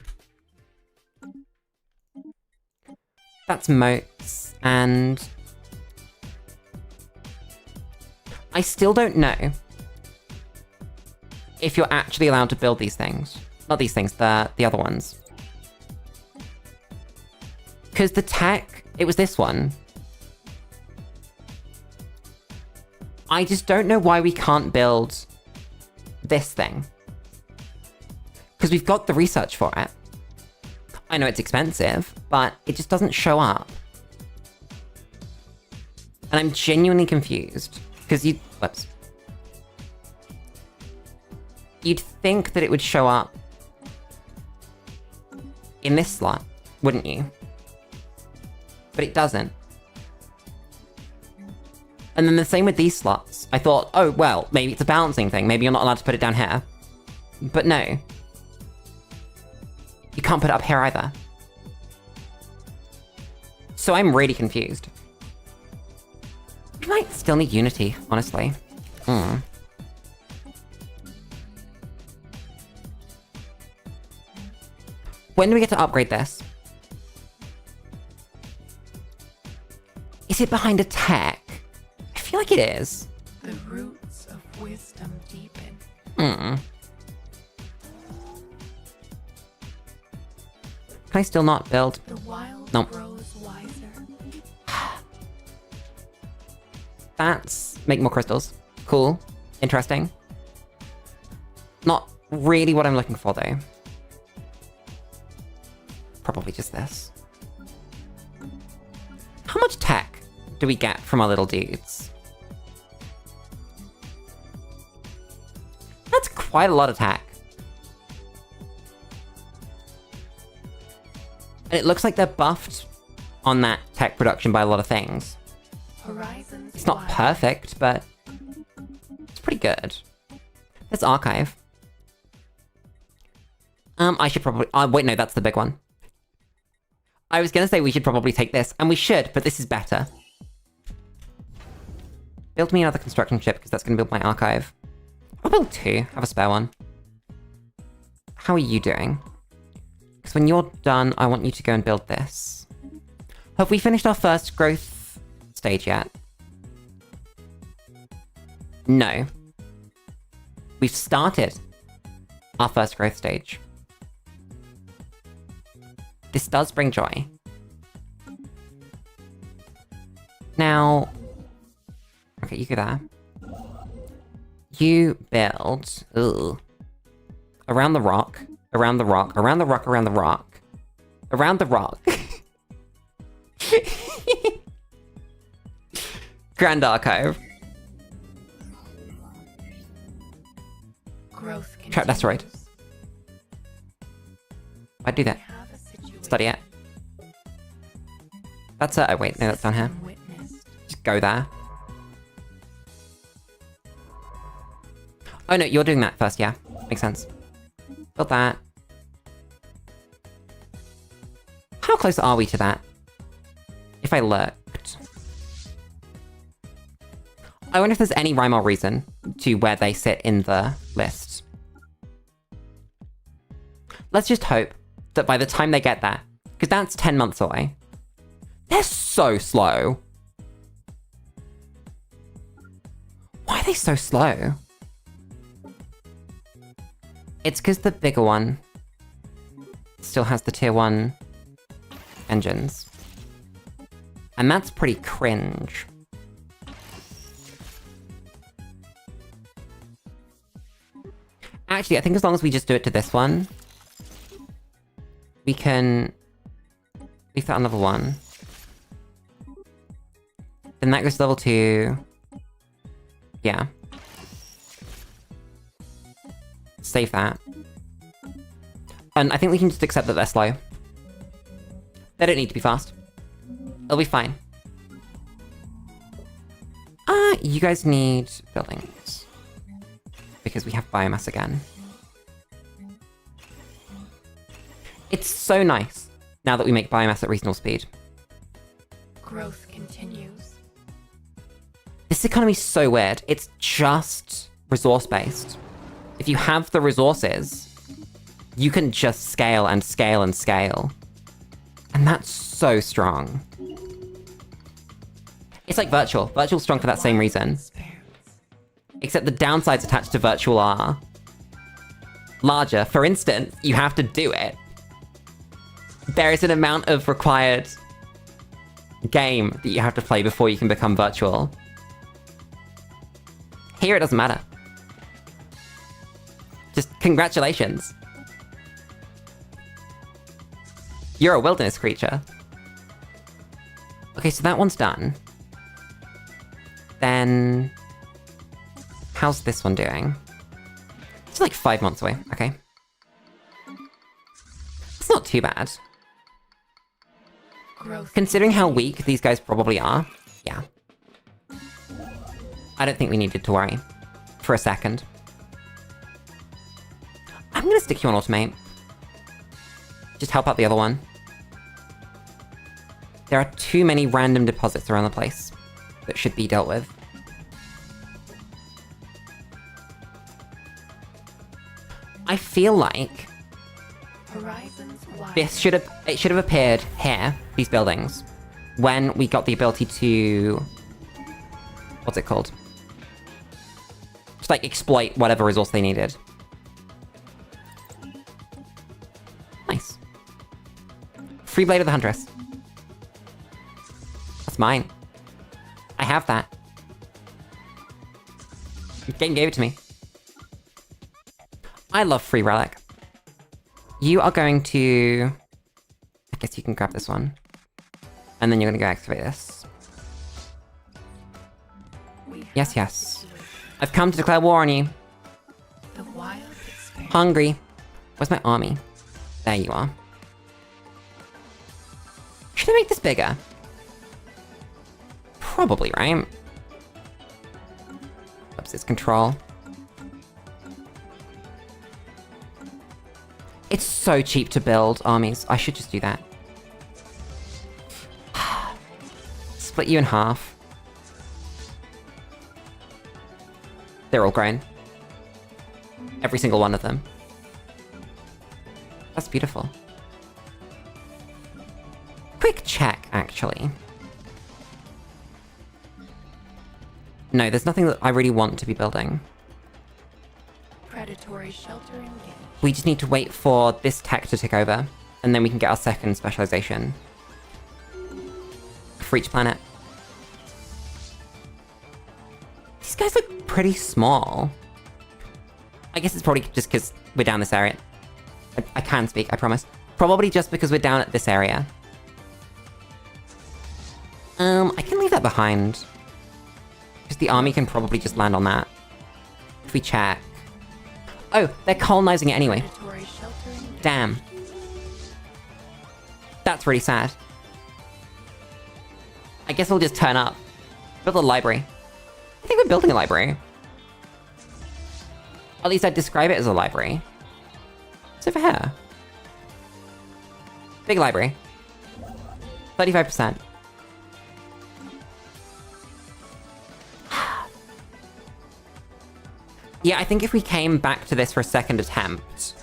That's moats, and... I still don't know if you're actually allowed to build these things. Not these things, the other ones. Because the tech, it was this one. I just don't know why we can't build this thing. Because we've got the research for it. I know it's expensive, but it just doesn't show up. And I'm genuinely confused. Because whoops. You'd think that it would show up in this slot, wouldn't you? But it doesn't. And then the same with these slots. I thought, oh, well, maybe it's a balancing thing. Maybe you're not allowed to put it down here. But no. You can't put it up here either. So I'm really confused. We might still need Unity, honestly. When do we get to upgrade this? Is it behind a tech? I feel like it is. The roots of wisdom deepen. Hmm. Can I still not build? The wild No. grows wiser. That's make more crystals. Cool. Interesting. Not really what I'm looking for though. Probably just this. How much tech do we get from our little dudes? That's quite a lot of tech. And it looks like they're buffed on that tech production by a lot of things. Horizons It's not wide. perfect, but it's pretty good. Let's archive. I should probably... wait, no, that's the big one. I was gonna say we should probably take this, and we should, but this is better. Build me another construction ship, because that's gonna build my archive. I'll build 2, have a spare one. How are you doing? Because when you're done, I want you to go and build this. Have we finished our first growth stage yet? No. We've started our first growth stage. This does bring joy. Now... Okay, you go there. You build... Ugh. Around the rock. Around the rock. Around the rock. Around the rock. Around the rock. Grand Archive. Growth Trapped asteroid. continues. Why'd I do that? We have a situation Study it. That's oh wait, no, that's down here. witnessed. Just go there. Oh no, you're doing that first, yeah. Makes sense. Build that. How close are we to that? If I looked. I wonder if there's any rhyme or reason to where they sit in the list. Let's just hope that by the time they get there, because that's 10 months away. They're so slow. Why are they so slow? It's because the bigger one still has the tier 1 engines. And that's pretty cringe. Actually, I think as long as we just do it to this one, we can leave that on level 1. Then that goes to level 2. Yeah. Save that. And I think we can just accept that they're slow. They don't need to be fast. It'll be fine. You guys need buildings. Because we have biomass again. It's so nice now that we make biomass at reasonable speed. Growth continues. This economy is so weird. It's just resource-based. If you have the resources, you can just scale and scale and scale. And that's so strong. It's like virtual. Virtual's strong for that same reason. Except the downsides attached to virtual are larger. For instance, you have to do it. There is an amount of required game that you have to play before you can become virtual. Here it doesn't matter. Just congratulations. You're a wilderness creature. Okay, so that one's done. Then... how's this one doing? It's like 5 months away. Okay. It's not too bad. Growth. Considering how weak these guys probably are, yeah. I don't think we needed to worry. For a second. I'm gonna stick you on automate. Just help out the other one. There are too many random deposits around the place that should be dealt with. I feel like Horizons Thousands wide. it should have appeared here, these buildings, when we got the ability to, what's it called? Just like exploit whatever resource they needed. Nice. Free Blade of the Huntress. That's mine. I have that. The game gave it to me. I love Free Relic. You are going to... I guess you can grab this one. And then you're going to go activate this. Yes, yes. I've come to declare war on you. The wild experience. Hungry. Where's my army? There you are. Should I make this bigger? Probably, right? Oops, it's control. It's so cheap to build armies. I should just do that. Split you in half. They're all grown. Every single one of them. That's beautiful. Quick check, actually. No, there's nothing that I really want to be building. Predatory shelter engaged. We just need to wait for this tech to take over, and then we can get our second specialization. For each planet. These guys look pretty small. I guess it's probably just because we're down this area. I can speak, I promise. Probably just because we're down at this area. I can leave that behind. Because the army can probably just land on that. If we check. Oh, they're colonizing it anyway. Predatory shelter engaged. Damn. That's really sad. I guess we'll just turn up. Build a library. I think we're building a library. At least I'd describe it as a library. It's over here. Big library. 35%. Yeah, I think if we came back to this for a second attempt,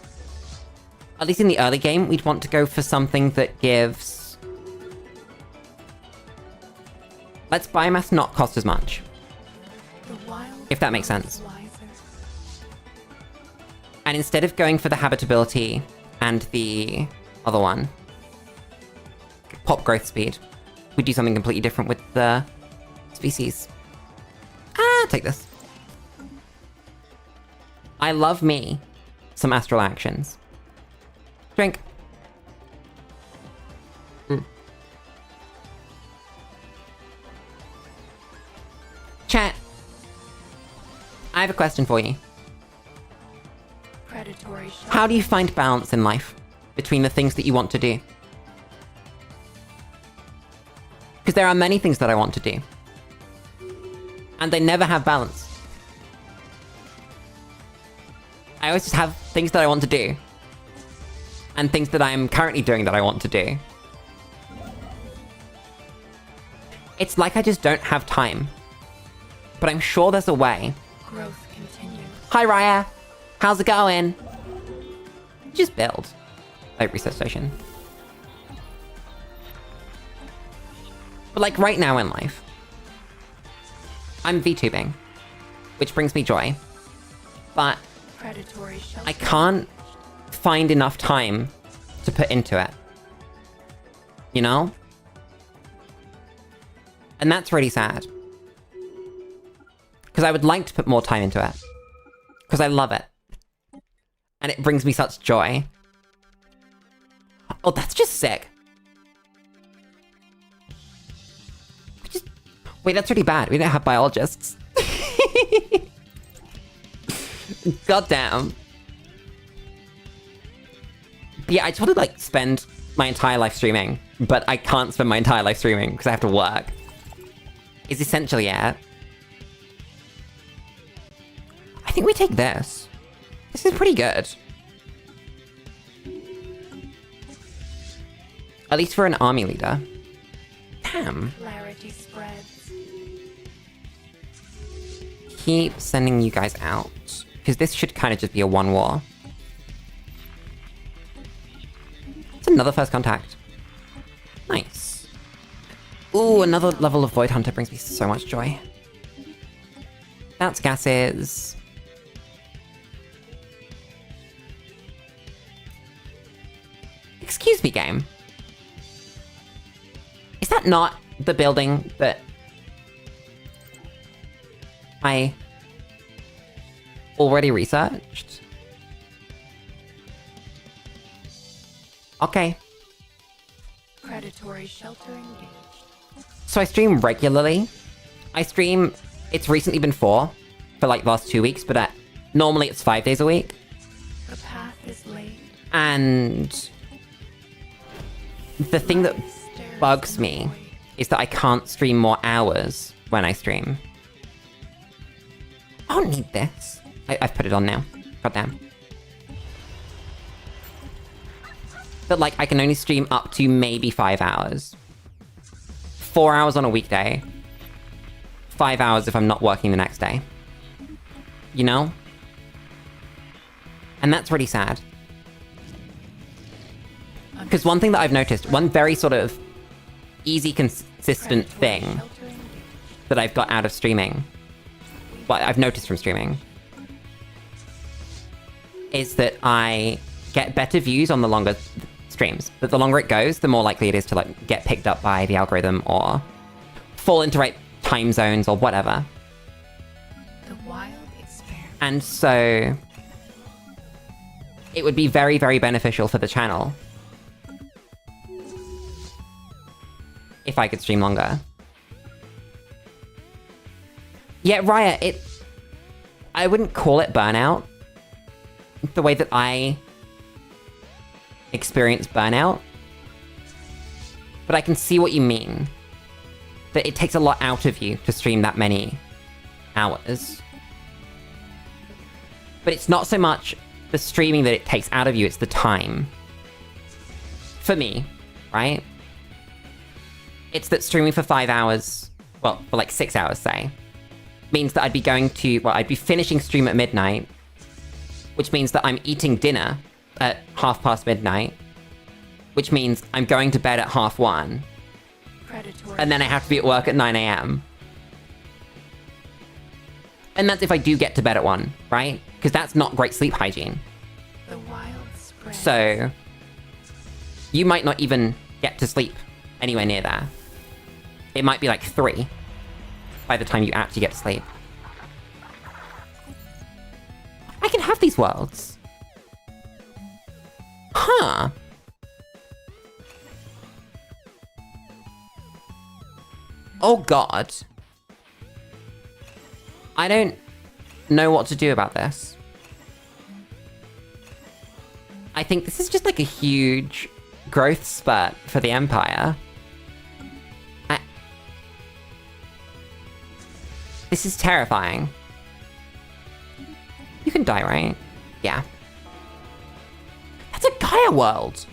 at least in the early game, we'd want to go for something that gives... Let's biomass not cost as much. The wild If that makes sense. wiser. And instead of going for the habitability and the other one, pop growth speed, we do something completely different with the species. Take this. I love me some astral actions. Drink. Chat. I have a question for you. Predatory shelter. How do you find balance in life between the things that you want to do? Because there are many things that I want to do. And they never have balance. I always just have things that I want to do. And things that I'm currently doing that I want to do. It's like I just don't have time. But I'm sure there's a way. Growth continues. Hi, Raya. How's it going? Just build. Oh, research station. But like right now in life, I'm VTubing, which brings me joy. But Predatory shelter. I can't find enough time to put into it. You know? And that's really sad. Because I would like to put more time into it. Because I love it. And it brings me such joy. Oh, that's just sick. Wait, that's really bad. We don't have biologists. Goddamn. Yeah, I just want to like spend my entire life streaming, but I can't spend my entire life streaming because I have to work. Is essentially it. I think we take this. This is pretty good. At least for an army leader. Damn. Clarity spreads. Keep sending you guys out. Because this should kind of just be a one war. another first contact. Nice. Ooh, another level of Void Hunter brings me so much joy. That's gases. Excuse me, game. Is that not the building that I already researched? Okay. Predatory shelter engaged. So I stream regularly. It's recently been 4 for like the last 2 weeks, but normally it's 5 days a week. The path is laid. And the thing that bugs me is that I can't stream more hours when I stream. I don't need this. I've put it on now. Goddamn. But like, I can only stream up to maybe 5 hours. 4 hours on a weekday. 5 hours if I'm not working the next day. You know? And that's really sad. Because one thing that I've noticed, one very sort of easy, consistent thing that I've got out of streaming, what I've noticed from streaming, is that I get better views on the longer streams. That the longer it goes, the more likely it is to like get picked up by the algorithm or fall into right time zones or whatever. The wild experiment. And so it would be very, very beneficial for the channel if I could stream longer. Yeah, Raya, I wouldn't call it burnout the way that I experience burnout, but I can see what you mean. That it takes a lot out of you to stream that many hours. But it's not so much the streaming that it takes out of you, it's the time. For me, right? It's that streaming for 5 hours, well, for like 6 hours, say, means that I'd be finishing stream at midnight, which means that I'm eating dinner at 1:30 midnight, which means I'm going to bed at 1:30, and then I have to be at work at 9 a.m. And that's if I do get to bed at 1, right? Because that's not great sleep hygiene. The wild spread. So you might not even get to sleep anywhere near there. It might be like 3 by the time you actually get to sleep. I can have these worlds. Huh. Oh god. I don't know what to do about this. I think this is just like a huge growth spurt for the Empire. This is terrifying. You can die, right? Yeah. That's a Gaia world!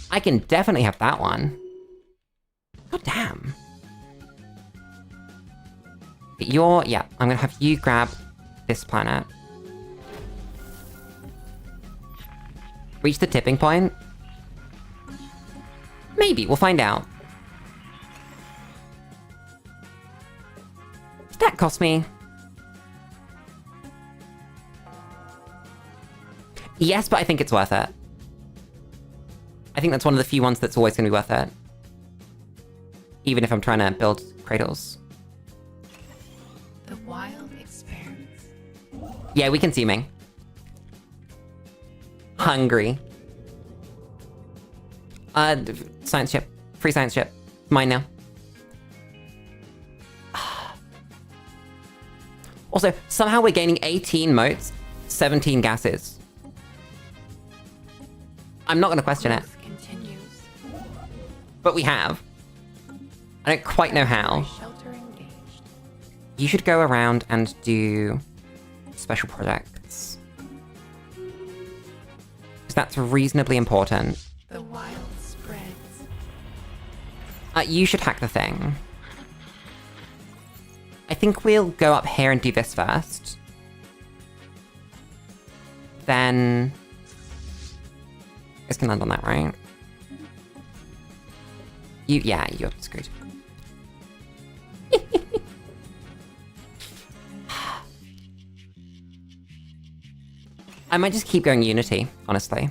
I can definitely have that one. God damn. Yeah, I'm gonna have you grab this planet. Reach the tipping point? Maybe, we'll find out. Did that cost me? Yes, but I think it's worth it. I think that's one of the few ones that's always gonna be worth it. Even if I'm trying to build cradles. The wild experiments. Yeah, we can see Ming. Hungry. Science ship. Free science ship. Mine now. Also, somehow we're gaining 18 motes, 17 gases. I'm not gonna question it. Continues. But we have. I don't quite know how. Shelter engaged. You should go around and do special projects. Because that's reasonably important. The wild spreads. You should hack the thing. I think we'll go up here and do this first. Then guys can land on that, right? Yeah, you're screwed. I might just keep going Unity, honestly.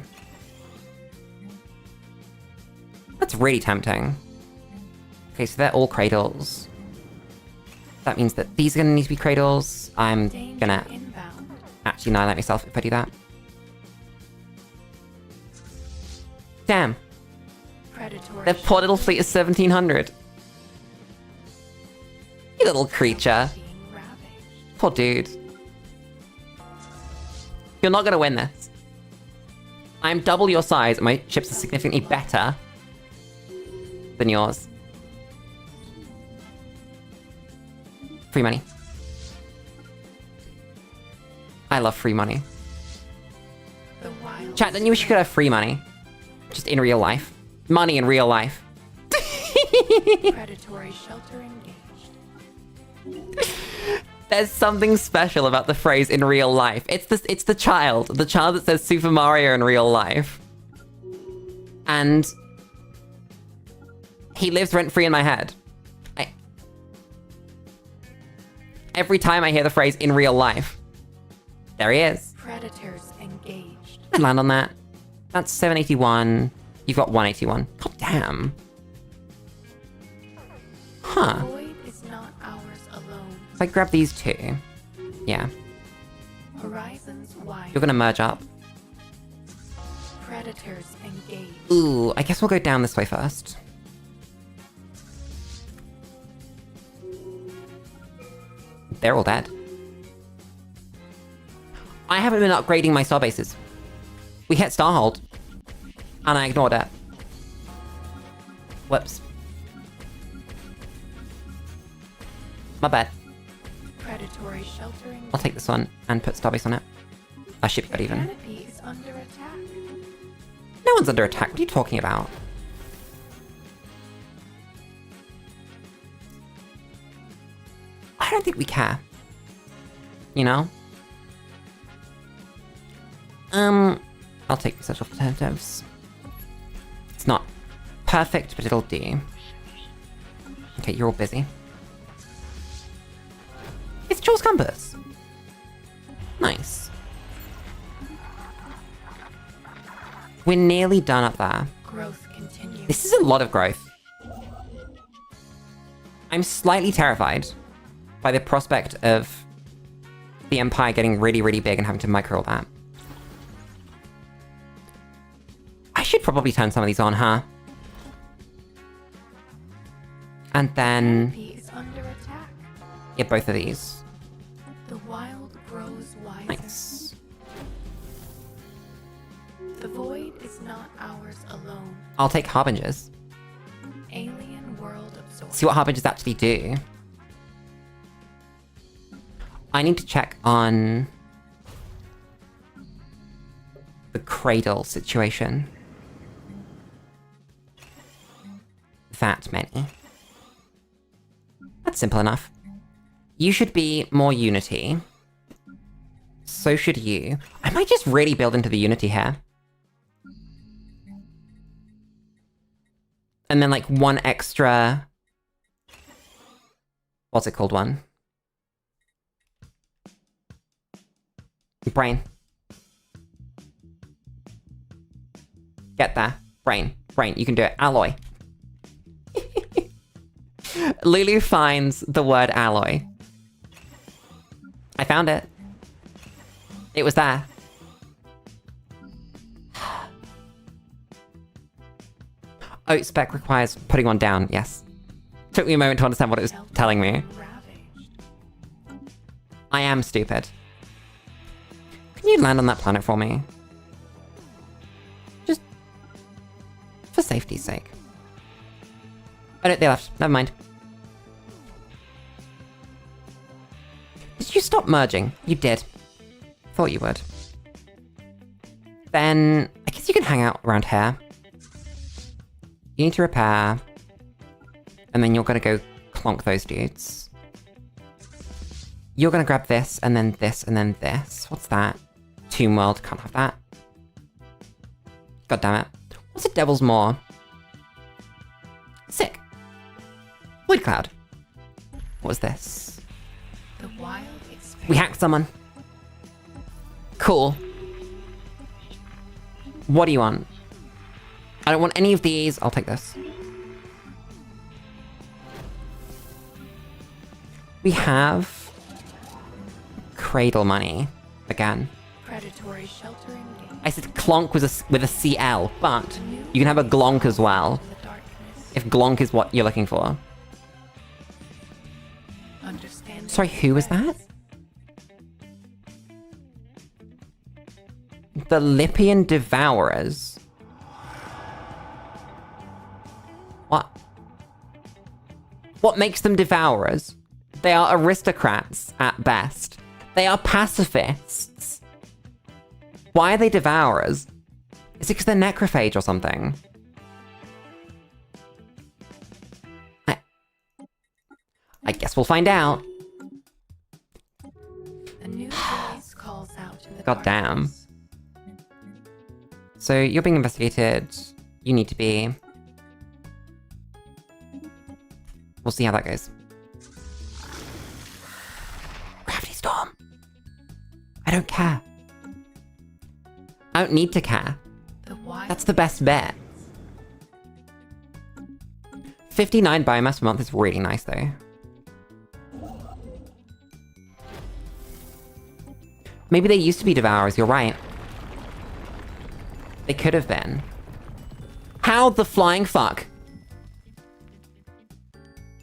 That's really tempting. Okay, so they're all cradles. That means that these are gonna need to be cradles. I'm gonna actually annihilate myself if I do that. Damn. Their poor little fleet is 1700. You little creature. Poor dude. You're not gonna win this. I'm double your size, and my ships are significantly better than yours. Free money. I love free money. Chat, don't you wish you could have free money? Just in real life. Money in real life. Predatory shelter engaged. There's something special about the phrase in real life. It's the child that says Super Mario in real life. And he lives rent-free in my head. Every time I hear the phrase in real life, there he is. Predators engaged. I land on that. That's 781. You've got 181. God damn. Huh. The void is not ours alone. If I grab these two. Yeah. Horizons wide. You're gonna merge up. Predators engaged. Ooh, I guess we'll go down this way first. They're all dead. I haven't been upgrading my star bases. We hit Starhold. And I ignored it. Whoops. My bad. Predatory sheltering. I'll take this one and put starbase on it. I should be good even. Canopy is under attack. No one's under attack. What are you talking about? I don't think we care. You know? I'll take such alternatives. It's not perfect, but it'll do. Okay, you're all busy. It's Joel's Compass. Nice. We're nearly done up there. Growth continues. This is a lot of growth. I'm slightly terrified by the prospect of the Empire getting really, really big and having to micro all that. I should probably turn some of these on, huh? And then... Canopy is under attack. Yeah, both of these. The wild grows wiser. Nice. The void is not ours alone. I'll take Harbingers. Alien world absorbed. See what Harbingers actually do. I need to check on the cradle situation. That many. That's simple enough. You should be more Unity. So should you. I might just really build into the Unity here. And then like one extra... What's it called one? Brain. Get there. Brain. Brain. You can do it. Alloy. Lulu finds the word alloy. I found it. It was there. Oat spec requires putting one down. Yes. Took me a moment to understand what it was telling me. I am stupid. Can you land on that planet for me? Just for safety's sake. Oh no, they left. Never mind. Did you stop merging? You did. Thought you would. Then I guess you can hang out around here. You need to repair. And then you're gonna go clonk those dudes. You're gonna grab this, and then this, and then this. What's that? Tomb World, can't have that. God damn it. What's a Devil's Maw? Sick. Void Cloud. What was this? The wild experience. We hacked someone. Cool. What do you want? I don't want any of these. I'll take this. We have Cradle Money again. Predatory shelter engaged. I said Clonk with a CL, but you can have a Glonk as well, The darkness. if Glonk is what you're looking for. Understanding. Sorry, who was that? The Lippian Devourers. What? What makes them Devourers? They are aristocrats at best. They are pacifists. Why are they Devourers? Is it because they're necrophage or something? I guess we'll find out. A new voice calls out to the God damn. darkness. So you're being investigated. You need to be. We'll see how that goes. Gravity Storm. I don't care. I don't need to care. The wild That's the best bet. 59 biomass per month is really nice though. Maybe they used to be Devourers, you're right. They could have been. How the flying fuck?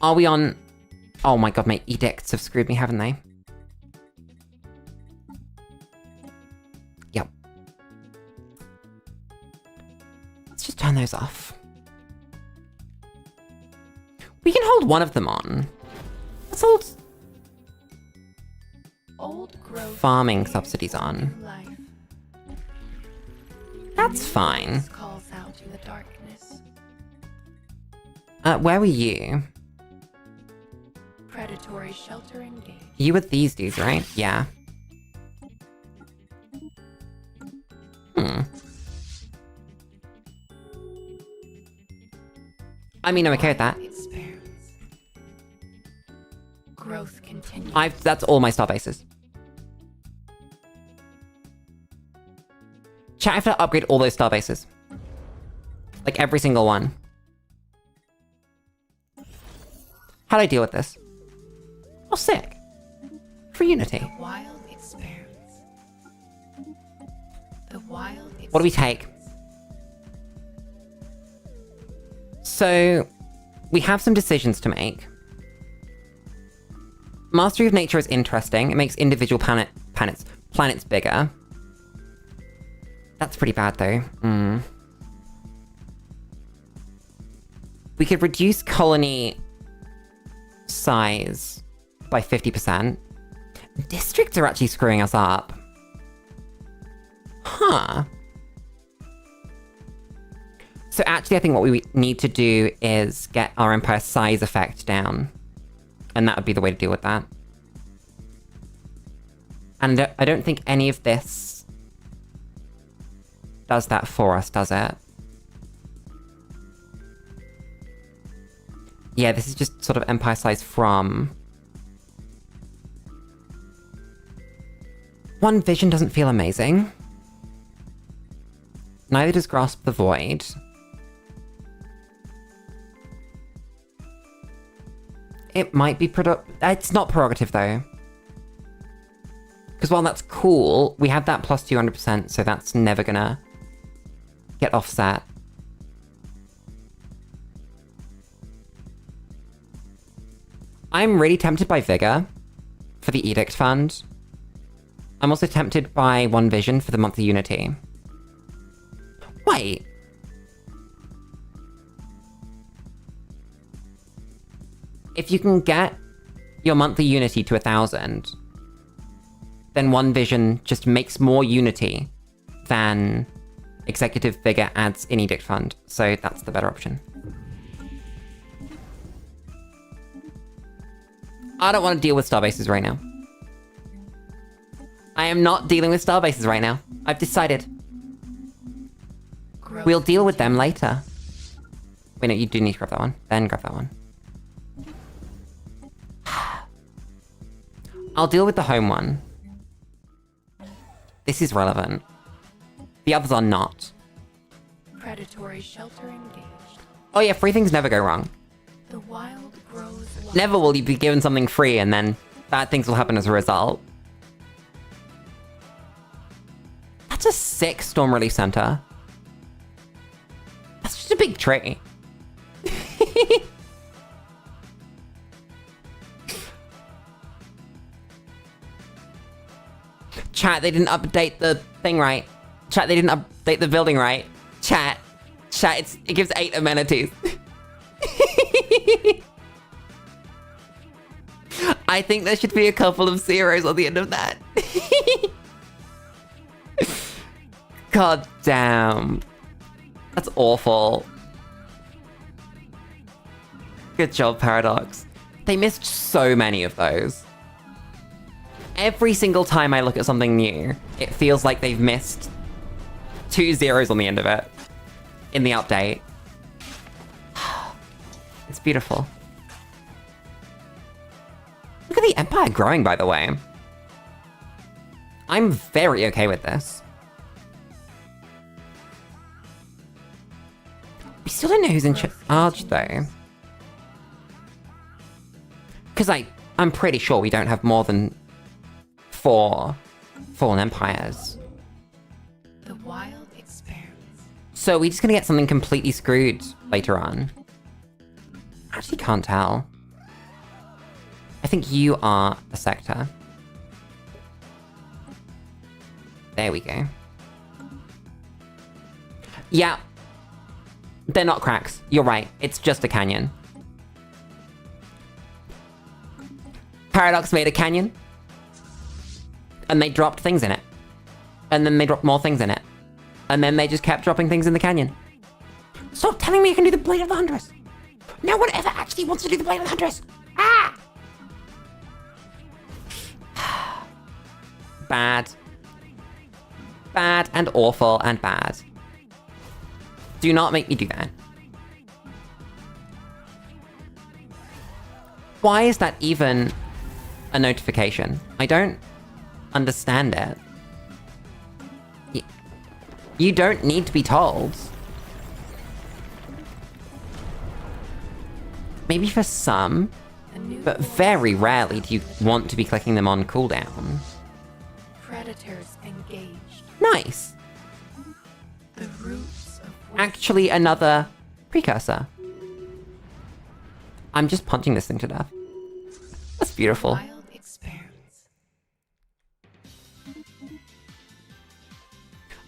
Are we on... Oh my god, my edicts have screwed me, haven't they? Yep. Let's just turn those off. We can hold one of them on. Let's hold old growth farming subsidies on. life. That's fine. Voice calls out to the darkness. Where were you? Predatory shelter engaged. You were these dudes, right? Yeah. I mean, I'm okay with that. Experience. Growth continues. That's all my star bases. Chat, I have to upgrade all those star bases. Like every single one. How do I deal with this? Oh, sick. For Unity. Wild experience. The wild experience. What do we take? So, we have some decisions to make. Mastery of Nature is interesting. It makes individual planets bigger. That's pretty bad, though. We could reduce colony size by 50%. Districts are actually screwing us up. Huh. So actually, I think what we need to do is get our empire size effect down. And that would be the way to deal with that. And I don't think any of this does that for us, does it? Yeah, this is just sort of empire size from... One Vision doesn't feel amazing. Neither does Grasp the Void. It might be it's not prerogative though. Because while that's cool, we have that plus 200%, so that's never gonna get offset. I'm really tempted by Vigor for the Edict Fund. I'm also tempted by One Vision for the monthly Unity. Wait. If you can get your monthly Unity to 1,000, then One Vision just makes more Unity than Executive Vigor adds in Edict Fund, so that's the better option. I don't want to deal with starbases right now. I am not dealing with starbases right now. I've decided. Growth We'll deal with them later. Wait, no, you do need to grab that one. Then grab that one. I'll deal with the home one. This is relevant. The others are not. Predatory shelter engaged. Oh yeah, free things never go wrong. The wild grows wild. Never will you be given something free and then bad things will happen as a result. That's a sick storm release center. That's just a big tree. Chat, they didn't update the thing right. Chat, they didn't update the building right. Chat, it gives 8 amenities. I think there should be a couple of zeros on the end of that. God damn. That's awful. Good job, Paradox. They missed so many of those. Every single time I look at something new, it feels like they've missed 2 zeros on the end of it in the update. It's beautiful. Look at the Empire growing, by the way. I'm very okay with this. We still don't know who's in charge, though. Because I'm pretty sure we don't have more than 4 fallen empires. The wild expands. So we're just gonna get something completely screwed later on. Actually can't tell. I think you are a sector. There we go. Yeah. They're not cracks. You're right. It's just a canyon. Paradox made a canyon. And they dropped things in it. And then they dropped more things in it. And then they just kept dropping things in the canyon. Stop telling me you can do the Blade of the Huntress! No one ever actually wants to do the Blade of the Huntress! Ah! Bad. Bad and awful and bad. Do not make me do that. Why is that even a notification? I don't understand it. You don't need to be told. Maybe for some, but very rarely do you want to be clicking them on cooldown. Predators engaged. Nice. The roots of Actually, another precursor. I'm just punching this thing to death. That's beautiful. wild expands.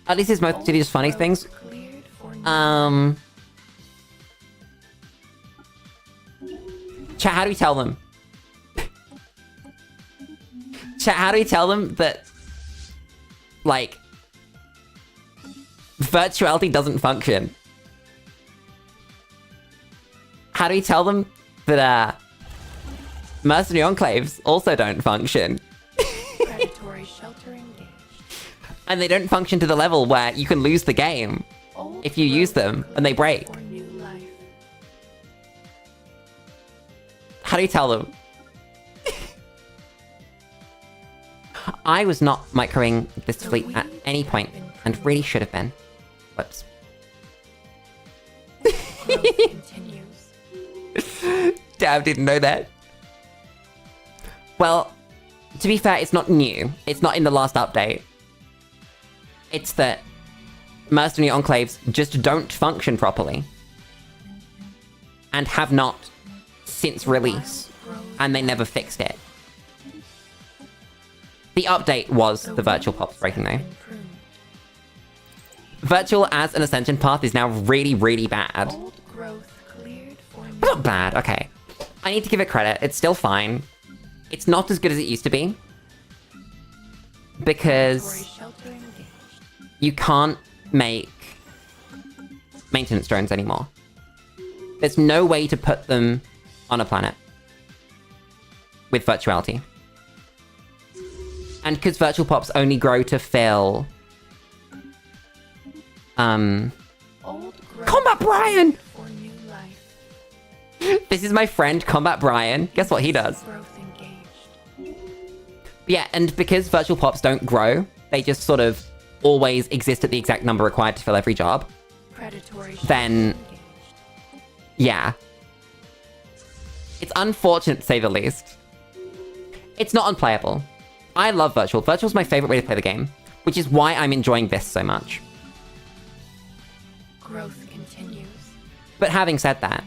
At least it's mostly just funny things. Cleared for new Chat, how do we tell them? Chat, how do we tell them that, like, virtuality doesn't function? How do we tell them that, mercenary enclaves also don't function? predatory shelter engaged. And they don't function to the level where you can lose the game Old if you use them and they break. for new life. How do you tell them? I was not microing this fleet at any point, and really should have been. Whoops. Growth continues. Damn, didn't know that. Well, to be fair, it's not new. It's not in the last update. It's that mercenary enclaves just don't function properly. And have not since release. And they never fixed it. The update was the virtual pops breaking though. Improved. Virtual as an ascension path is now really, really bad. Old growth cleared for new. Not bad, okay. I need to give it credit. It's still fine. It's not as good as it used to be. Predatory Because shelter engaged. you can't make maintenance drones anymore. There's no way to put them on a planet with virtuality. And because virtual pops only grow to fill Combat Brian! For new life. This is my friend, Combat Brian. Guess what he does? Growth engaged. Yeah, and because virtual pops don't grow, they just sort of always exist at the exact number required to fill every job. Predatory. Then, engaged. yeah. It's unfortunate to say the least. It's not unplayable. I love Virtual. Virtual's my favorite way to play the game, which is why I'm enjoying this so much. Growth continues. But having said that,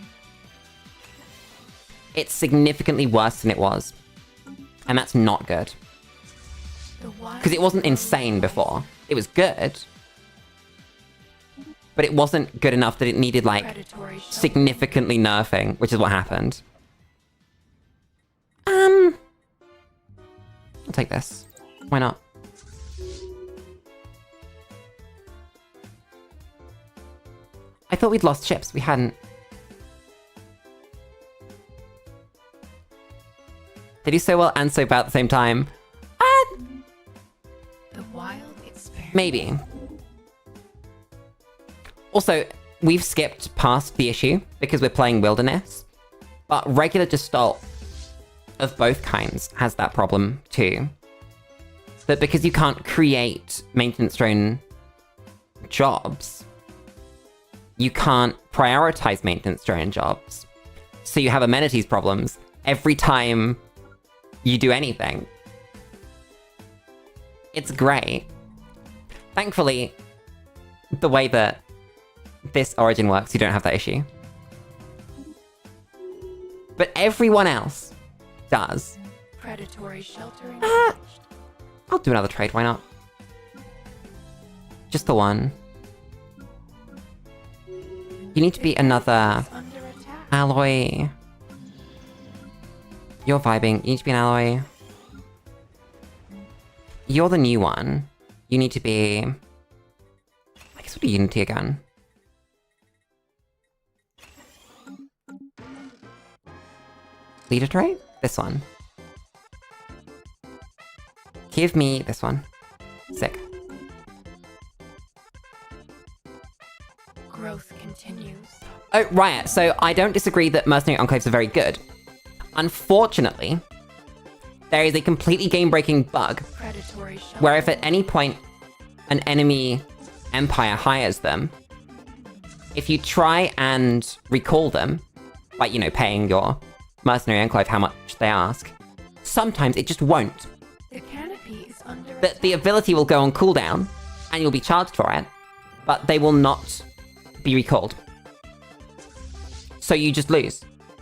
it's significantly worse than it was. And that's not good. Because it wasn't insane before. It was good. But it wasn't good enough that it needed, like, significantly nerfing, which is what happened. I'll take this. Why not? I thought we'd lost ships. We hadn't. They do so well and so bad at the same time. The wild experience. Maybe. Also, we've skipped past the issue because we're playing Wilderness, but regular Gestalt of both kinds has that problem too. But because you can't create maintenance drone jobs, you can't prioritize maintenance drone jobs. So you have amenities problems every time you do anything. It's great. Thankfully, the way that this Origin works, you don't have that issue. But everyone else does. Predatory sheltering. I'll do another trade, why not? Just the one. You need to be another Under attack. alloy. You're vibing. You need to be an alloy. You're the new one. You need to be... I guess what a Unity again. Leader trait? This one. Give me this one. Sick. Growth continues. Oh, right. So I don't disagree that Mercenary Enclaves are very good. Unfortunately, there is a completely game-breaking bug Predatory sheltering. where if at any point an enemy empire hires them, if you try and recall them, like, you know, paying your Mercenary Enclave how much they ask, sometimes it just won't. The canopy is under The ability will go on cooldown, and you'll be charged for it, but they will not be recalled. So you just lose,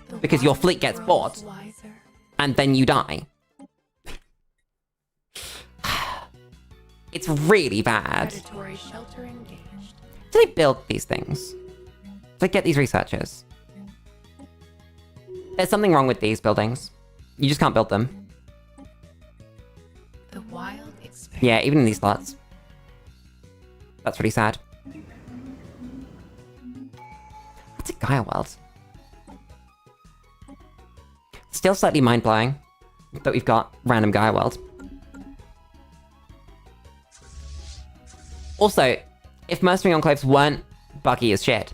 The because your wise fleet gets grows bored, wiser. and then you die. It's really bad. Predatory shelter engaged. Did I build these things? Did I get these researchers? There's something wrong with these buildings. You just can't build them. The wild experience. Yeah, even in these slots. That's really sad. What's a Gaia World? Still slightly mind-blowing that we've got random Gaia World. Also, if Mercenary Enclaves weren't buggy as shit,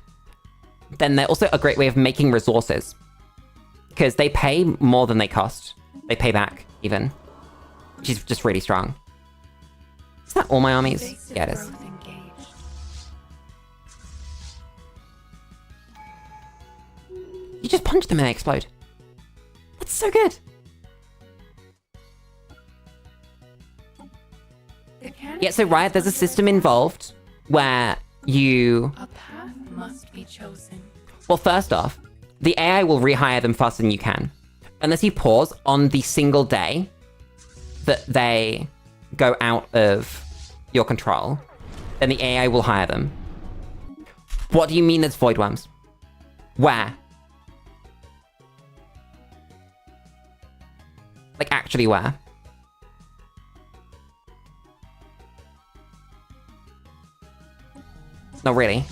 then they're also a great way of making resources. Because they pay more than they cost. They pay back, even. Which is just really strong. Is that all my armies? Evasive Yeah, it is. growth engaged. You just punch them and they explode. That's so good. The Yeah, so Riot, there's a system involved where you... A path must be chosen. Well, first off, the AI will rehire them faster than you can. Unless you pause on the single day that they go out of your control, then the AI will hire them. What do you mean there's void worms? Where? Like, actually where? No, really.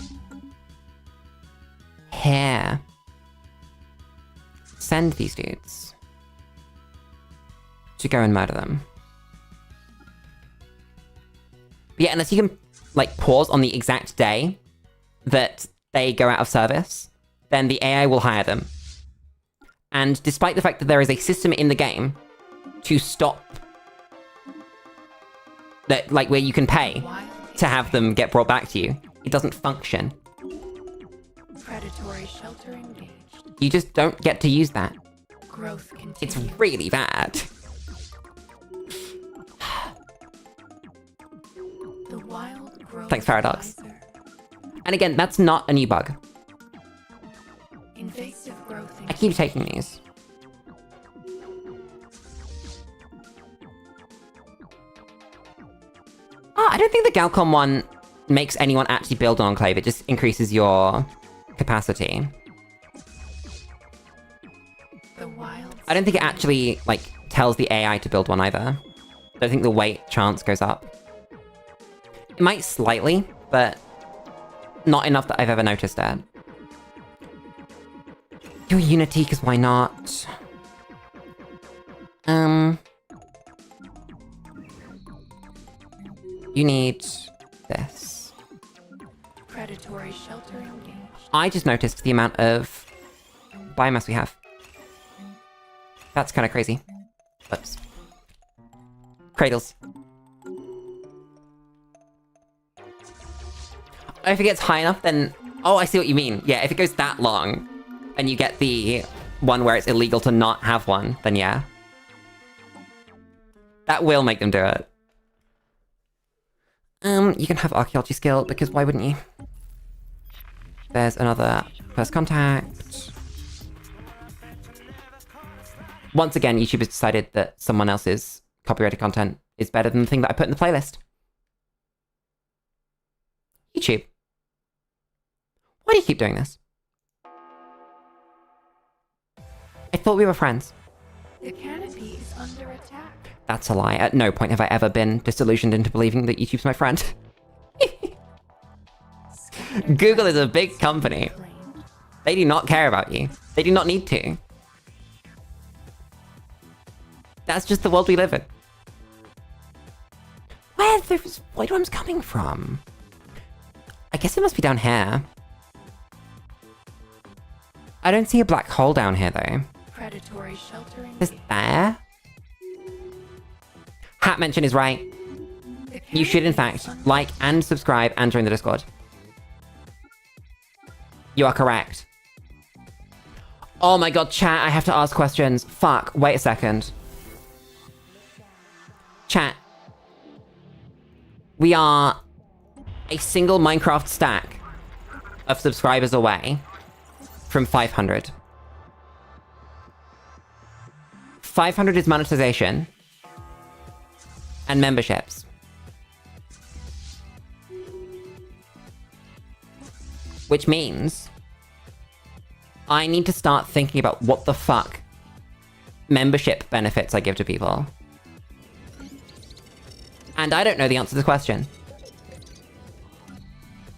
Here. Send these dudes to go and murder them. But yeah, unless you can, like, pause on the exact day that they go out of service, then the AI will hire them. And despite the fact that there is a system in the game to stop that, like where you can pay to have them get brought back to you, it doesn't function. Predatory shelter engaged. You just don't get to use that. Growth continues. It's really bad. The wild growth Thanks, Paradox. advisor. And again, that's not a new bug. Invasive growth I keep taking these. Oh, I don't think the Galcom one makes anyone actually build an enclave. It just increases your capacity. The wild I don't think it actually, like, tells the AI to build one either. I don't think the weight chance goes up. It might slightly, but not enough that I've ever noticed it. Do a Unity, because why not? You need this. predatory shelter engaged. I just noticed the amount of biomass we have. That's kind of crazy. Whoops. Cradles. If it gets high enough, then... Oh, I see what you mean. Yeah, if it goes that long, and you get the one where it's illegal to not have one, then yeah. That will make them do it. You can have archaeology skill, because why wouldn't you? There's another first contact. Once again, YouTube has decided that someone else's copyrighted content is better than the thing that I put in the playlist. YouTube. Why do you keep doing this? I thought we were friends. The canopy is under attack. That's a lie. At no point have I ever been disillusioned into believing that YouTube's my friend. Google is a big company. They do not care about you. They do not need to. That's just the world we live in. Where are those void worms coming from? I guess it must be down here. I don't see a black hole down here, though. Predatory shelter Is engaged. there? Hat mention is right. You should, in fact, like and subscribe and join the Discord. You are correct. Oh my god, chat, I have to ask questions. Fuck, wait a second. Chat. We are a single Minecraft stack of subscribers away from 500. 500 is monetization and memberships. Which means I need to start thinking about what the fuck membership benefits I give to people. And I don't know the answer to this question.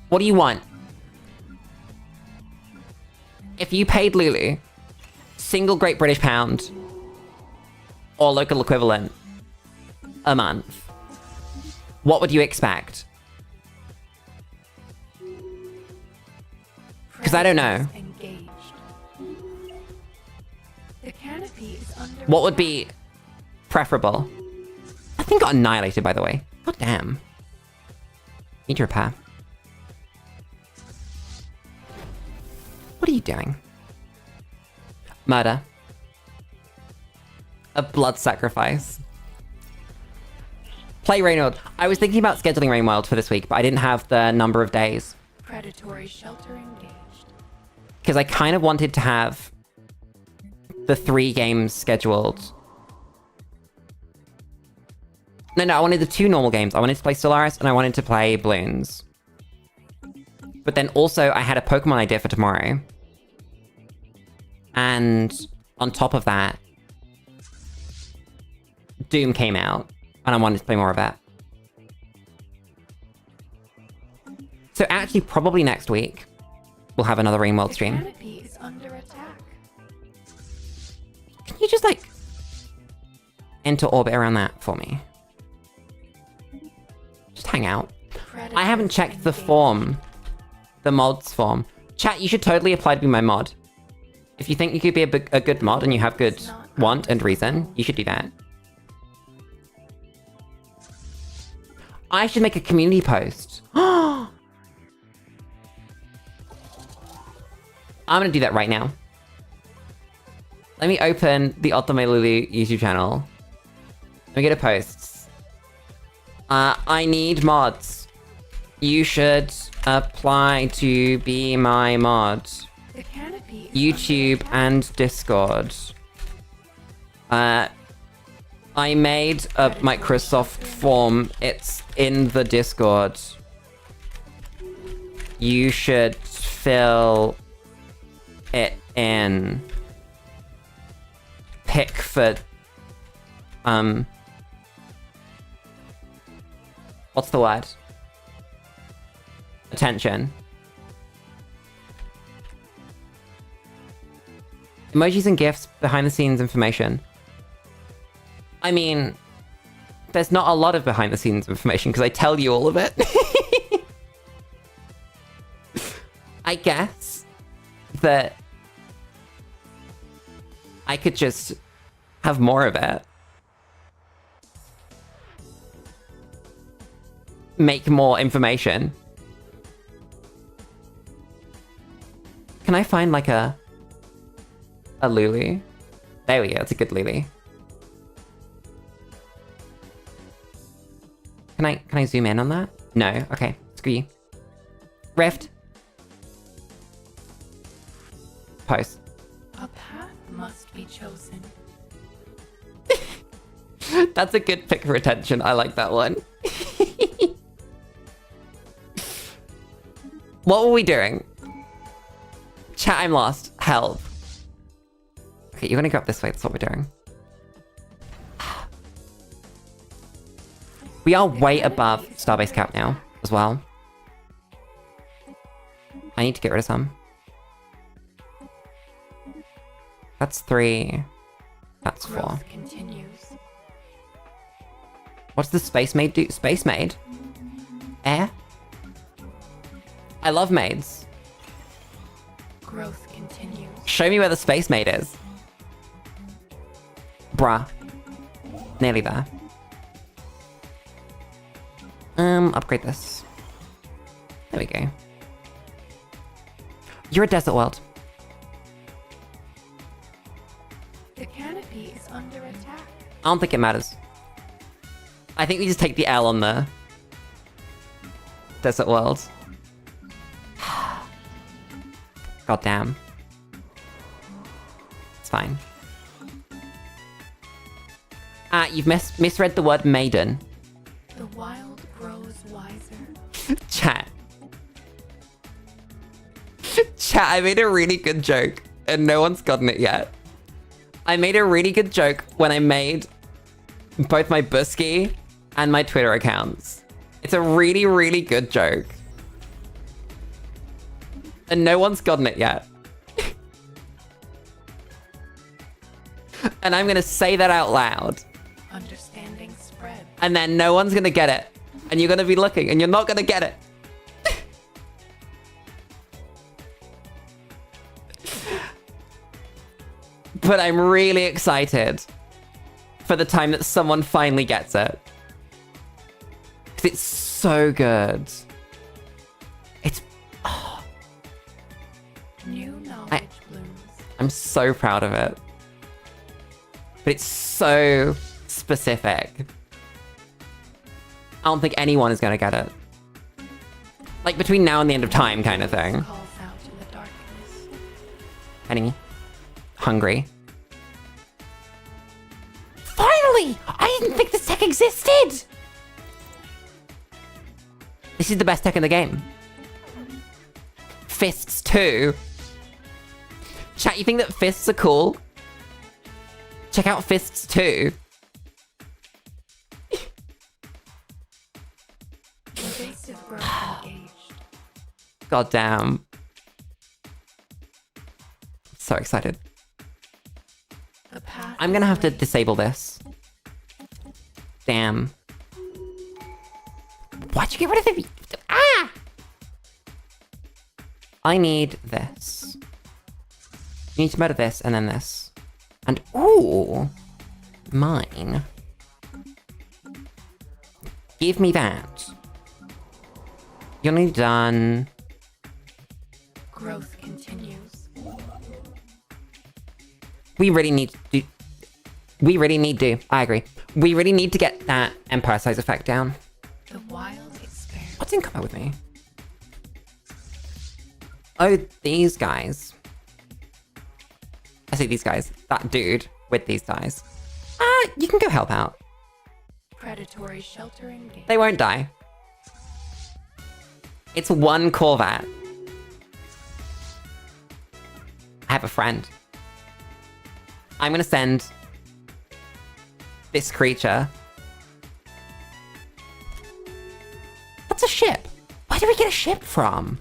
What do you want? If you paid Lulu, single Great British Pound, or local equivalent, a month, what would you expect? Because I don't know. Engaged. The canopy is under What would be preferable? That thing got annihilated, by the way. God damn. Need to repair. What are you doing? Murder. A blood sacrifice. Play Rainworld. I was thinking about scheduling Rainworld for this week, but I didn't have the number of days. predatory shelter engaged. Because I kind of wanted to have the 3 games scheduled. No, I wanted the 2 normal games. I wanted to play Stellaris and I wanted to play Bloons. But then also I had a Pokemon idea for tomorrow. And on top of that, Doom came out and I wanted to play more of that. So actually probably next week we'll have another Rainworld The stream. canopy is under attack. Can you just like enter orbit around that for me? Just hang out. I haven't checked the form, the mods form, Chat, you should totally apply to be my mod. If you think you could be a good mod and you have good want and reason, you should do that. I should make a community post. I'm gonna do that right now. Let me open the Otome Lulu YouTube channel. Let me get a post. I need mods. You should apply to be my mod. The canopy. YouTube and Discord. I made a Microsoft form. It's in the Discord. You should fill it in. Pick for what's the word? Attention. Emojis and GIFs, behind the scenes information. I mean, there's not a lot of behind the scenes information because I tell you all of it. I guess that I could just have more of it. Make more information. Can I find like a Lulu? There we go, it's a good Lulu. Can I zoom in on that? No, okay, screw you. Rift. Post. A path must be chosen. That's a good pick for attention. I like that one. What were we doing? Chat, I'm lost. Help. Okay, you're gonna go up this way. That's what we're doing. We are way above Starbase cap now, as well. I need to get rid of some. That's 3. That's 4. Growth continues. What's the Space Maid do? Space Maid? Air? I love maids. Growth continues. Show me where the Space Maid is. Bruh. Nearly there. Upgrade this. There we go. You're a desert world. The canopy is under attack. I don't think it matters. I think we just take the L on the desert world. God damn. It's fine. You've misread the word maiden. The wild grows wiser. Chat. Chat, I made a really good joke, and no one's gotten it yet. I made a really good joke when I made both my Busky and my Twitter accounts. It's a really, really good joke. And no one's gotten it yet. And I'm gonna say that out loud. Understanding spread. And then no one's gonna get it. And you're gonna be looking, and you're not gonna get it. But I'm really excited for the time that someone finally gets it. Because it's so good. It's... Oh. New knowledge blooms. I'm so proud of it. But it's so specific. I don't think anyone is going to get it. Like between now and the end of time kind of thing. Calls out in the darkness. Penny. Hungry. Finally! I didn't think this tech existed! This is the best tech in the game. Fists 2. Chat, you think that fists are cool? Check out Fists 2. Invasive growth engaged. God damn. So excited. The path I'm gonna have to is disable this. Damn. Why'd you get rid of the... Ah! I need this. You need to murder this and then this. And, ooh, mine. Give me that. You're nearly done. Growth continues. We really need to I agree. We really need to get that Empire size effect down. The wild experiment. What's in combat with me? Oh, these guys. I say these guys. That dude with these guys. You can go help out. Predatory shelter engaged. They won't die. It's one Corvat. I have a friend. I'm gonna send this creature. What's a ship? Where did we get a ship from?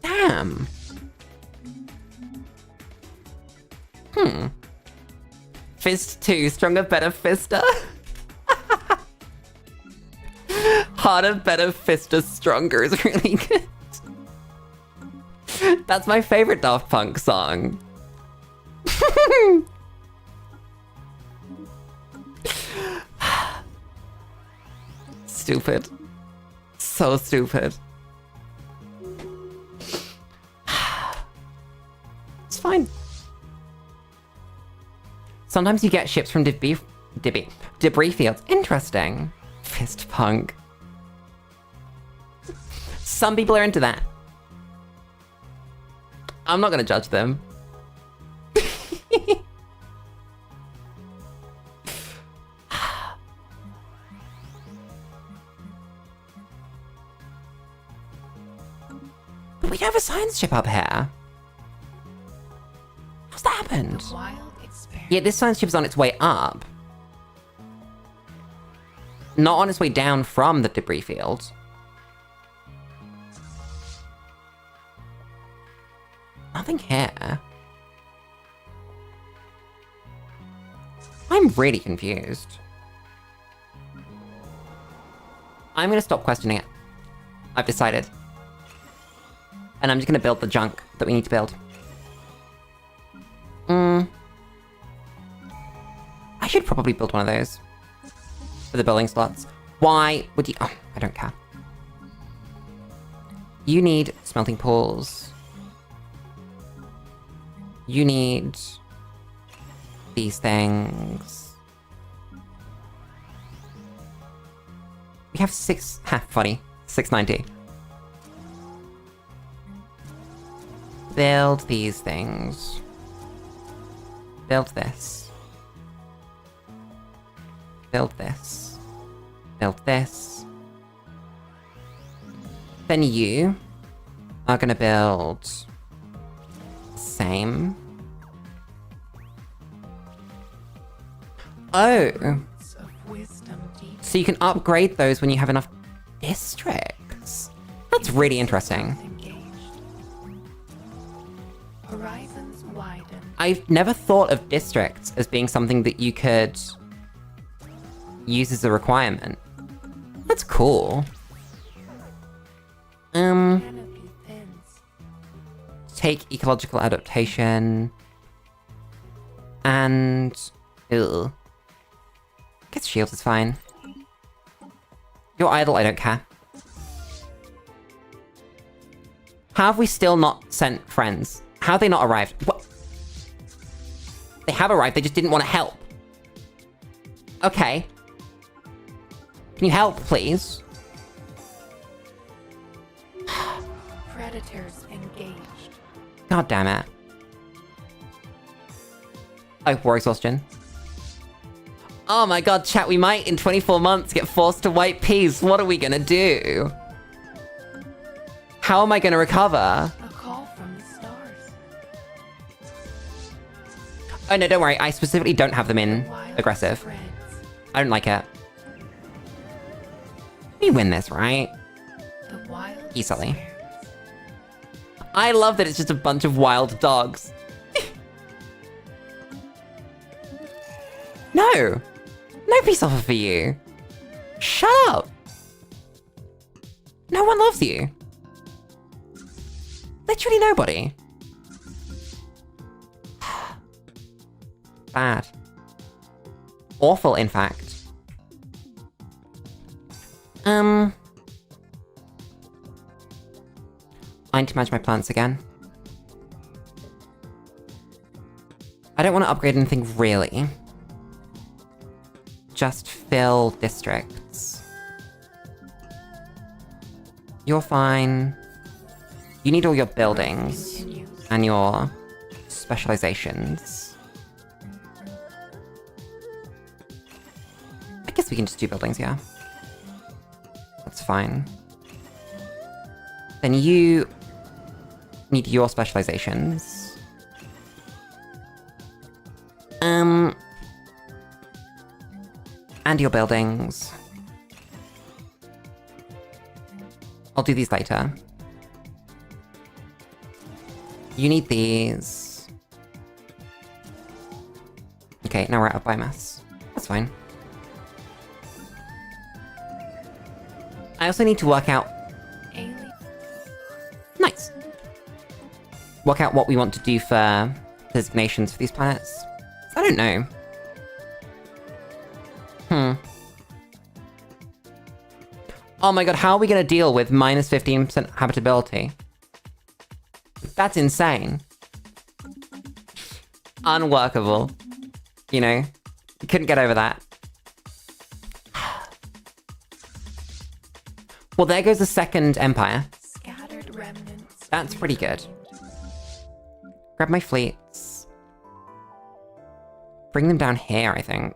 Damn. Fist 2, stronger, better, fister. Harder, better, fister, stronger is really good. That's my favorite Daft Punk song. Stupid. So stupid. It's fine. Sometimes you get ships from debris fields. Interesting. Fist punk. Some people are into that. I'm not gonna judge them. But we don't have a science ship up here. How's that happened? The wild experiment. Yeah, this science ship's on its way up. Not on its way down from the debris field. Nothing here. I'm really confused. I'm gonna stop questioning it. I've decided. And I'm just gonna build the junk that we need to build. I should probably build one of those. For the building slots. Why would you... Oh, I don't care. You need smelting pools. You need... these things. We have 6... Ha, funny. 690. Build these things. Build this. Build this. Build this. Then you are gonna build... same. Oh. So you can upgrade those when you have enough districts. That's really interesting. Horizons widen. I've never thought of districts as being something that you could use as a requirement. That's cool. Canopy thins. Take ecological adaptation. And... Ugh. Guess shield is fine. You're idle, I don't care. How have we still not sent friends? How have they not arrived? What? They have arrived, they just didn't want to help. Okay. Can you help, please? Predators engaged. God damn it. Oh, war exhaustion. Oh my god, chat, we might in 24 months get forced to wipe peas. What are we gonna do? How am I gonna recover? A call from the stars. Oh no, don't worry. I specifically don't have them in Wild aggressive. spreads. I don't like it. We win this, right? The wild Easily. experiments. I love that it's just a bunch of wild dogs. No! No peace offer for you. Shut up! No one loves you. Literally nobody. Bad. Awful, in fact. I need to manage my plants again. I don't want to upgrade anything, really. Just fill districts. You're fine. You need all your buildings and your specializations. I guess we can just do buildings, yeah. That's fine. Then you need your specializations. And your buildings. I'll do these later. You need these. Okay, now we're out of biomass. That's fine. I also need to work out... Nice. Work out what we want to do for designations for these planets. I don't know. Oh my god, how are we gonna deal with minus 15% habitability? That's insane. Unworkable. You know? Couldn't get over that. Well, there goes the second empire. Scattered remnants. That's pretty good. Grab my fleets. Bring them down here, I think.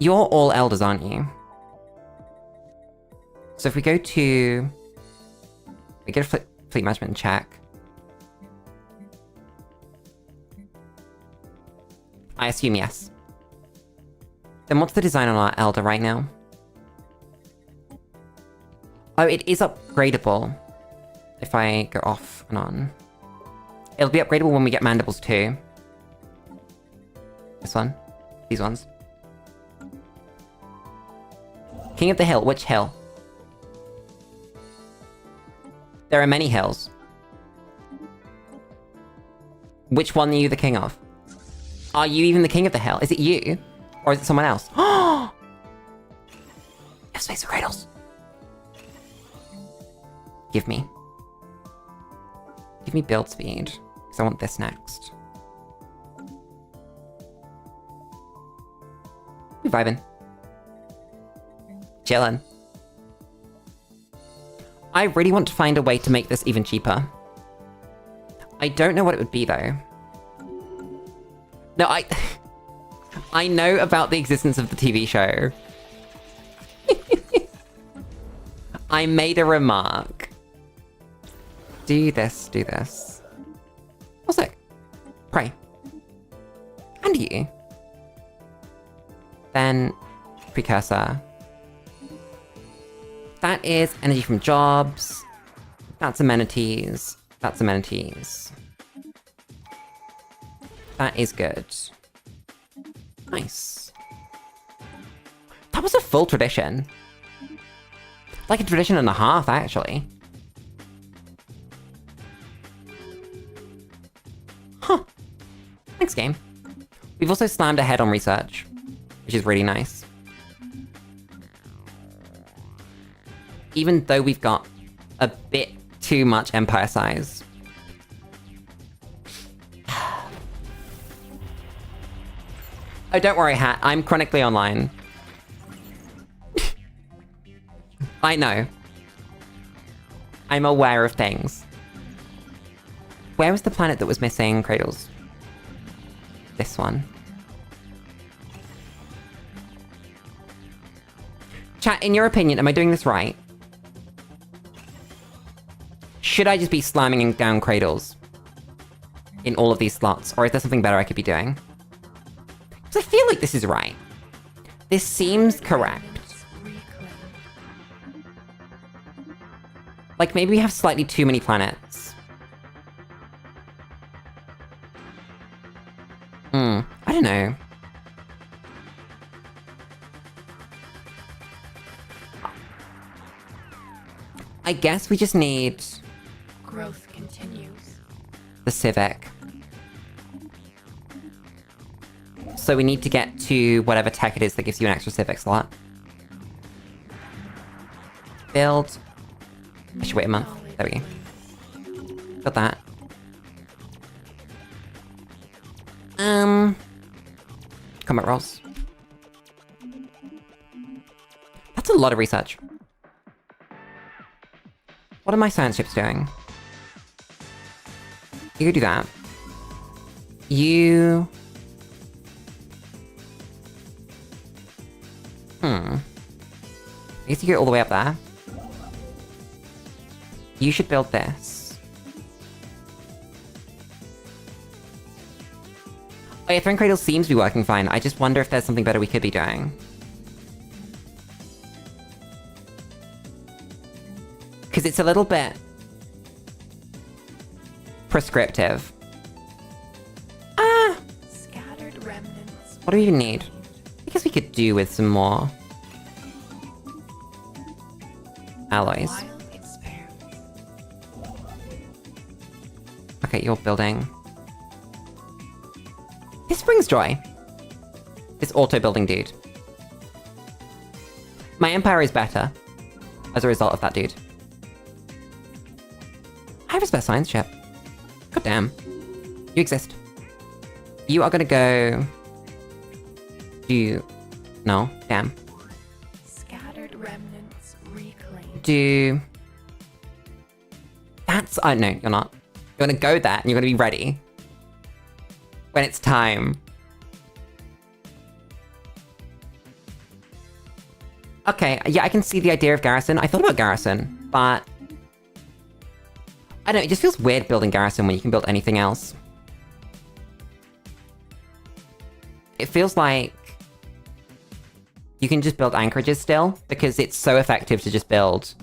You're all elders, aren't you? So if we go to... We get a fleet management check. I assume yes. Then what's the design on our elder right now? Oh, it is upgradable. If I go off and on. It'll be upgradable when we get mandibles too. This one. These ones. King of the Hill. Which hill? There are many hills. Which one are you the king of? Are you even the king of the hill? Is it you? Or is it someone else? Oh! Have space for cradles. Give me. Give me build speed. Because I want this next. We vibing. Chillin'. I really want to find a way to make this even cheaper. I don't know what it would be, though. No, I know about the existence of the TV show. I made a remark. Do this, do this. What's it? Pray. And you. Then, precursor. That is energy from jobs. That's amenities. That's amenities. That is good. Nice. That was a full tradition. Like a tradition and a half, actually. Huh. Thanks, game. We've also slammed ahead on research, which is really nice. Even though we've got a bit too much empire size. Oh, don't worry, Hat. I'm chronically online. I know. I'm aware of things. Where was the planet that was missing cradles? This one. Chat, in your opinion, am I doing this right? Should I just be slamming down cradles in all of these slots? Or is there something better I could be doing? Because I feel like this is right. This seems correct. Like, maybe we have slightly too many planets. I don't know. I guess we just need Growth continues. the civic. So we need to get to whatever tech it is that gives you an extra civic slot. Build. I should wait a month. There we go. Got that. Combat rolls. That's a lot of research. What are my science ships doing? You could do that. You... I guess you go all the way up there. You should build this. Oh yeah, Throne Cradle seems to be working fine. I just wonder if there's something better we could be doing. Because it's a little bit... prescriptive. Scattered remnants. What do we even need? I guess we could do with some more... alloys. Wild experiments. Okay, you're building. This brings joy. This auto-building dude. My empire is better as a result of that dude. I have a spare science ship. God damn. You exist. You are gonna go... do... no, damn. Scattered remnants reclaimed. Do... that's... oh, no, you're not. You're gonna go there, and you're gonna be ready. When it's time. Okay, yeah, I can see the idea of Garrison. I thought about Garrison, but... I don't know, it just feels weird building Garrison when you can build anything else. It feels like... you can just build anchorages still, because it's so effective to just build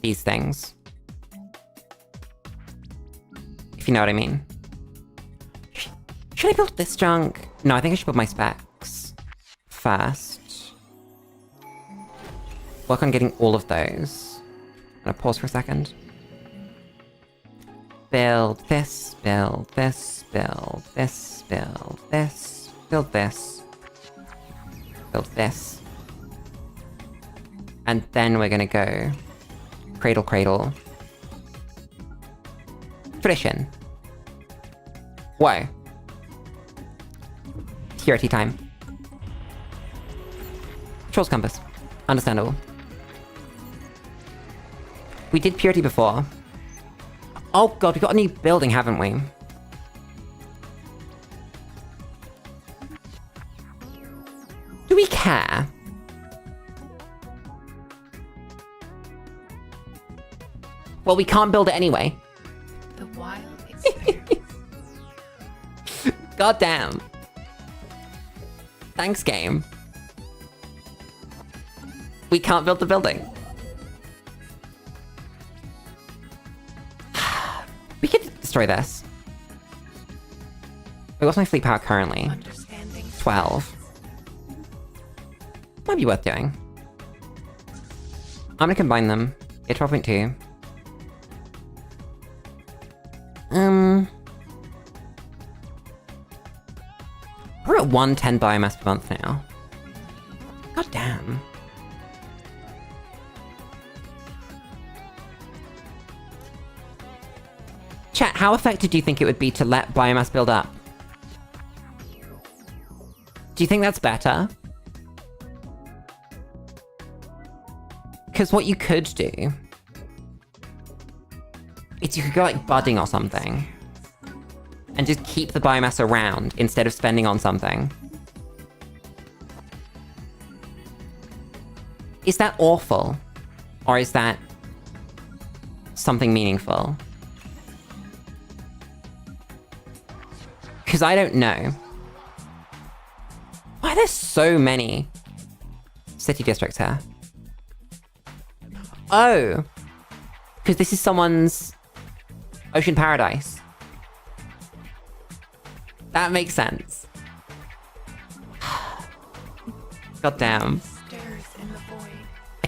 these things. If you know what I mean. Should I build this junk? No, I think I should build my specs first. Work on getting all of those. I'm gonna pause for a second. Build this, build this, build this, build this, build this. Build this. And then we're gonna go cradle, cradle. Tradition. Whoa. Purity time. Trolls compass. Understandable. We did purity before. Oh god, we got a new building, haven't we? Do we care? Well, we can't build it anyway. The wild experiments. God damn. Thanks, game. We can't build the building. We could destroy this. Wait, what's my fleet power currently? Understanding. 12. Might be worth doing. I'm gonna combine them. Yeah, 12.2. We're at 110 biomass per month now. God damn. Chat, how effective do you think it would be to let biomass build up? Do you think that's better? Because what you could do is you could go like budding or something and just keep the biomass around instead of spending on something. Is that awful? Or is that something meaningful? Because I don't know. Why are there so many city districts here? Oh! Because this is someone's ocean paradise. That makes sense. God damn. Stirs in the void.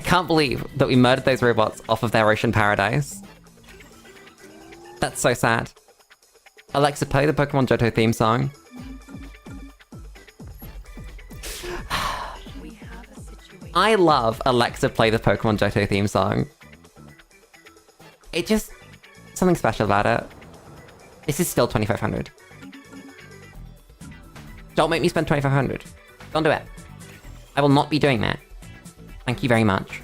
can't believe that we murdered those robots off of their ocean paradise. That's so sad. Alexa, play the Pokemon Johto theme song. We have a situation. I love Alexa, play the Pokemon Johto theme song. It just... something special about it. This is still 2,500. Don't make me spend 2,500. Don't do it. I will not be doing that. Thank you very much.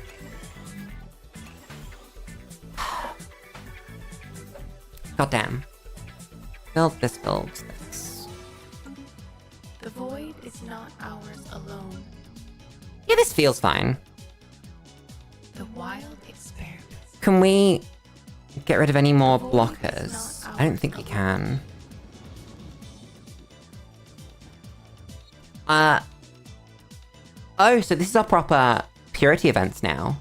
God damn. Build this, build this. The void is not ours alone. Yeah, this feels fine. The wild experiments. Can we get rid of any more The void blockers? is not I don't think we ours can. Oh, so this is our proper purity events now.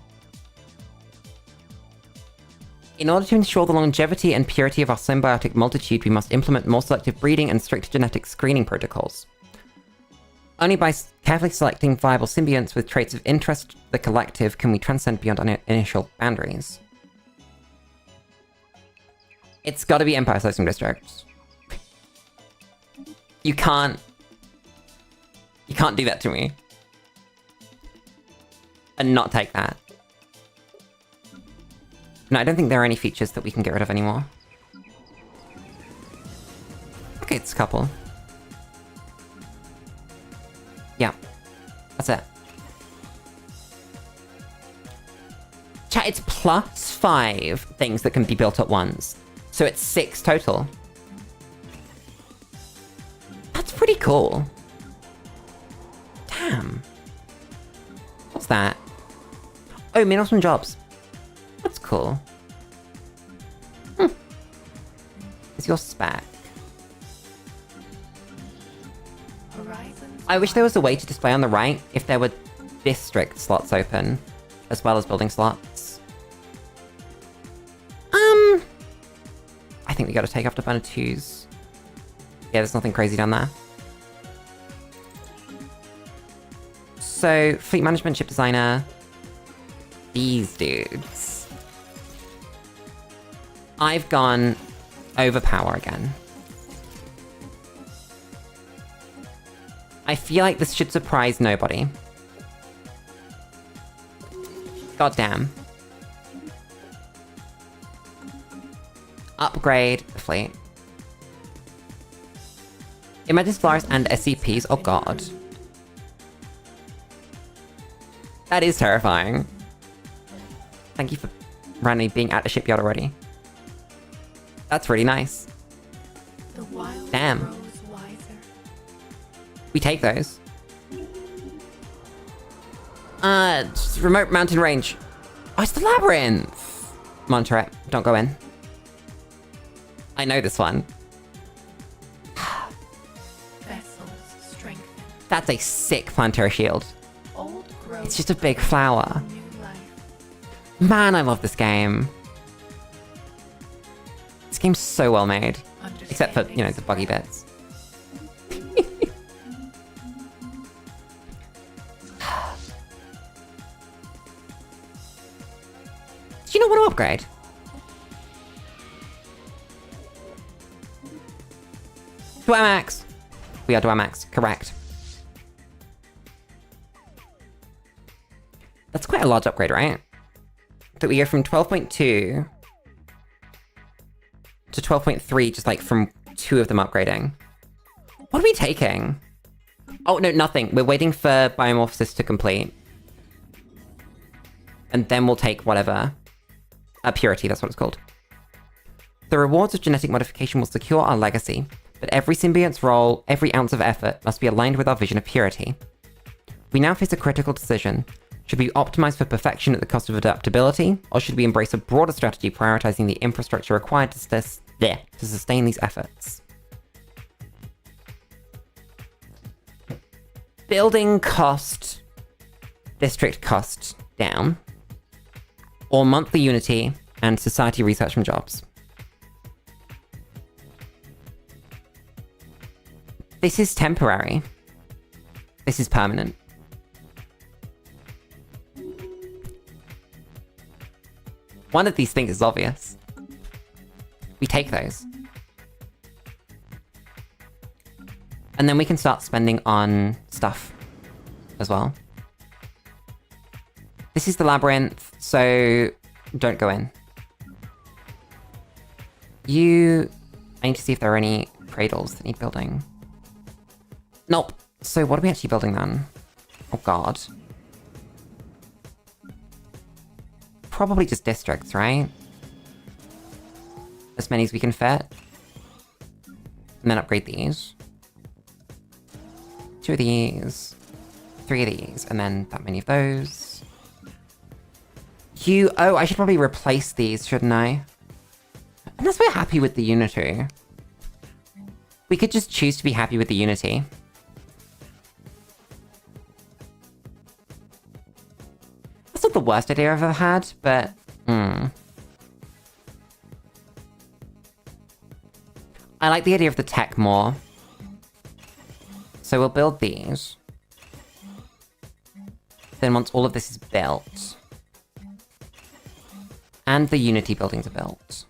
In order to ensure the longevity and purity of our symbiotic multitude, we must implement more selective breeding and strict genetic screening protocols. Only by carefully selecting viable symbionts with traits of interest to the collective can we transcend beyond our initial boundaries. It's gotta be Empire Slicing Districts. You can't do that to me. And not take that. No, I don't think there are any features that we can get rid of anymore. Okay, it's a couple. Yeah. That's it. Chat, it's +5 things that can be built at once. So it's 6 total. That's pretty cool. Damn. What's that? Oh, minerals and jobs. That's cool. It's your spec. Horizons. I wish there was a way to display on the right if there were district slots open, as well as building slots. I think we gotta take after burner 2s. Yeah, there's nothing crazy down there. So, fleet management, ship designer. These dudes. I've gone overpower again. I feel like this should surprise nobody. God damn. Upgrade the fleet. Imagine Stellaris and SCPs, oh god. That is terrifying. Thank you for randomly being at a shipyard already. That's really nice. The wild Damn. grows wiser. We take those. Just remote mountain range. Oh, it's the labyrinth! Monitor it. Don't go in. I know this one. Vessels strengthen. That's a sick planetary shield. Old growth. It's just a big flower. New life. Man, I love this game. This game's so well made. Except for, you know, the buggy bits. Do you not want to upgrade? To our max. We are to our max, correct. That's quite a large upgrade, right? That we go from 12.2 to 12.3, just like from 2 of them upgrading. What are we taking? Oh, no, nothing. We're waiting for biomorphosis to complete. And then we'll take whatever. Purity, that's what it's called. The rewards of genetic modification will secure our legacy, but every symbiont's role, every ounce of effort, must be aligned with our vision of purity. We now face a critical decision. Should we optimize for perfection at the cost of adaptability, or should we embrace a broader strategy prioritizing the infrastructure required to sustain these efforts? Building cost, district cost down, or monthly unity and society research from jobs. This is temporary. This is permanent. One of these things is obvious. We take those. And then we can start spending on stuff as well. This is the labyrinth, so don't go in. I need to see if there are any cradles that need building. Nope. So what are we actually building then? Oh god. Probably just districts, right? As many as we can fit. And then upgrade these. 2 of these. 3 of these. And then that many of those. Oh, I should probably replace these, shouldn't I? Unless we're happy with the Unity. We could just choose to be happy with the Unity. That's not the worst idea I've ever had, but... I like the idea of the tech more. So we'll build these. Then once all of this is built... and the Unity buildings are built...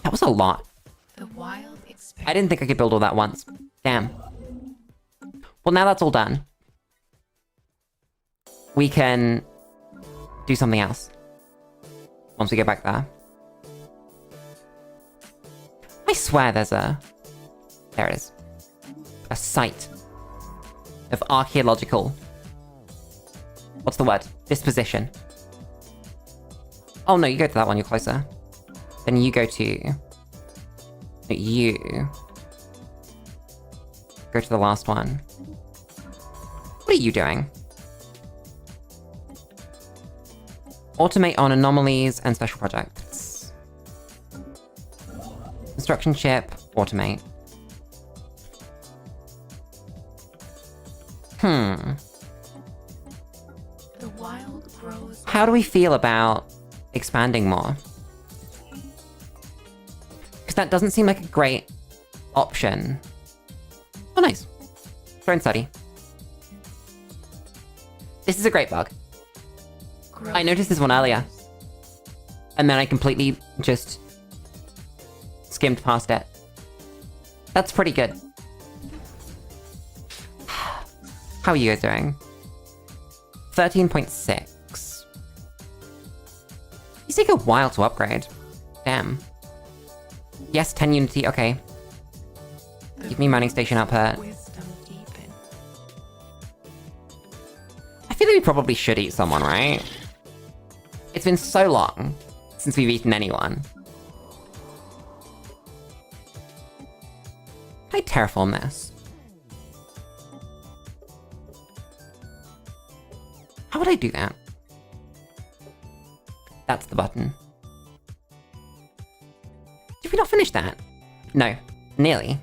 That was a lot. The wild I didn't think I could build all that once. Damn. Well, now that's all done. We can do something else. Once we get back there. I swear there's a... There it is. A site of archaeological... What's the word? Disposition. Oh no, you go to that one, you're closer. Then you go to... You... Go to the last one. What are you doing? Automate on anomalies and special projects. Construction ship, automate. The wild grows. How do we feel about expanding more? Because that doesn't seem like a great option. Oh, nice. Drone study. This is a great bug. I noticed this one earlier. And then I completely just skimmed past it. That's pretty good. How are you guys doing? 13.6. These take a while to upgrade. Damn. Yes, 10 Unity, okay. Give me mining station output. I feel like we probably should eat someone, right? It's been so long since we've eaten anyone. Can I terraform this? How would I do that? That's the button. Did we not finish that? No. Nearly.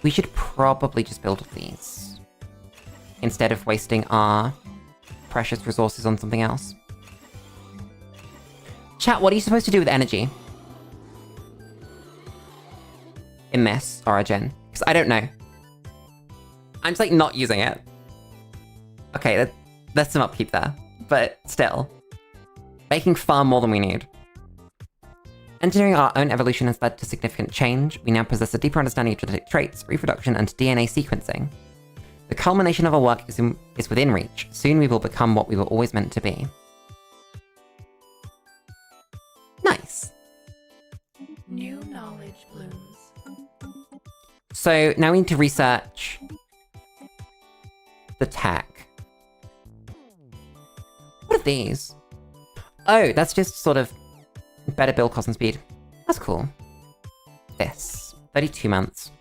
We should probably just build these. Instead of wasting our precious resources on something else. Chat, what are you supposed to do with energy? In this origin? Because I don't know. I'm just like not using it. Okay, there's some upkeep there. But still. Making far more than we need. Engineering our own evolution has led to significant change. We now possess a deeper understanding of genetic traits, reproduction, and DNA sequencing. The culmination of our work is within reach. Soon we will become what we were always meant to be. Nice. New knowledge blooms. So now we need to research the tech. What are these? Oh, that's just sort of better build cost and speed. That's cool. This. 32 months.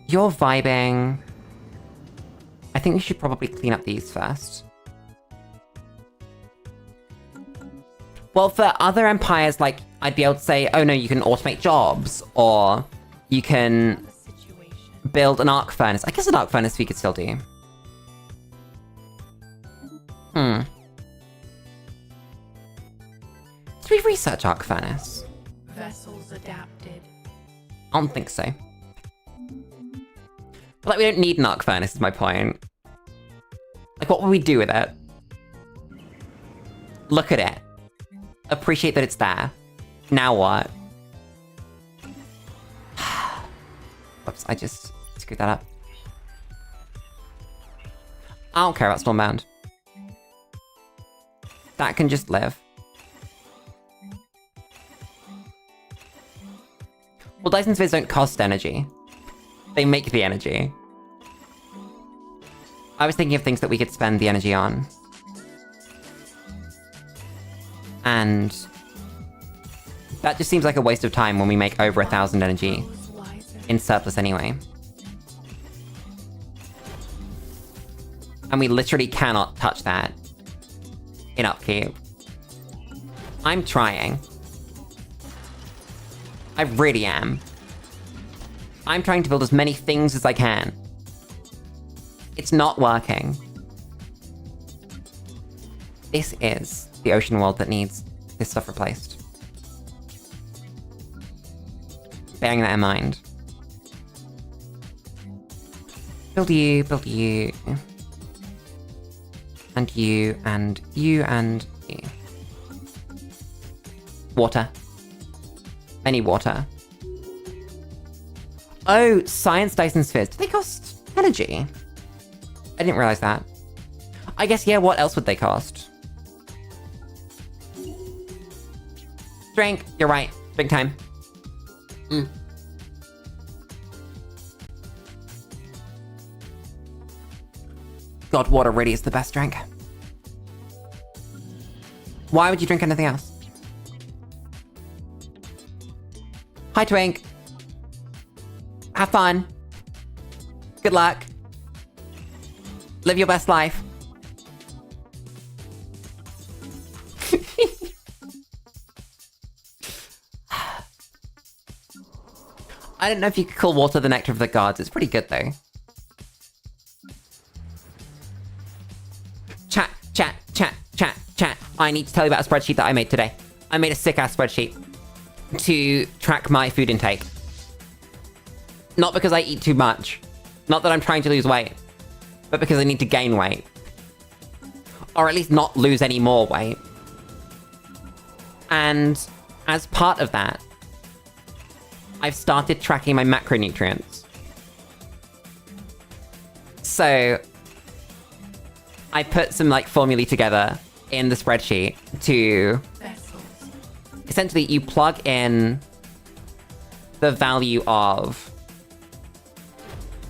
You're vibing. I think we should probably clean up these first. Well, for other empires, like, I'd be able to say, oh no, you can automate jobs, or you can build an arc furnace. I guess an arc furnace we could still do. Did we research arc furnace? Vessels adapted. I don't think so. But like, we don't need an arc furnace is my point. Like, what would we do with it? Look at it. Appreciate that it's there. Now what? Whoops, I just screwed that up. I don't care about Stormbound. That can just live. Well, Dyson Spheres don't cost energy. They make the energy. I was thinking of things that we could spend the energy on. And that just seems like a waste of time when we make over 1,000 energy in surplus anyway. And we literally cannot touch that in upkeep. I'm trying. I really am. I'm trying to build as many things as I can. It's not working. This is the ocean world that needs this stuff replaced. Bearing that in mind. Build you, build you. And you, and you, and you. Water. Any water. Oh, science Dyson Spheres. Do they cost energy? I didn't realize that. I guess, yeah, what else would they cost? Drink. You're right. Big time. God, water really is the best drink. Why would you drink anything else? Hi, Twink. Have fun. Good luck. Live your best life. I don't know if you could call water the nectar of the gods. It's pretty good, though. Chat, chat, chat, chat, chat. I need to tell you about a spreadsheet that I made today. I made a sick-ass spreadsheet to track my food intake. Not because I eat too much. Not that I'm trying to lose weight. But because I need to gain weight. Or at least not lose any more weight. And as part of that, I've started tracking my macronutrients. So I put some like formulae together in the spreadsheet to essentially you plug in the value of,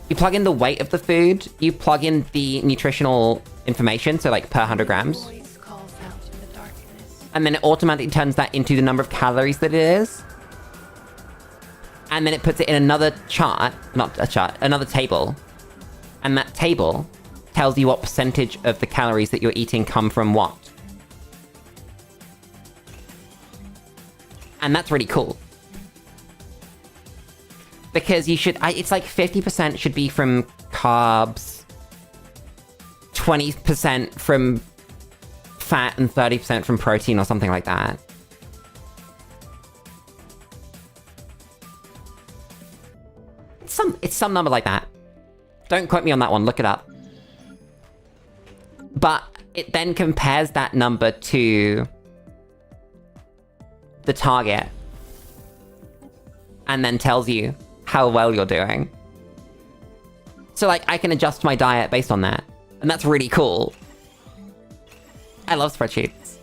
you plug in the weight of the food, you plug in the nutritional information, so like per 100 grams. And then it automatically turns that into the number of calories that it is. And then it puts it in another chart, not a chart, another table. And that table tells you what percentage of the calories that you're eating come from what. And that's really cool. Because you should, it's like 50% should be from carbs, 20% from fat, and 30% from protein or something like that. It's some number like that. Don't quote me on that one, look it up. But it then compares that number to the target. And then tells you how well you're doing. So like, I can adjust my diet based on that. And that's really cool. I love spreadsheets.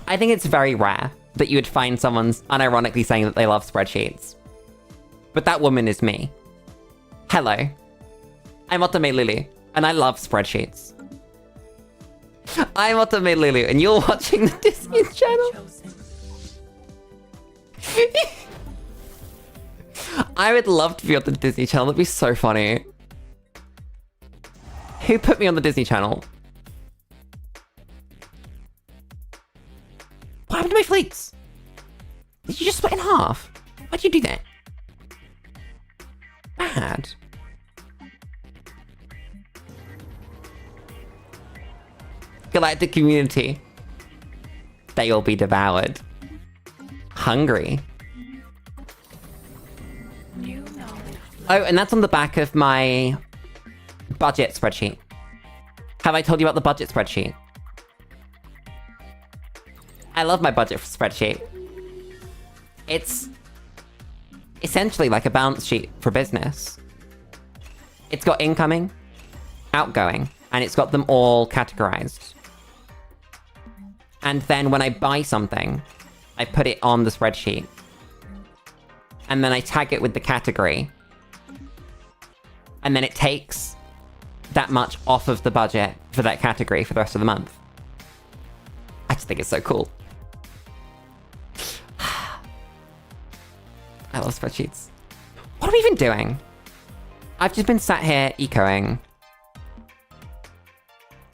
I think it's very rare that you would find someone's unironically saying that they love spreadsheets. But that woman is me. Hello. I'm Otome Lulu, and I love spreadsheets. I'm Otome Lulu, and you're watching the Disney Channel. I would love to be on the Disney Channel, that'd be so funny. Who put me on the Disney Channel? What happened to my fleets? Did you just split in half? Why'd you do that? Bad. Galactic community. They will be devoured. Hungry. Oh, and that's on the back of my budget spreadsheet. Have I told you about the budget spreadsheet? I love my budget spreadsheet. It's essentially like a balance sheet for business. It's got incoming, outgoing, and it's got them all categorized. And then when I buy something, I put it on the spreadsheet. And then I tag it with the category. And then it takes that much off of the budget for that category for the rest of the month. I just think it's so cool. I love spreadsheets. What are we even doing? I've just been sat here ecoing.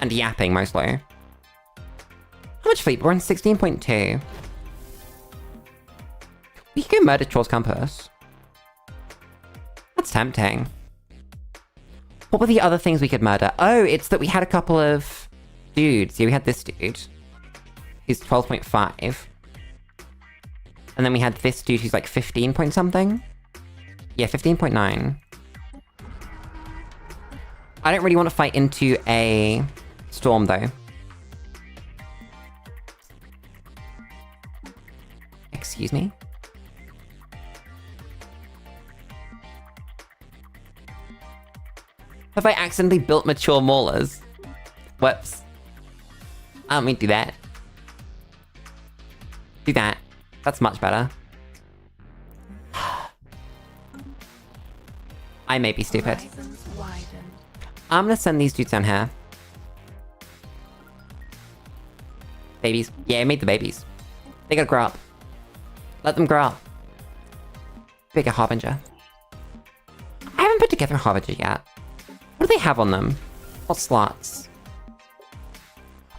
And yapping, mostly. How much sleep? We're on 16.2. We could go murder Troll's Compass. That's tempting. What were the other things we could murder? Oh, it's that we had a couple of dudes. Yeah, we had this dude. He's 12.5. And then we had this dude who's like 15 point something. Yeah, 15.9. I don't really want to fight into a storm, though. Excuse me? Have I accidentally built mature maulers? Whoops. I don't mean to do that. Do that. That's much better. I may be stupid. I'm gonna send these dudes down here. Babies. Yeah, I made the babies. They gotta grow up. Let them grow up. Bigger Harbinger. I haven't put together a Harbinger yet. What do they have on them? What slots?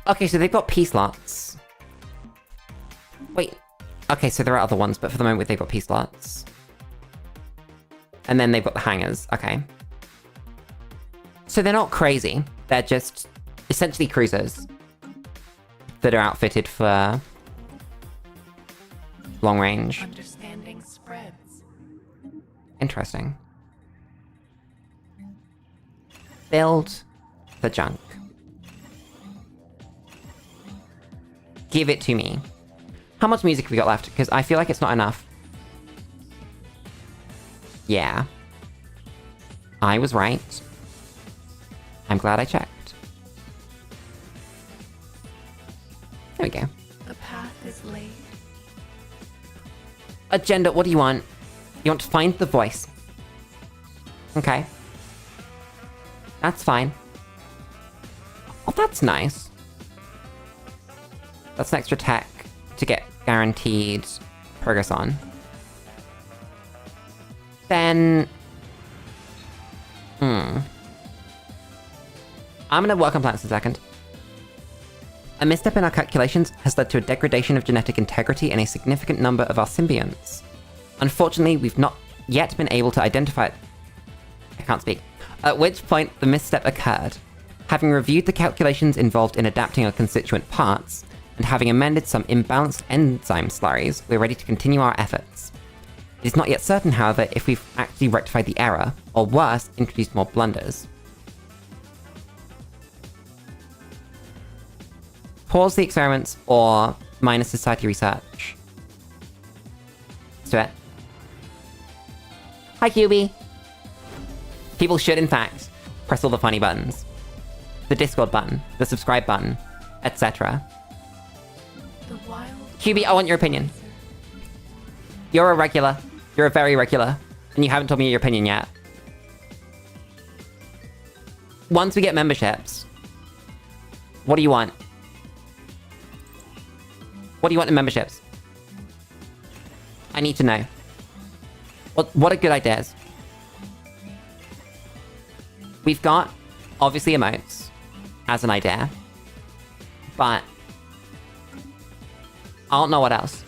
Okay, so they've got P slots. Wait. Okay, so there are other ones, but for the moment they've got P slots. And then they've got the hangers. Okay. So they're not crazy. They're just essentially cruisers that are outfitted for long range. Understanding spreads. Interesting. Build the junk. Give it to me. How much music have we got left? Because I feel like it's not enough. Yeah. I was right. I'm glad I checked. There we go. The path is laid. Agenda, what do you want? You want to find the voice. Okay. That's fine. Oh, that's nice. That's an extra tech to get guaranteed progress on. Then... I'm gonna work on plants in a second. A misstep in our calculations has led to a degradation of genetic integrity in a significant number of our symbionts. Unfortunately, we've not yet been able to identify it. I can't speak. At which point the misstep occurred. Having reviewed the calculations involved in adapting our constituent parts, and having amended some imbalanced enzyme slurries, we're ready to continue our efforts. It is not yet certain, however, if we've actually rectified the error, or worse, introduced more blunders. Pause the experiments, or minus society research. Let's do it. Hi, QB! People should, in fact, press all the funny buttons. The Discord button, the subscribe button, etc. QB, I want your opinion. You're a regular. You're a very regular. And you haven't told me your opinion yet. Once we get memberships, what do you want? What do you want in memberships? I need to know. What are good ideas? We've got, obviously, emotes as an idea. But I don't know what else.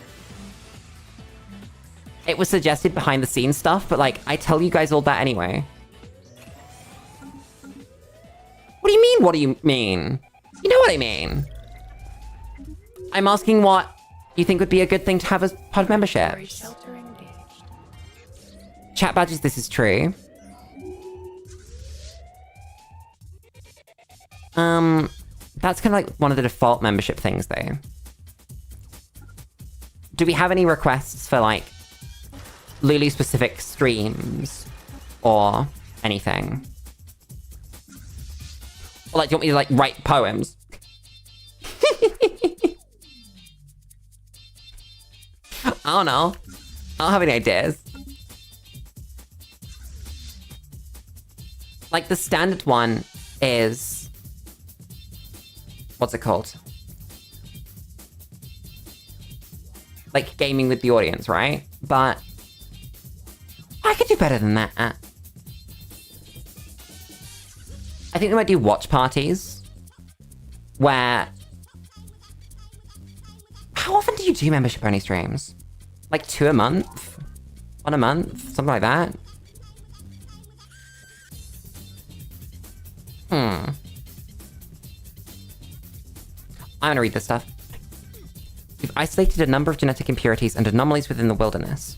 It was suggested behind the scenes stuff, but like, I tell you guys all that anyway. What do you mean, what do you mean? You know what I mean. I'm asking what you think would be a good thing to have as part of membership. Chat badges, this is true. That's kind of like one of the default membership things, though. Do we have any requests for, like, Lulu-specific streams or anything? Or, like, do you want me to, like, write poems? I don't know. I don't have any ideas. Like, the standard one is... What's it called? Like, gaming with the audience, right? But... I could do better than that. I think we might do watch parties. Where... How often do you do membership-only streams? Like 2 a month? 1 a month? Something like that? I'm gonna read this stuff. We've isolated a number of genetic impurities and anomalies within the wilderness.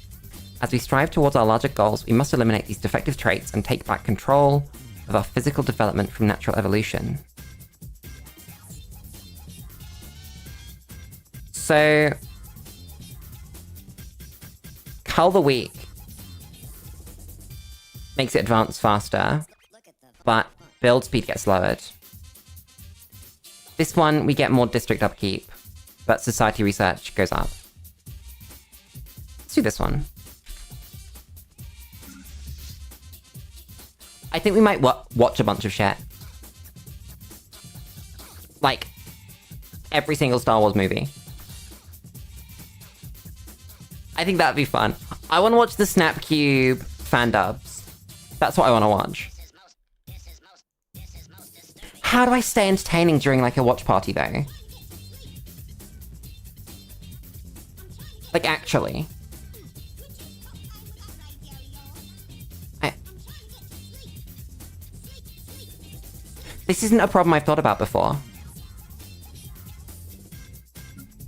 As we strive towards our larger goals, we must eliminate these defective traits and take back control of our physical development from natural evolution. So... Cull the Weak makes it advance faster, but build speed gets lowered. This one, we get more district upkeep, but society research goes up. Let's do this one. I think we might watch a bunch of shit. Like, every single Star Wars movie. I think that'd be fun. I want to watch the Snapcube fan dubs. That's what I want to watch. How do I stay entertaining during, like, a watch party, though? Like, actually. This isn't a problem I've thought about before.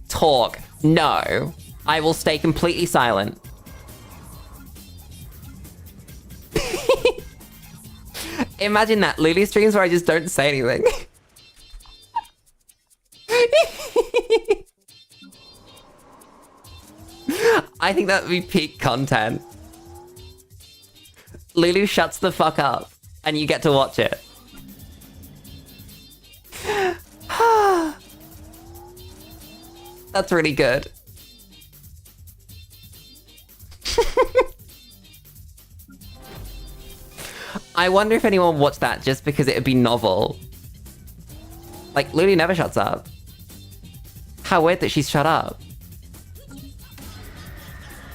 Talk. No. I will stay completely silent. Imagine that. Lulu streams where I just don't say anything. I think that would be peak content. Lulu shuts the fuck up and you get to watch it. That's really good. I wonder if anyone watched that just because it would be novel. Like, Lulu never shuts up. How weird that she's shut up.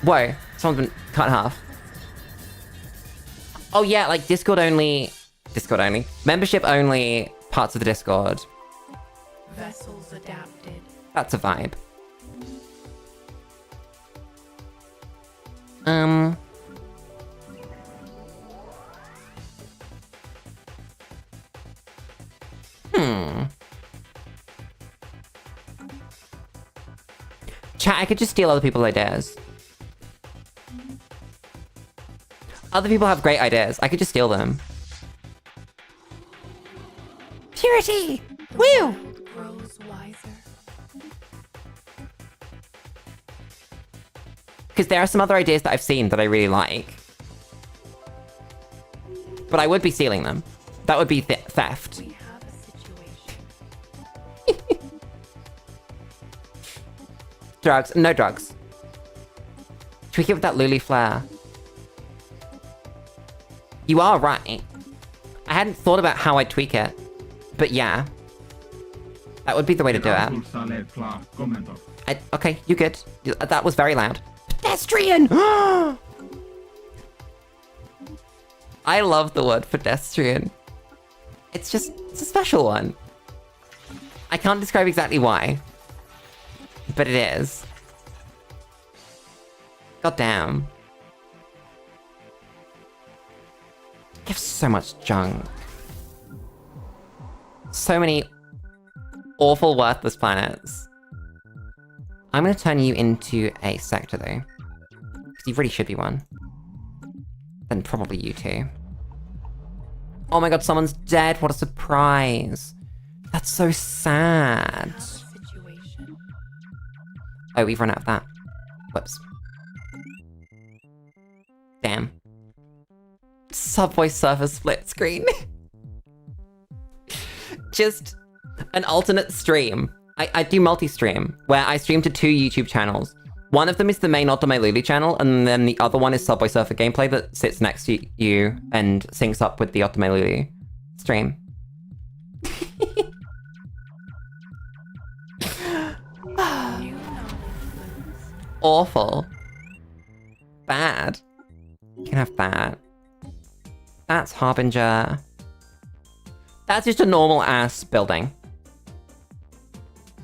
Whoa, someone's been cut in half. Oh yeah, like Discord only... Membership only parts of the Discord. Vessels adapted. That's a vibe. Chat, I could just steal other people's ideas. Other people have great ideas. I could just steal them. Purity! Woo! Grows wiser. Because there are some other ideas that I've seen that I really like. But I would be stealing them. That would be theft. We have a situation. Drugs. No drugs. Tweak it with that Lulu flair. You are right. I hadn't thought about how I'd tweak it. But yeah. That would be the way to do it. Okay, you good. That was very loud. Pedestrian! I love the word pedestrian. It's a special one. I can't describe exactly why. But it is. God damn. I have so much junk. So many awful, worthless planets. I'm gonna turn you into a sector, though. Because you really should be one. Then probably you too. Oh my god, someone's dead. What a surprise. That's so sad. Situation. Oh, we've run out of that. Whoops. Damn. Subway Surfer split screen. Just an alternate stream. I do multi-stream, where I stream to 2 YouTube channels. One of them is the main Lulu channel, and then the other one is Subway Surfer gameplay that sits next to you and syncs up with the Lulu stream. Awful. Bad. You can have that. That's Harbinger. That's just a normal ass building.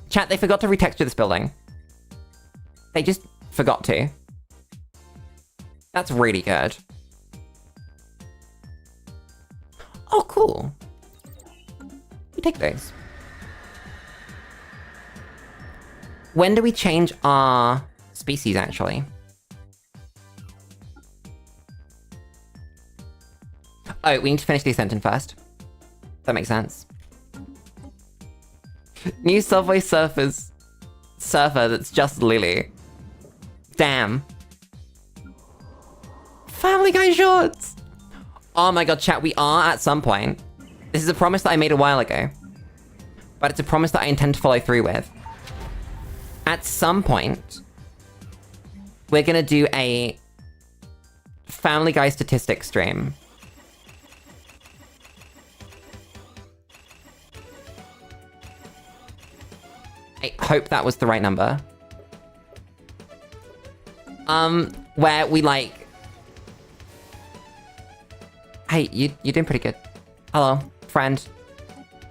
Chat, they forgot to retexture this building. They just forgot to. That's really good. Oh, cool. We take those. When do we change our species, actually? Oh, we need to finish the sentence first. That makes sense. New Subway Surfer that's just Lulu. Damn. Family Guy shorts! Oh my god, chat, we are at some point. This is a promise that I made a while ago. But it's a promise that I intend to follow through with. At some point, we're gonna do a Family Guy statistics stream. I hope that was the right number. Where we like... Hey, you're doing pretty good. Hello, friend.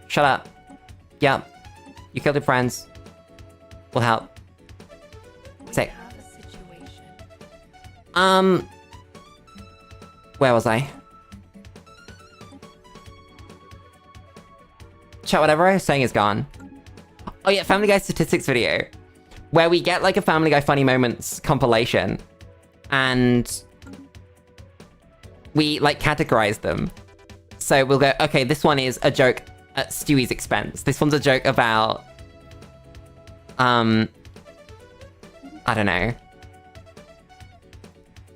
Shut up. Yep. You killed your friends. We'll help. Sick. Where was I? Chat, whatever I was saying is gone. Oh yeah, Family Guy statistics video. Where we get like a Family Guy funny moments compilation. And we like categorize them. So we'll go, okay, this one is a joke at Stewie's expense. This one's a joke about... I don't know.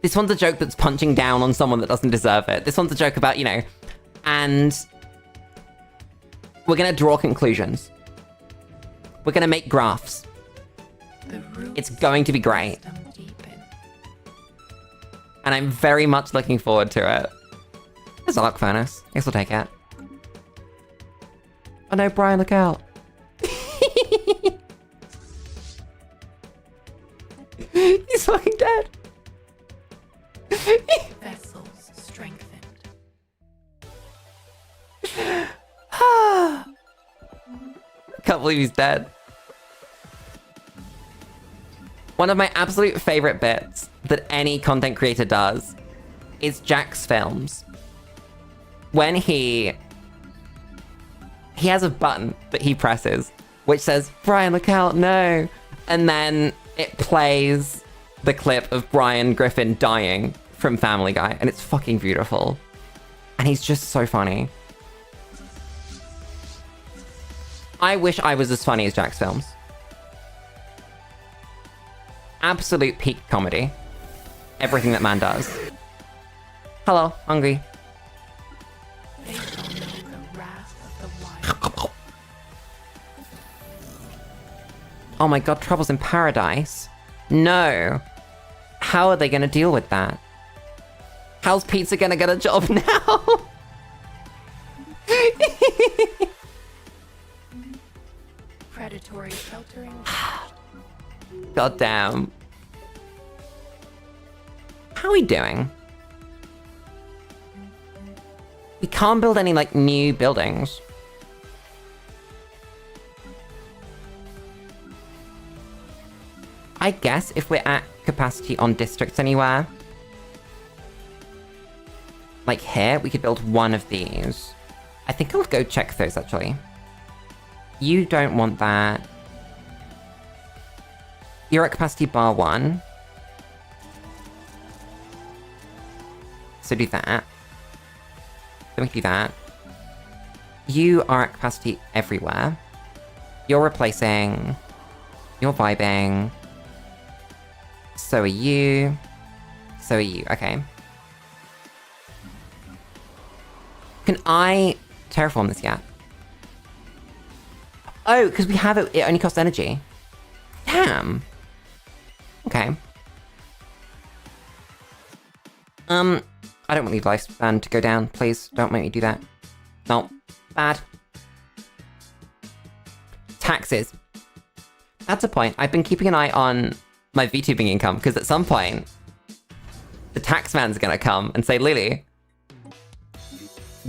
This one's a joke that's punching down on someone that doesn't deserve it. This one's a joke about, you know... And... we're gonna draw conclusions. We're gonna make graphs. It's going to be great. And I'm very much looking forward to it. There's a luck furnace. Guess we'll take it. Oh no, Brian, look out. He's fucking dead. Vessels strengthened. Can't believe he's dead. One of my absolute favorite bits that any content creator does is Jack's films. When he has a button that he presses, which says, Brian, look out, no. And then it plays the clip of Brian Griffin dying from Family Guy, and it's fucking beautiful. And he's just so funny. I wish I was as funny as Jack's films. Absolute peak comedy. Everything that man does. Hello, hungry. They shall know the wrath of the wild. Oh my god, Trouble's in Paradise. No. How are they gonna deal with that? How's Pizza gonna get a job now? Predatory sheltering. God damn. How are we doing? We can't build any, like, new buildings. I guess if we're at capacity on districts anywhere, like here, we could build one of these. I think I'll go check those, actually. You don't want that. You're at capacity bar 1. So do that. Then we can do that. You are at capacity everywhere. You're replacing. You're vibing. So are you. So are you. Okay. Can I terraform this yet? Oh, because we have it. It only costs energy. Damn. Okay. I don't want the lifespan to go down. Please, don't make me do that. No. Bad. Taxes. That's a point. I've been keeping an eye on my VTubing income, because at some point, the tax man's gonna come and say, Lulu,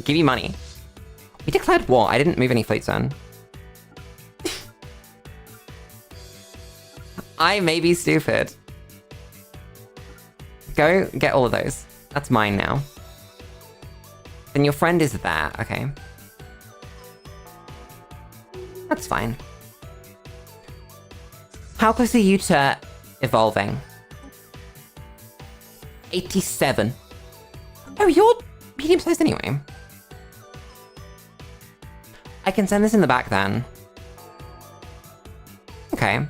give you money. We declared war. I didn't move any fleet zone. I may be stupid. Go get all of those. That's mine now. Then your friend is there. Okay. That's fine. How close are you to evolving? 87. Oh, you're medium sized anyway. I can send this in the back then. Okay.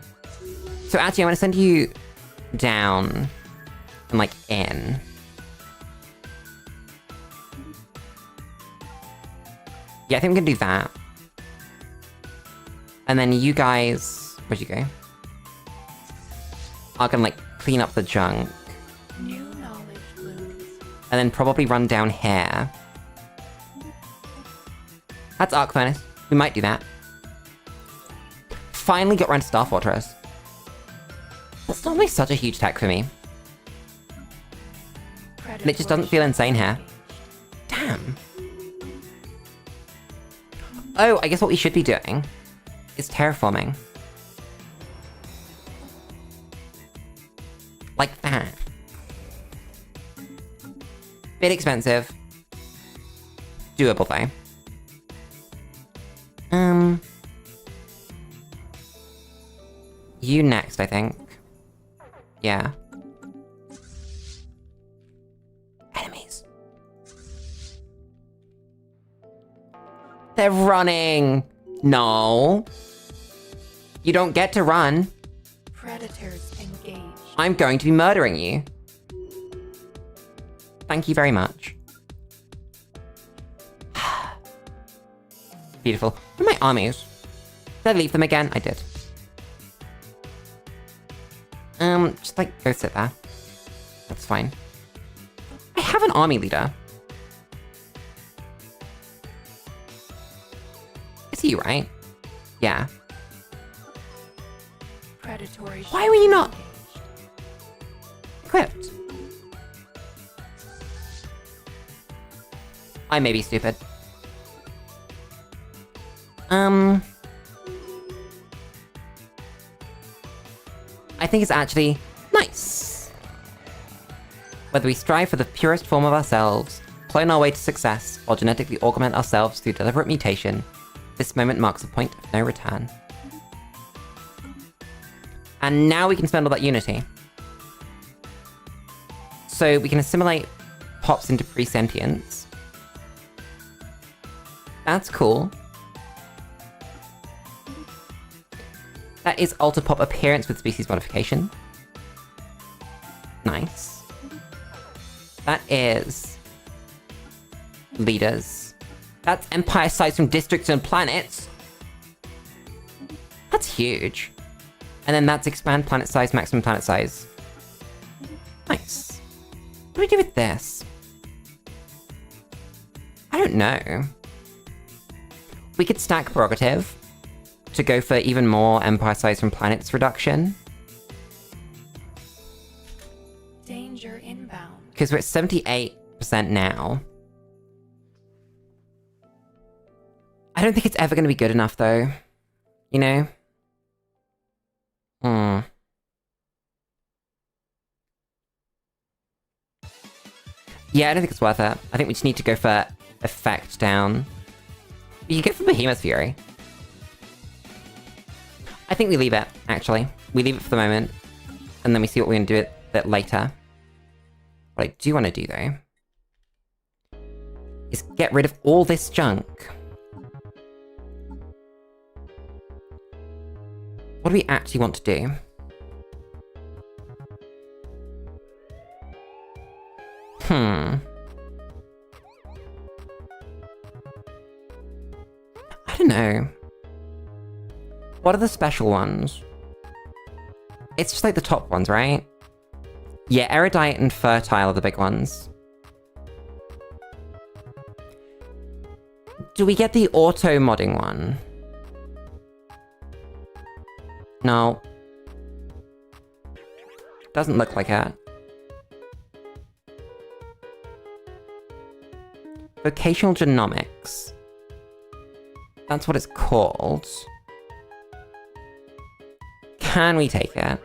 So actually, I'm gonna send you down and like in. Yeah, I think I'm gonna do that. And then you guys, where'd you go? Are gonna like clean up the junk. New knowledge looms. And then probably run down here. That's Arc Furnace. We might do that. Finally got around to Star Fortress. That's normally such a huge tech for me. And it just doesn't feel insane here. Damn. Oh, I guess what we should be doing is terraforming. Like that. Bit expensive. Doable though. You next, I think. Yeah. Enemies. They're running! No. You don't get to run. Predators engaged. I'm going to be murdering you. Thank you very much. Beautiful. Where are my armies? Did I leave them again? I did. Just like go sit there. That's fine. I have an army leader. It's you, right? Yeah. Predatory. Why were you not equipped? I may be stupid. I think it's actually nice. Whether we strive for the purest form of ourselves, clone our way to success, or genetically augment ourselves through deliberate mutation, this moment marks a point of no return. And now we can spend all that unity. So we can assimilate Pops into pre-sentience. That's cool. That is alter Pop appearance with species modification. Nice. That is leaders. That's empire size from districts and planets. That's huge. And then that's expand planet size, maximum planet size. Nice. What do we do with this? I don't know. We could stack prerogative to go for even more empire size from planets reduction. Danger inbound. Because we're at 78% now. I don't think it's ever going to be good enough, though. You know? Yeah, I don't think it's worth it. I think we just need to go for effect down. You could go for Behemoth Fury. I think we leave it, actually. We leave it for the moment. And then we see what we're going to do with it later. What I do want to do, though, is get rid of all this junk. do we actually want to do? I don't know. What are the special ones? It's just like the top ones, right? Yeah, erudite and fertile are the big ones. Do we get the auto modding one? No. Doesn't look like it. Vocational genomics. That's what it's called. Can we take it?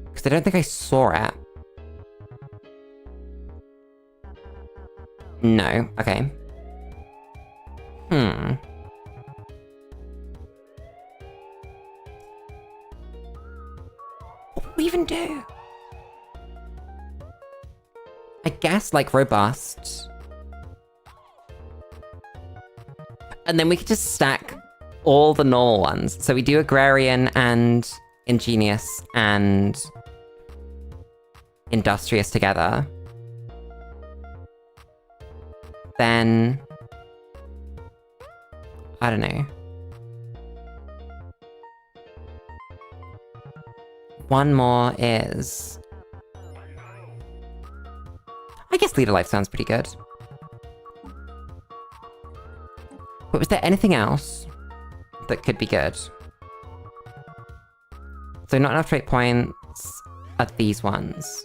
Because I don't think I saw it. No. Okay. What do we even do? I guess, like, robust. And then we could just stack all the normal ones. So we do agrarian and ingenious and industrious together. Then... I don't know. One more is... I guess leader life sounds pretty good. But was there anything else that could be good? So not enough trait points are these ones.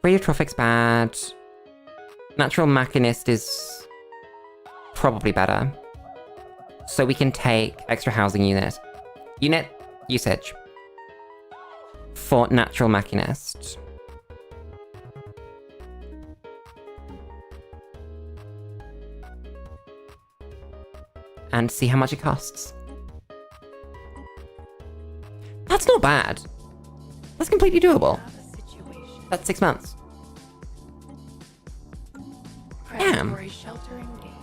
Radiotrophic's bad. Natural Machinist is probably better. So we can take extra housing unit. Unit usage. For Natural Machinist. And see how much it costs. That's not bad. That's completely doable. That's 6 months. Damn. Predatory shelter engaged.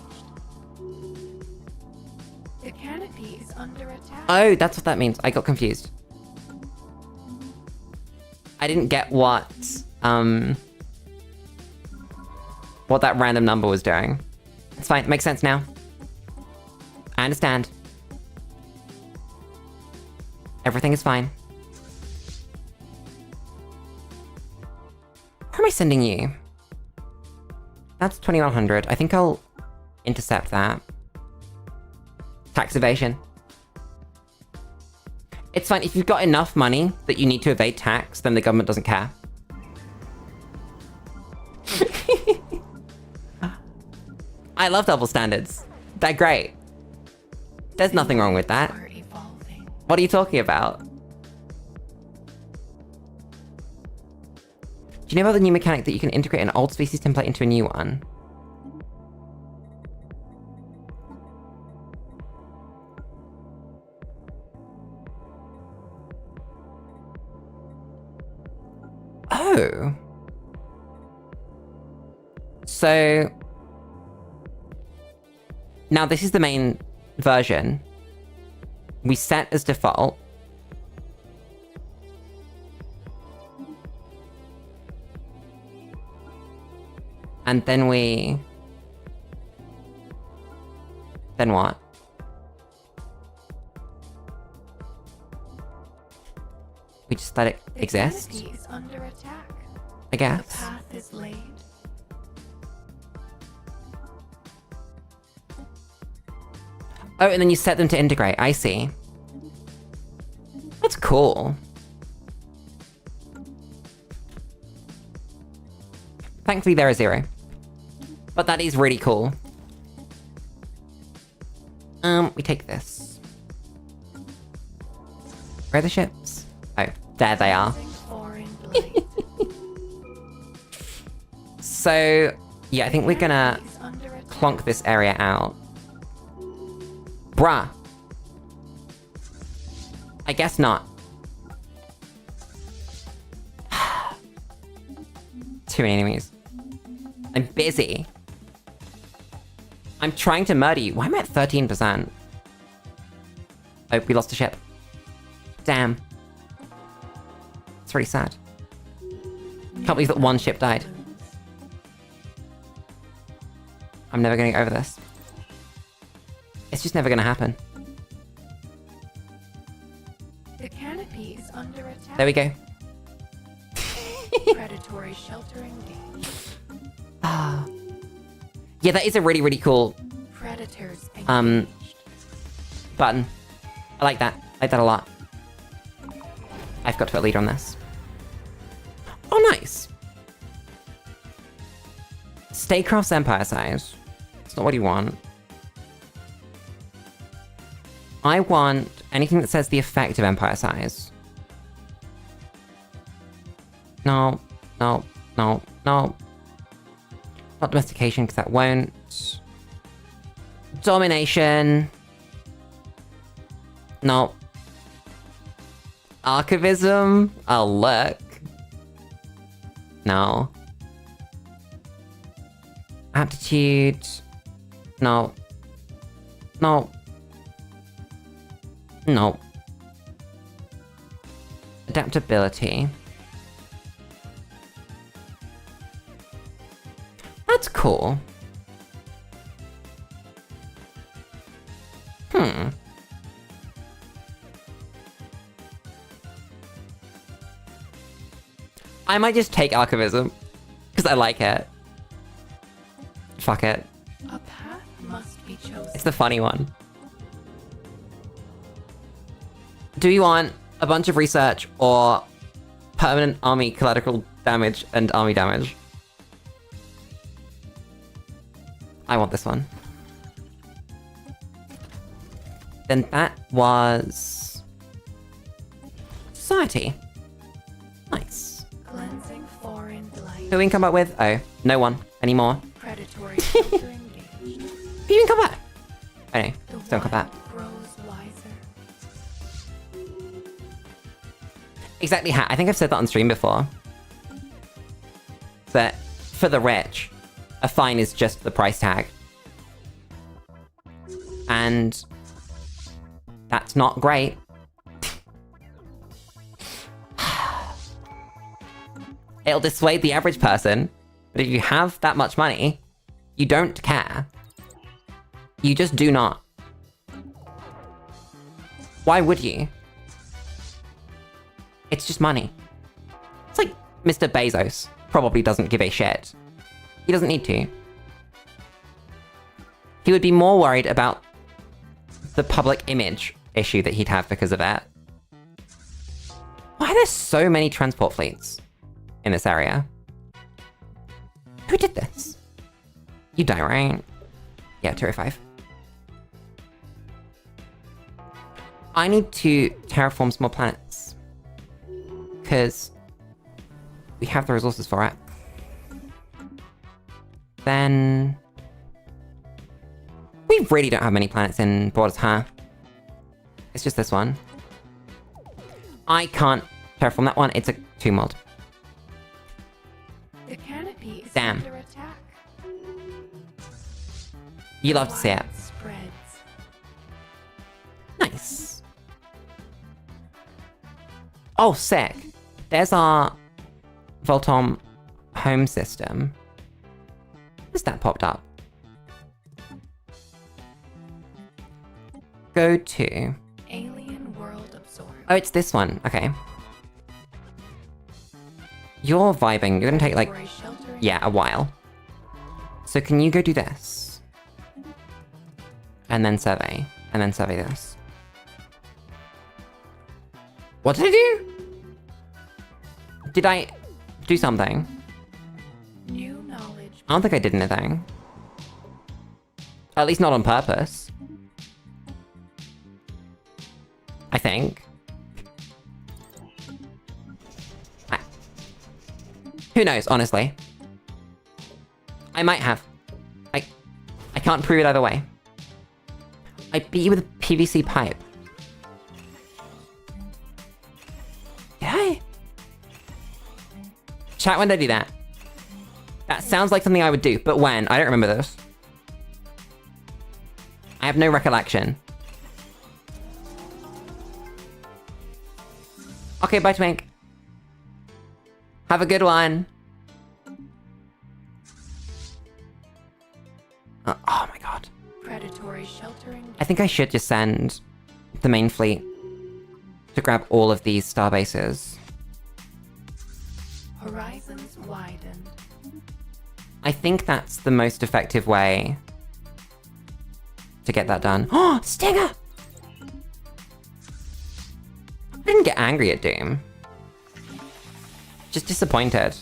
The canopy is under attack. Oh, that's what that means. I got confused. I didn't get what that random number was doing. It's fine. It makes sense now. I understand. Everything is fine. Where am I sending you? That's 2100. I think I'll intercept that. Tax evasion. It's fine. If you've got enough money that you need to evade tax, then the government doesn't care. I love double standards. They're great. There's nothing wrong with that. What are you talking about? Do you know about the new mechanic that you can integrate an old species template into a new one? Oh. So... Now this is the main version. We set as default. And then we... Then what? We just let it exist? The canopy is under attack. I guess. The path is laid. Oh, and then you set them to integrate. I see. That's cool. Thankfully, there is 0. But that is really cool. We take this. Where are the ships? Oh, there they are. So, yeah, I think we're gonna clonk this area out. Bruh. I guess not. Too many enemies. I'm busy. I'm trying to murder you. Why am I at 13%? Oh, we lost a ship. Damn. It's really sad. Can't believe that one ship died. I'm never gonna get over this. It's just never gonna happen. The canopy is under attack. There we go. Predatory shelter engaged. Ah. Yeah, that is a really, really cool Predators engaged. button. I like that. I like that a lot. I've got to put a leader on this. Oh, nice. Staycraft's Empire size. It's not what you want. I want anything that says the effect of Empire size. No, no, no, no. Not domestication, because that won't. Domination. No. Archivism? Oh, look. No. Aptitude. No. No. No. Adaptability. That's cool. I might just take Archivism, because I like it. Fuck it. A path must be chosen. It's the funny one. Do you want a bunch of research or permanent army collateral damage and army damage? I want this one. Then that was... Society. Nice. Cleansing foreign blight. Who we can come back with? Oh, no one anymore. Predatory shelter engaged. Who you can come back? Oh no, The don't come back. wild grows wiser. Exactly how. I think I've said that on stream before. That for the rich, a fine is just the price tag. And that's not great. It'll dissuade the average person, but if you have that much money, you don't care. You just do not. Why would you? It's just money. It's like Mr. Bezos probably doesn't give a shit. He doesn't need to. He would be more worried about the public image issue that he'd have because of that. Why are there so many transport fleets in this area? Who did this? You die, right? Yeah, 205. I need to terraform some more planets. Because we have the resources for it. Then... we really don't have many planets in borders, huh? It's just this one. I can't terraform that one. It's a 2 mod. The canopy is Damn. under attack. You love to see it. Wild spreads. Nice. Oh, sick. There's our Voltom home system. Where's that popped up? Go to... Alien world absorbed. oh, it's this one. Okay. You're vibing. You're gonna take, like, Predatory shelter yeah, a while. So can you go do this? And then survey. And then survey this. What did I do? Did I do something? New knowledge. I don't think I did anything. At least not on purpose. I think. Who knows, honestly. I might have. I can't prove it either way. I beat you with a PVC pipe. Did I? Chat, when did I do that? That sounds like something I would do, but when? I don't remember this. I have no recollection. Okay, bye, Twink. Have a good one. Oh my god. Predatory sheltering. I think I should just send the main fleet to grab all of these star bases. Horizons widen. I think that's the most effective way to get that done. Oh, Stinger! I didn't get angry at Doom. Just disappointed.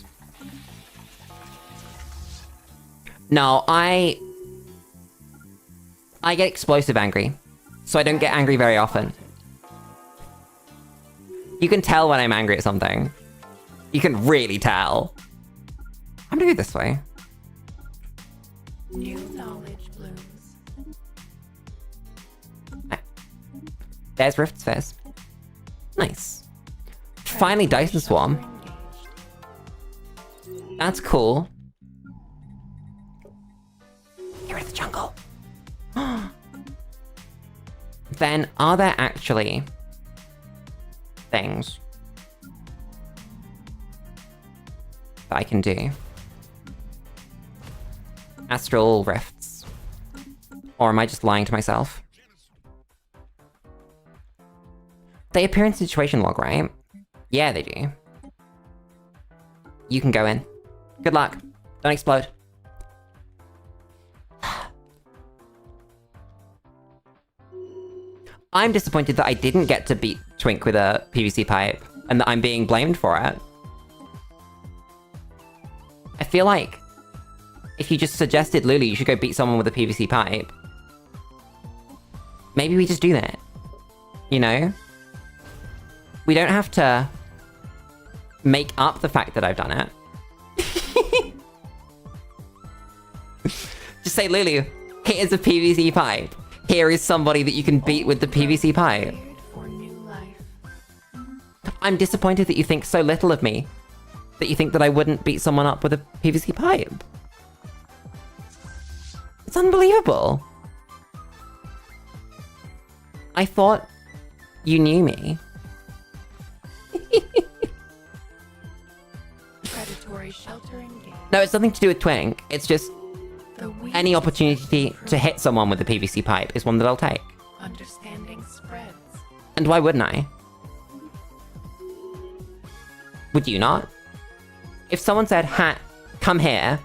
No, I get explosive angry, so I don't get angry very often. You can tell when I'm angry at something. You can really tell. I'm gonna go this way. New knowledge blooms. There's Rift Spheres. Nice. Finally Dyson Swarm. That's cool. You're in the jungle. Then, are there actually things that I can do? Astral rifts. Or am I just lying to myself? They appear in situation log, right? Yeah, they do. You can go in. Good luck. Don't explode. I'm disappointed that I didn't get to beat Twink with a PVC pipe, and that I'm being blamed for it. I feel like if you just suggested Lulu you should go beat someone with a PVC pipe, maybe we just do that. You know? We don't have to make up the fact that I've done it. Just say, Lulu, here's a PVC pipe. Here is somebody that you can beat with the PVC pipe. For new life. I'm disappointed that you think so little of me. That you think that I wouldn't beat someone up with a PVC pipe. It's unbelievable. I thought you knew me. Predatory sheltering game. No, it's nothing to do with Twink. It's just any opportunity to hit someone with a PVC pipe is one that I'll take. Understanding spreads. And why wouldn't I? Would you not? If someone said, "Ha, come here,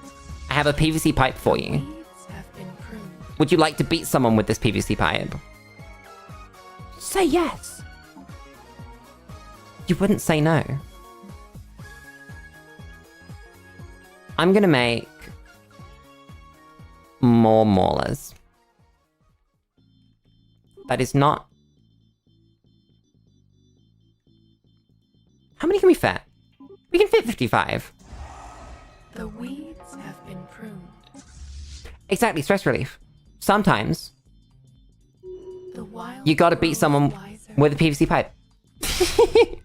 I have a PVC pipe for you," Weeds have been pruned. would you like to beat someone with this PVC pipe? Say yes. You wouldn't say no. I'm gonna make more maulers. That is not... How many can we fit? We can fit 55. The weeds have been pruned. Exactly, stress relief. Sometimes The wild you gotta beat someone wiser. with a PVC pipe.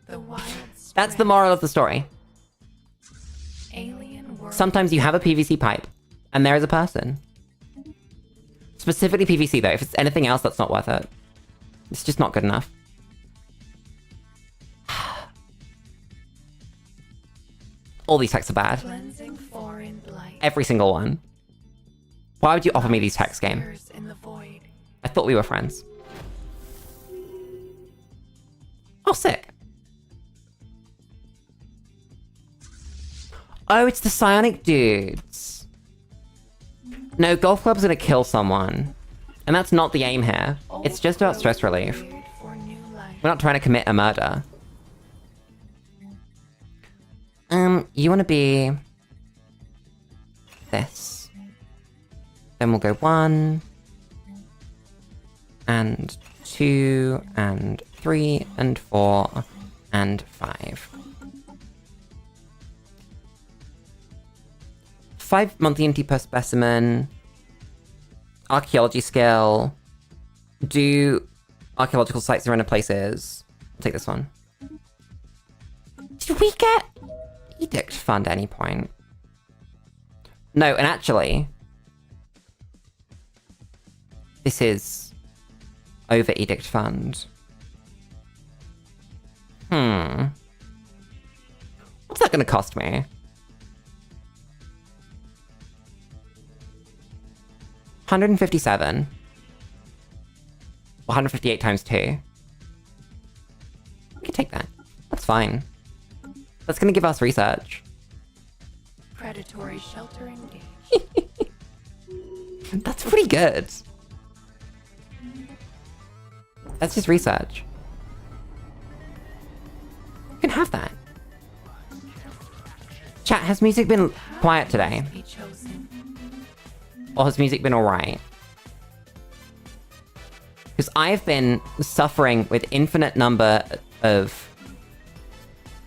The wild That's the moral of the story. alien world. Sometimes you have a PVC pipe, and there is a person. Specifically PVC though, if it's anything else, that's not worth it. It's just not good enough. All these texts are bad. Cleansing foreign blight. Every single one. Why would you offer me these texts, game? Stares in the void. I thought we were friends. Oh, sick. Oh, it's the psionic dudes. No, golf club's gonna kill someone. And that's not the aim here. It's just about stress relief. Cleared for new life. We're not trying to commit a murder. You wanna be... this. Then we'll go 1... and 2, and 3, and 4, and 5. 5 monthly NT per specimen. Archaeology skill. Do archaeological sites in random places. I'll take this one. Did we get Edict Fund at any point? No, and actually... this is... over Edict Fund. What's that gonna cost me? 157. 158 times 2. We can take that. That's fine. That's gonna give us research. Predatory shelter engaged. That's pretty good. That's just research. You can have that. Chat, has music been quiet today? Be chosen. Or has music been alright? Because I've been suffering with infinite number of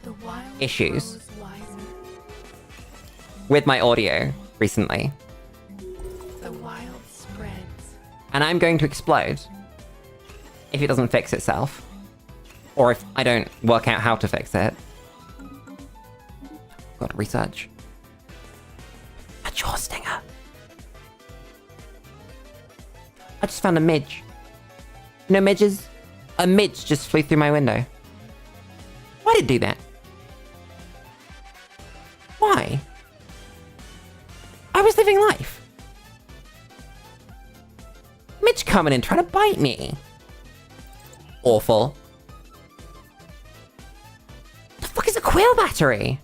The wild issues grows wiser. with my audio recently. The wild spreads. And I'm going to explode if it doesn't fix itself. Or if I don't work out how to fix it. Got to research. A jaw stinger. I just found a midge. You know midges? A midge just flew through my window. Why did it do that? Why? I was living life. Midge coming in trying to bite me. Awful. The fuck is a quill battery?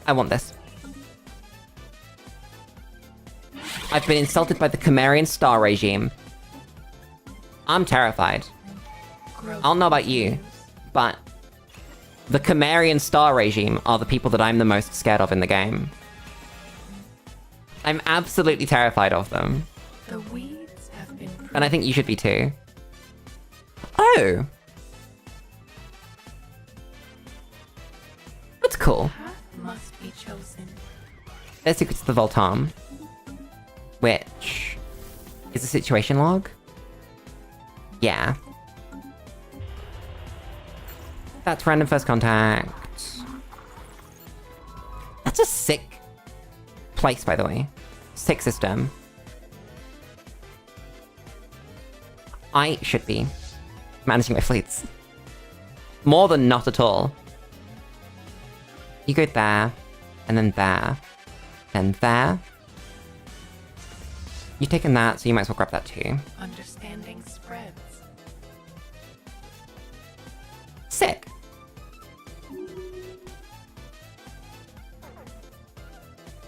I want this. I've been insulted by the Chimerian star regime. I'm terrified. I don't know about you, but the Chimerian star regime are the people that I'm the most scared of in the game. I'm absolutely terrified of them. The weeds have been And I think you should be too. Oh! That's cool. path must be chosen. There's secrets to the Voltam. Which is a situation log? Yeah. That's random first contact. That's a sick place, by the way. Sick system. I should be managing my fleets. More than not at all. You go there, and then there, then there. You've taken that, so you might as well grab that too. Understanding spreads. Sick.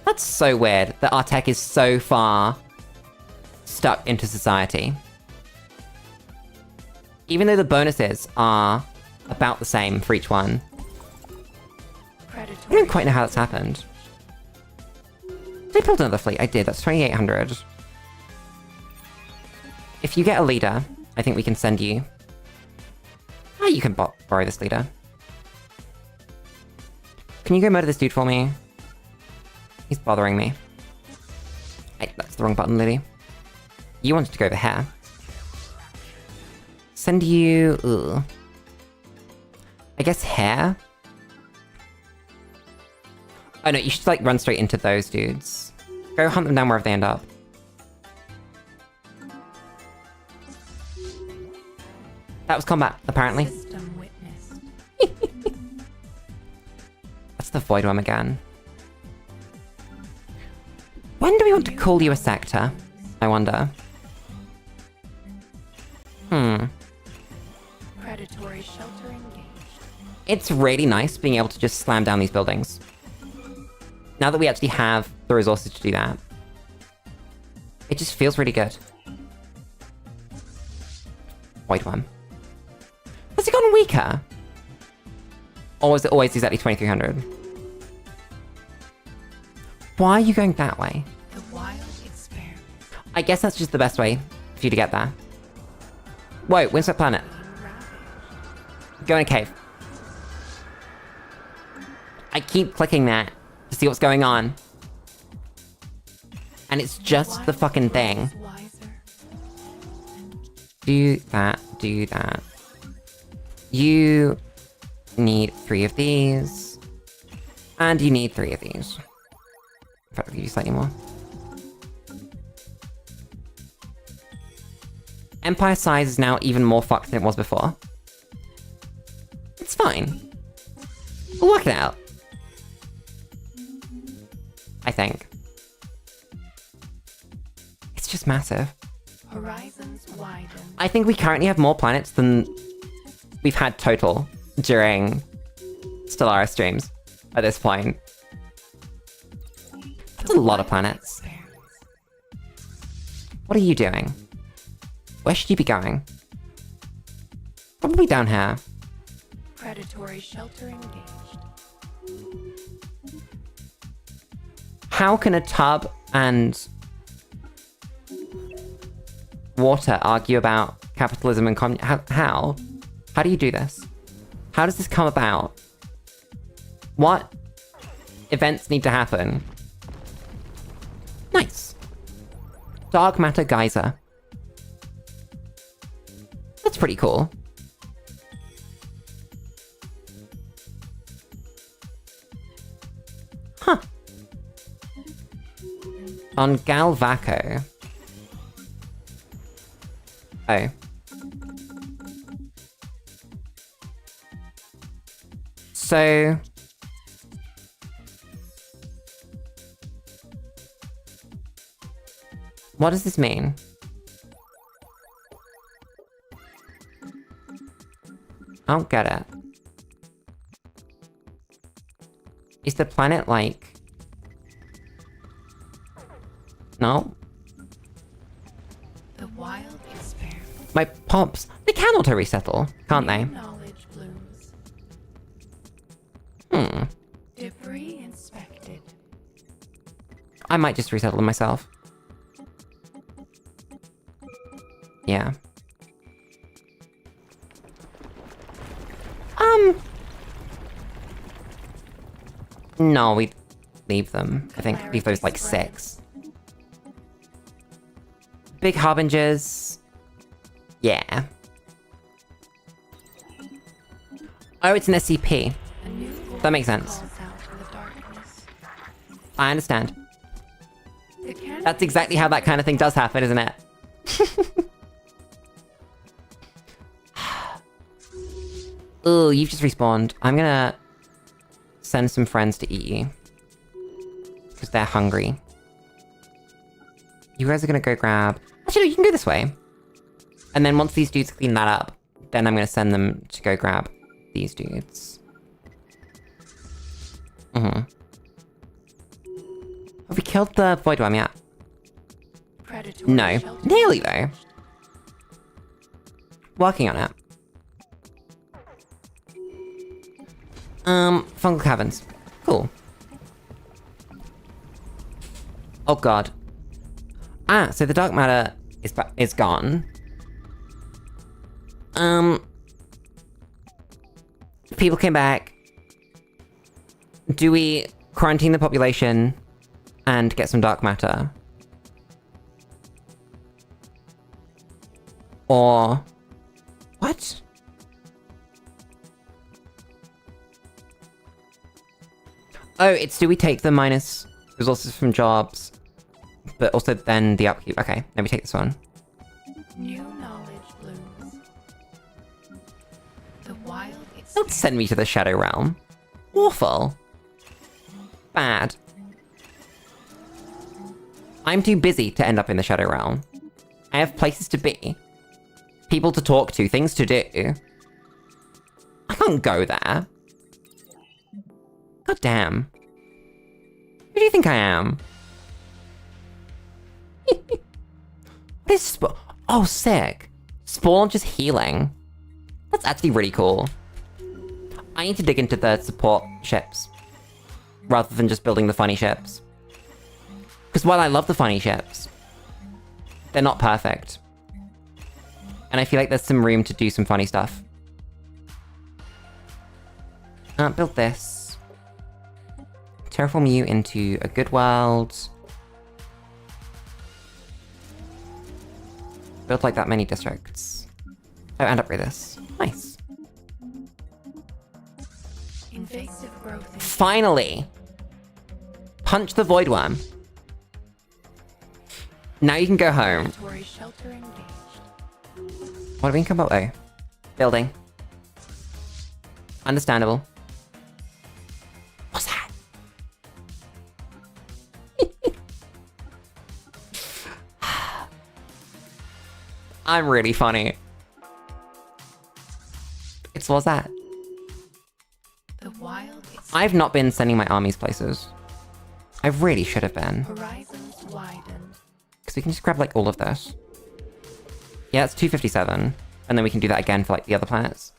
That's so weird that our tech is so far stuck into society. Even though the bonuses are about the same for each one. I don't quite know how that's happened. Did I build another fleet? I did, that's 2,800. If you get a leader, I think we can send you... Ah, you can borrow this leader. Can you go murder this dude for me? He's bothering me. Hey, that's the wrong button, Lily. You wanted to go over here. Send you... Ugh. I guess here? Oh no, you should like run straight into those dudes. Go hunt them down wherever they end up. That was combat, apparently. System witnessed. That's the Void Worm again. When do we want to call you a sector? I wonder. Predatory shelter engaged. It's really nice being able to just slam down these buildings. Now that we actually have the resources to do that. It just feels really good. Void Worm. Has it gotten weaker? Or was it always exactly 2,300? Why are you going that way? The wild experiment. I guess that's just the best way for you to get there. Whoa, Windswept Planet. Go in a cave. I keep clicking that to see what's going on. And it's just the fucking thing. Do that, do that. You need 3 of these. And you need 3 of these. In fact, I'll give you slightly more. Empire size is now even more fucked than it was before. It's fine. We'll work it out. I think. It's just massive. Horizons widen. I think we currently have more planets than we've had total during Stellaris streams at this point. That's a lot of planets. What are you doing? Where should you be going? Probably down here. Predatory shelter engaged. How can a tub and water argue about capitalism and How? How do you do this? How does this come about? What events need to happen? Nice. Dark matter geyser. That's pretty cool. Huh. On Galvaco. Oh. So... what does this mean? I don't get it. Is the planet like... no? The wild experiment. My pops, they can auto-resettle, can't they? Knowledge blooms. Debris inspected. I might just resettle them myself. Yeah. No, we'd leave them. I think leave those like 6. Big harbingers. Yeah. Oh, it's an SCP. That makes sense. I understand. That's exactly how that kind of thing does happen, isn't it? Ooh, you've just respawned. I'm gonna send some friends to eat you. Because they're hungry. You guys are gonna go grab... actually, no, you can go this way. And then once these dudes clean that up, then I'm gonna send them to go grab these dudes. Have we killed the void worm yet? No. Nearly, though. Working on it. Fungal caverns. Cool. Oh god. Ah, so the dark matter is gone. People came back. Do we quarantine the population and get some dark matter? Or... what? Oh, it's do we take the minus resources from jobs, but also then the upkeep. Okay, let me take this one. New knowledge blooms. The wild Don't send me to the Shadow Realm. Awful. Bad. I'm too busy to end up in the Shadow Realm. I have places to be. People to talk to, things to do. I can't go there. God damn. Who do you think I am? What is oh, sick. Spawn just healing. That's actually really cool. I need to dig into the support ships. Rather than just building the funny ships. Because while I love the funny ships, they're not perfect. And I feel like there's some room to do some funny stuff. Build this. Terraform you into a good world. Build like that many districts. Oh, and upgrade this. Nice. invasive growth. Finally! Punch the void worm. Now you can go home. Shelter engaged. What do we come up with? Building. Understandable. What's that? I'm really funny. What's that? The wild is I've not been sending my armies places. I really should have been. horizons widen. Because we can just grab, like, all of this. Yeah, it's 257. And then we can do that again for, like, the other planets.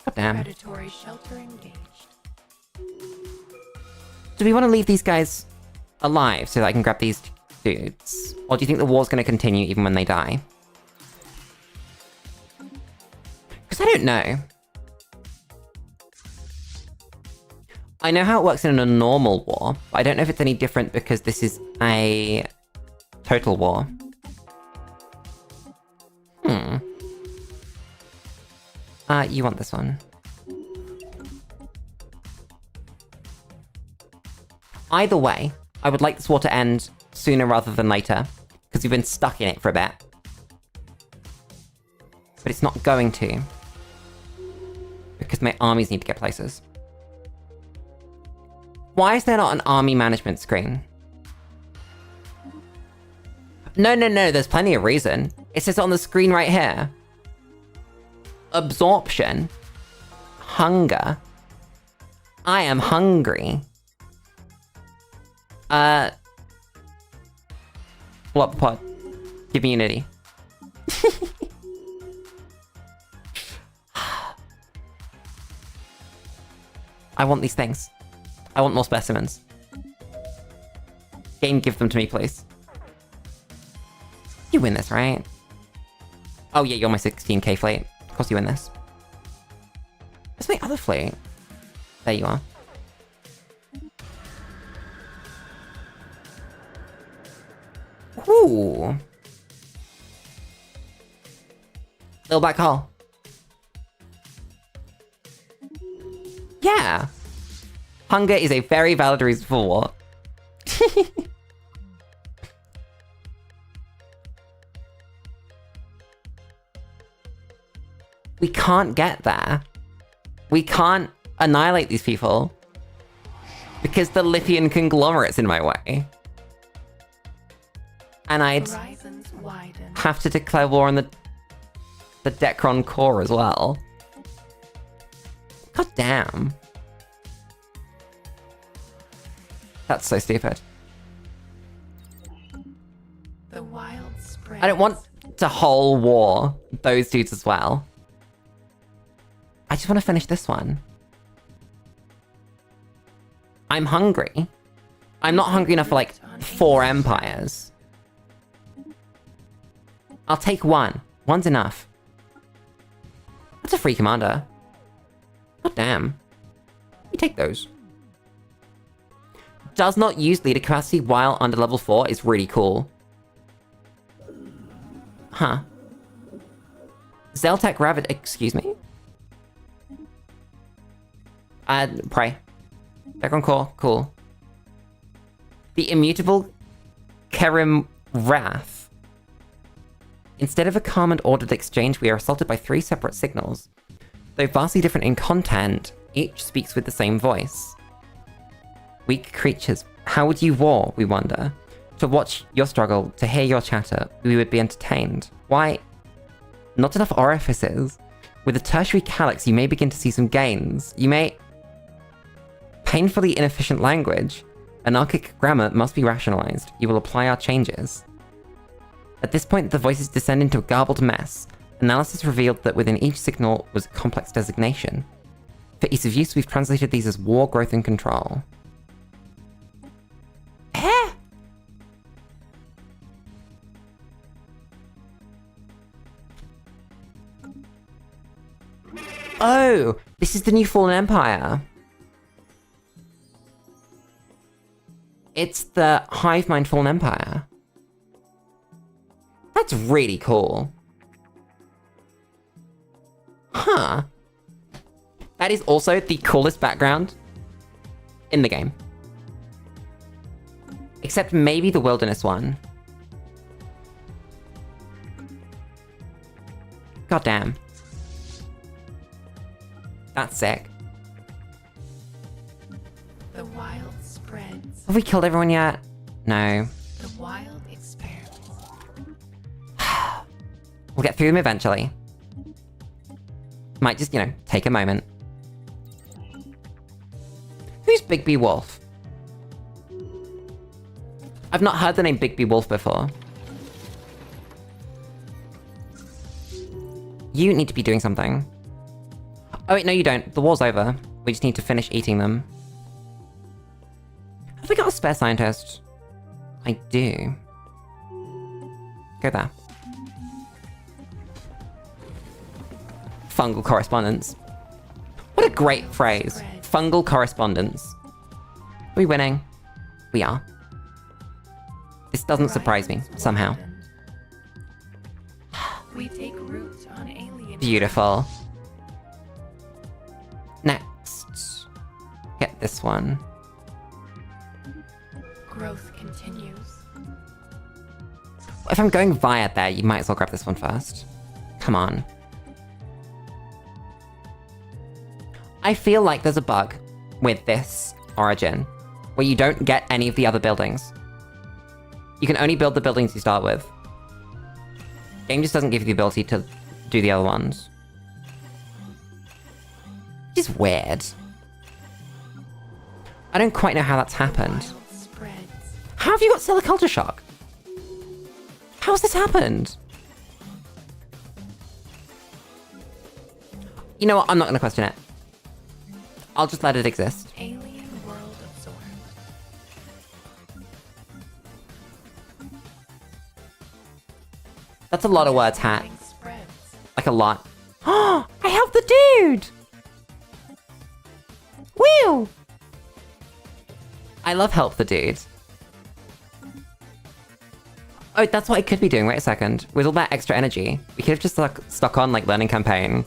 God damn. Predatory shelter engaged. Do we want to leave these guys alive so that I can grab these dudes? Or do you think the war's going to continue even when they die? Because I don't know. I know how it works in a normal war, but I don't know if it's any different because this is a total war. You want this one. Either way, I would like this war to end sooner rather than later, because we've been stuck in it for a bit. But it's not going to. Because my armies need to get places. Why is there not an army management screen? No, there's plenty of reason. It says it on the screen right here. Absorption. Hunger. I am hungry. What pod? Give me Unity. I want these things. I want more specimens. Game, give them to me, please. You win this, right? Oh yeah, you're my 16k fleet. Of course you win this. Where's my other fleet? There you are. Ooh. Little black hole. Yeah. Hunger is a very valid reason for war. We can't get there. We can't annihilate these people. Because the Lithian conglomerate's in my way. And I'd Horizons widen. have to declare war on the Decron core as well. God damn. That's so stupid. The wild spread. I don't want to whole war those dudes as well. I just want to finish this one. I'm hungry. I'm not hungry enough for like 4 empires. I'll take one. One's enough. That's a free commander. God damn. You take those. Does not use leader capacity while under level 4 is really cool. Huh. Zeltec Rabbit, excuse me? Pray. Background core, cool. The immutable Kerim Wrath. Instead of a calm and ordered exchange, we are assaulted by 3 separate signals. Though vastly different in content, each speaks with the same voice. Weak creatures, how would you war, we wonder? To watch your struggle, to hear your chatter, we would be entertained. Why? Not enough orifices. With a tertiary calyx, you may begin to see some gains. You may... Painfully inefficient language. Anarchic grammar must be rationalized. You will apply our changes. At this point, the voices descend into a garbled mess. Analysis revealed that within each signal was a complex designation. For ease of use, we've translated these as war, growth, and control. Oh, this is the new Fallen Empire. It's the Hive Mind Fallen Empire. That's really cool. Huh. That is also the coolest background in the game. Except maybe the Wilderness one. God damn. That's sick. The wild spreads. Have we killed everyone yet? No. The wild expands. We'll get through them eventually. Might just, take a moment. Who's Big B Wolf? I've not heard the name Big B Wolf before. You need to be doing something. Oh wait, no you don't. The war's over. We just need to finish eating them. Have we got a spare scientist? I do. Go there. Fungal correspondence. What a great phrase. Fungal correspondence. Are we winning? We are. This doesn't surprise me, somehow. We take root on alien. Beautiful. Next. Get this one. Growth continues. If I'm going via there, you might as well grab this one first. Come on. I feel like there's a bug with this origin, where you don't get any of the other buildings. You can only build the buildings you start with. Game just doesn't give you the ability to do the other ones. Which is weird. I don't quite know how that's happened. How have you got Stellar Culture Shock? How's this happened? You know what? I'm not going to question it. I'll just let it exist. Alien world absorbed. That's a lot of words, Hat. Spreads. Like a lot. Oh, I helped the dude! Woo! I love help the dude. Oh, that's what I could be doing. Wait a second. With all that extra energy, we could have just stuck on like Learning Campaign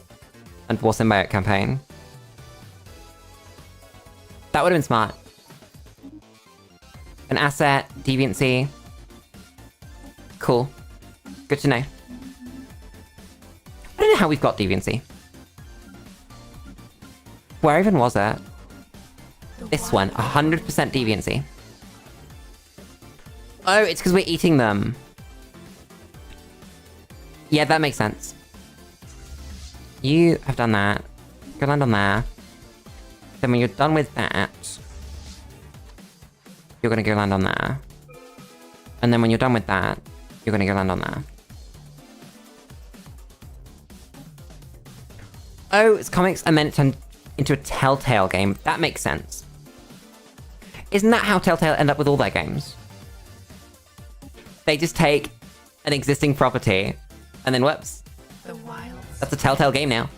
and War Symbiote Campaign. That would have been smart. An asset, deviancy. Cool. Good to know. I don't know how we've got deviancy. Where even was it? This one, 100% deviancy. Oh, it's because we're eating them. Yeah, that makes sense. You have done that. Go land on there. Then when you're done with that, you're gonna go land on there. And then when you're done with that, you're gonna go land on there. Oh, it's comics and then it turned into a Telltale game. That makes sense. Isn't that how Telltale end up with all their games? They just take an existing property and then whoops. The wild. That's a Telltale game now.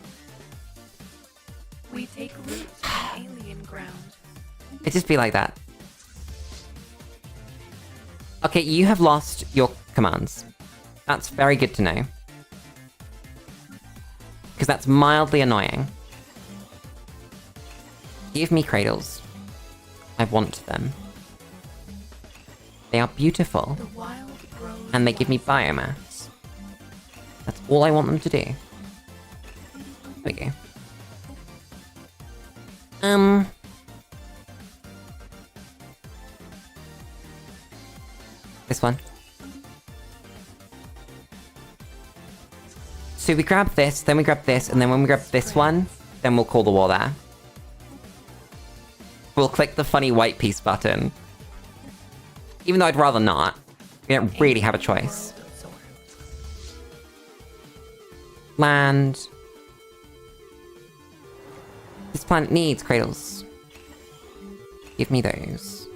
We take root on alien ground. It just be like that. Okay, you have lost your commands. That's very good to know. Because that's mildly annoying. Give me cradles. I want them. They are beautiful. The wild grows And they give me biomass. That's all I want them to do. There we go. This one. So we grab this, then we grab this, and then when we grab this one, then we'll call the war there. We'll click the funny white piece button. Even though I'd rather not. We don't really have a choice. Land. This planet needs cradles. Give me those.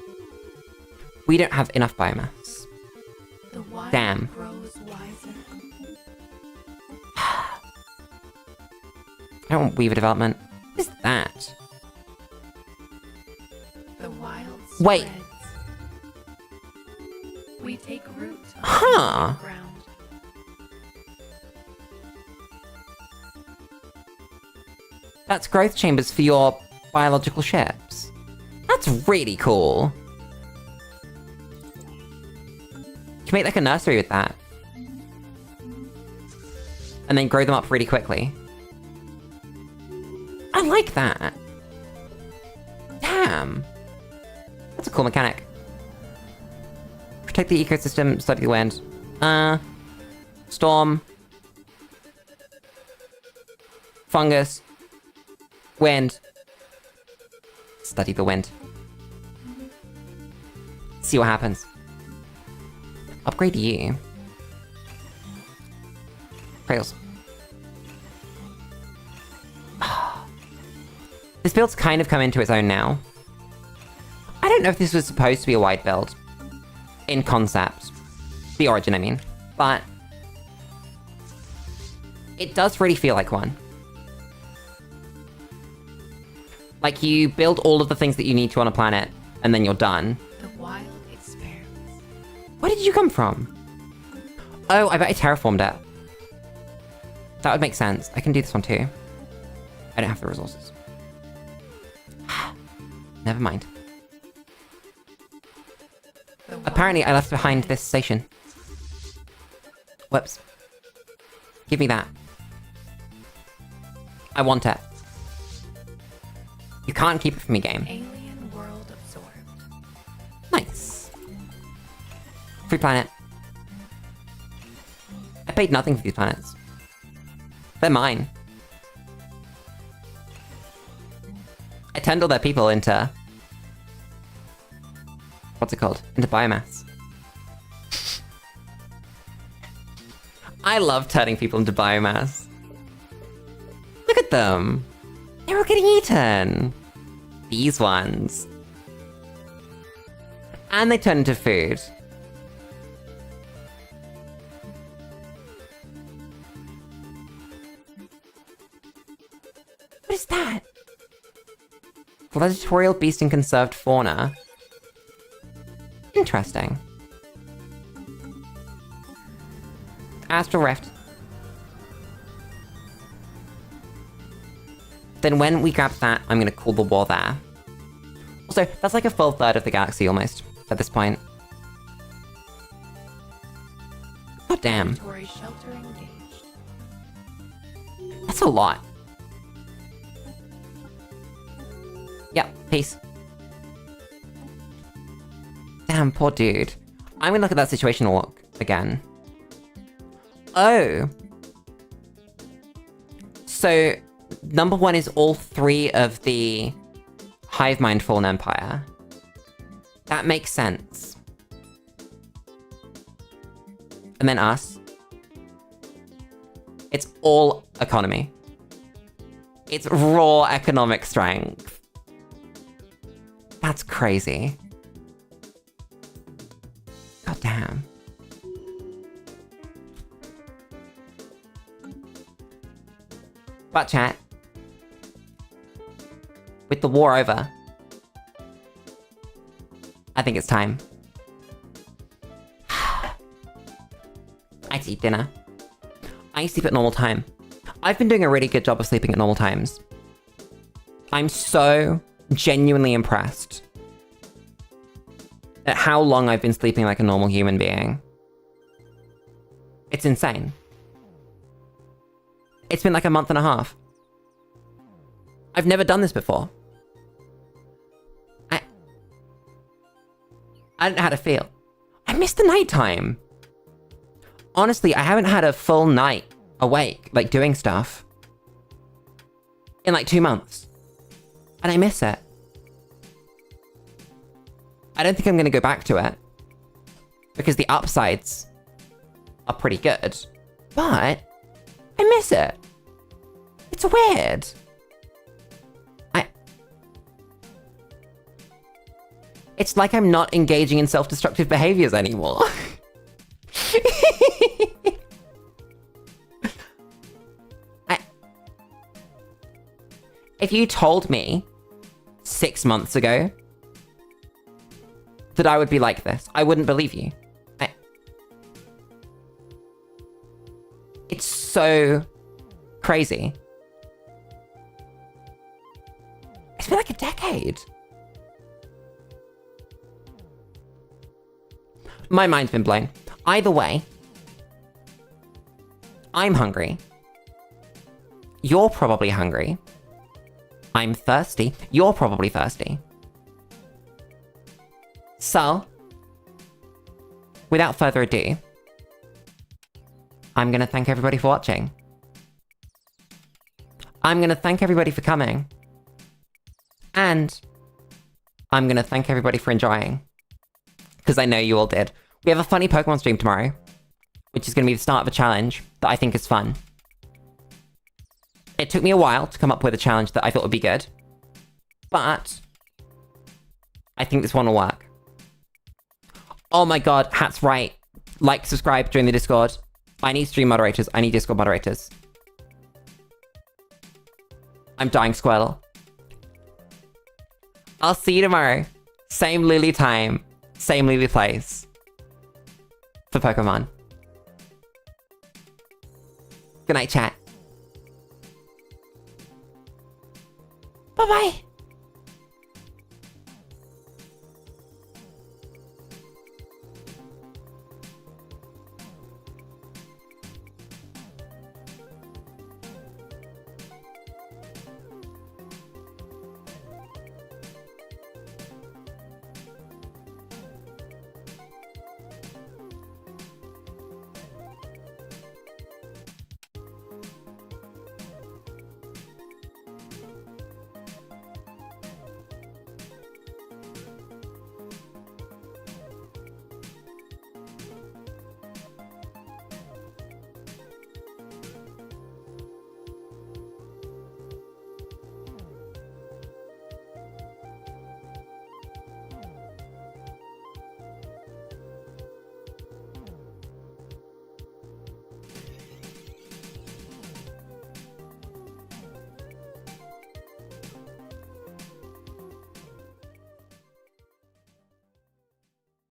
We don't have enough biomass. The wild Damn. grows wiser. I don't want weaver development. What is that? The wild Wait. spreads. We take root on Huh. alien ground. That's growth chambers for your biological ships. That's really cool. You can make like a nursery with that. And then grow them up really quickly. I like that. Damn. That's a cool mechanic. Protect the ecosystem, study the wind. Storm. Fungus. Wind. Study the wind. See what happens. Upgrade you. Trails. This build's kind of come into its own now. I don't know if this was supposed to be a wide build. In concept. The origin, I mean. But it does really feel like one. Like, you build all of the things that you need to on a planet, and then you're done. The wild experiments. Where did you come from? Oh, I bet I terraformed it. That would make sense. I can do this one too. I don't have the resources. Never mind. Apparently, I left behind this station. Whoops. Give me that. I want it. You can't keep it from me, game. Alien world absorbed. Nice. Free planet. I paid nothing for these planets. They're mine. I turned all their people into... What's it called? Into biomass. I love turning people into biomass. Look at them. They're all getting eaten. These ones. And they turn into food. What is that? Gladiatorial beast and conserved fauna. Interesting. Astral Rift. Then when we grab that, I'm gonna cool the war there. Also, that's like a full third of the galaxy almost, at this point. God damn. Laboratory shelter engaged. That's a lot. Yep, peace. Damn, poor dude. I'm gonna look at that situation log again. Oh. So, number one is all three of the Hive Mind Fallen Empire. That makes sense. And then us. It's all economy. It's raw economic strength. That's crazy. God damn. But chat, with the war over, I think it's time. I need to eat dinner. I sleep at normal time. I've been doing a really good job of sleeping at normal times. I'm so genuinely impressed at how long I've been sleeping like a normal human being. It's insane. It's been like a month and a half. I've never done this before. I don't know how to feel. I miss the nighttime. Honestly, I haven't had a full night awake, like doing stuff, in like 2 months. And I miss it. I don't think I'm gonna go back to it, because the upsides are pretty good, but I miss it. It's weird. It's like I'm not engaging in self-destructive behaviors anymore. If you told me 6 months ago that I would be like this, I wouldn't believe you. It's so crazy. It's been like a decade. My mind's been blown. Either way, I'm hungry. You're probably hungry. I'm thirsty. You're probably thirsty. So, without further ado, I'm gonna thank everybody for watching. I'm gonna thank everybody for coming. And I'm gonna thank everybody for enjoying. Because I know you all did. We have a funny Pokemon stream tomorrow, which is gonna be the start of a challenge that I think is fun. It took me a while to come up with a challenge that I thought would be good. But I think this one will work. Oh my god, Hat's right. Like, subscribe, join the Discord. I need stream moderators. I need Discord moderators. I'm dying, Squirtle. I'll see you tomorrow. Same Lulu time. Same Lulu place. For Pokemon. Good night, chat. Bye-bye.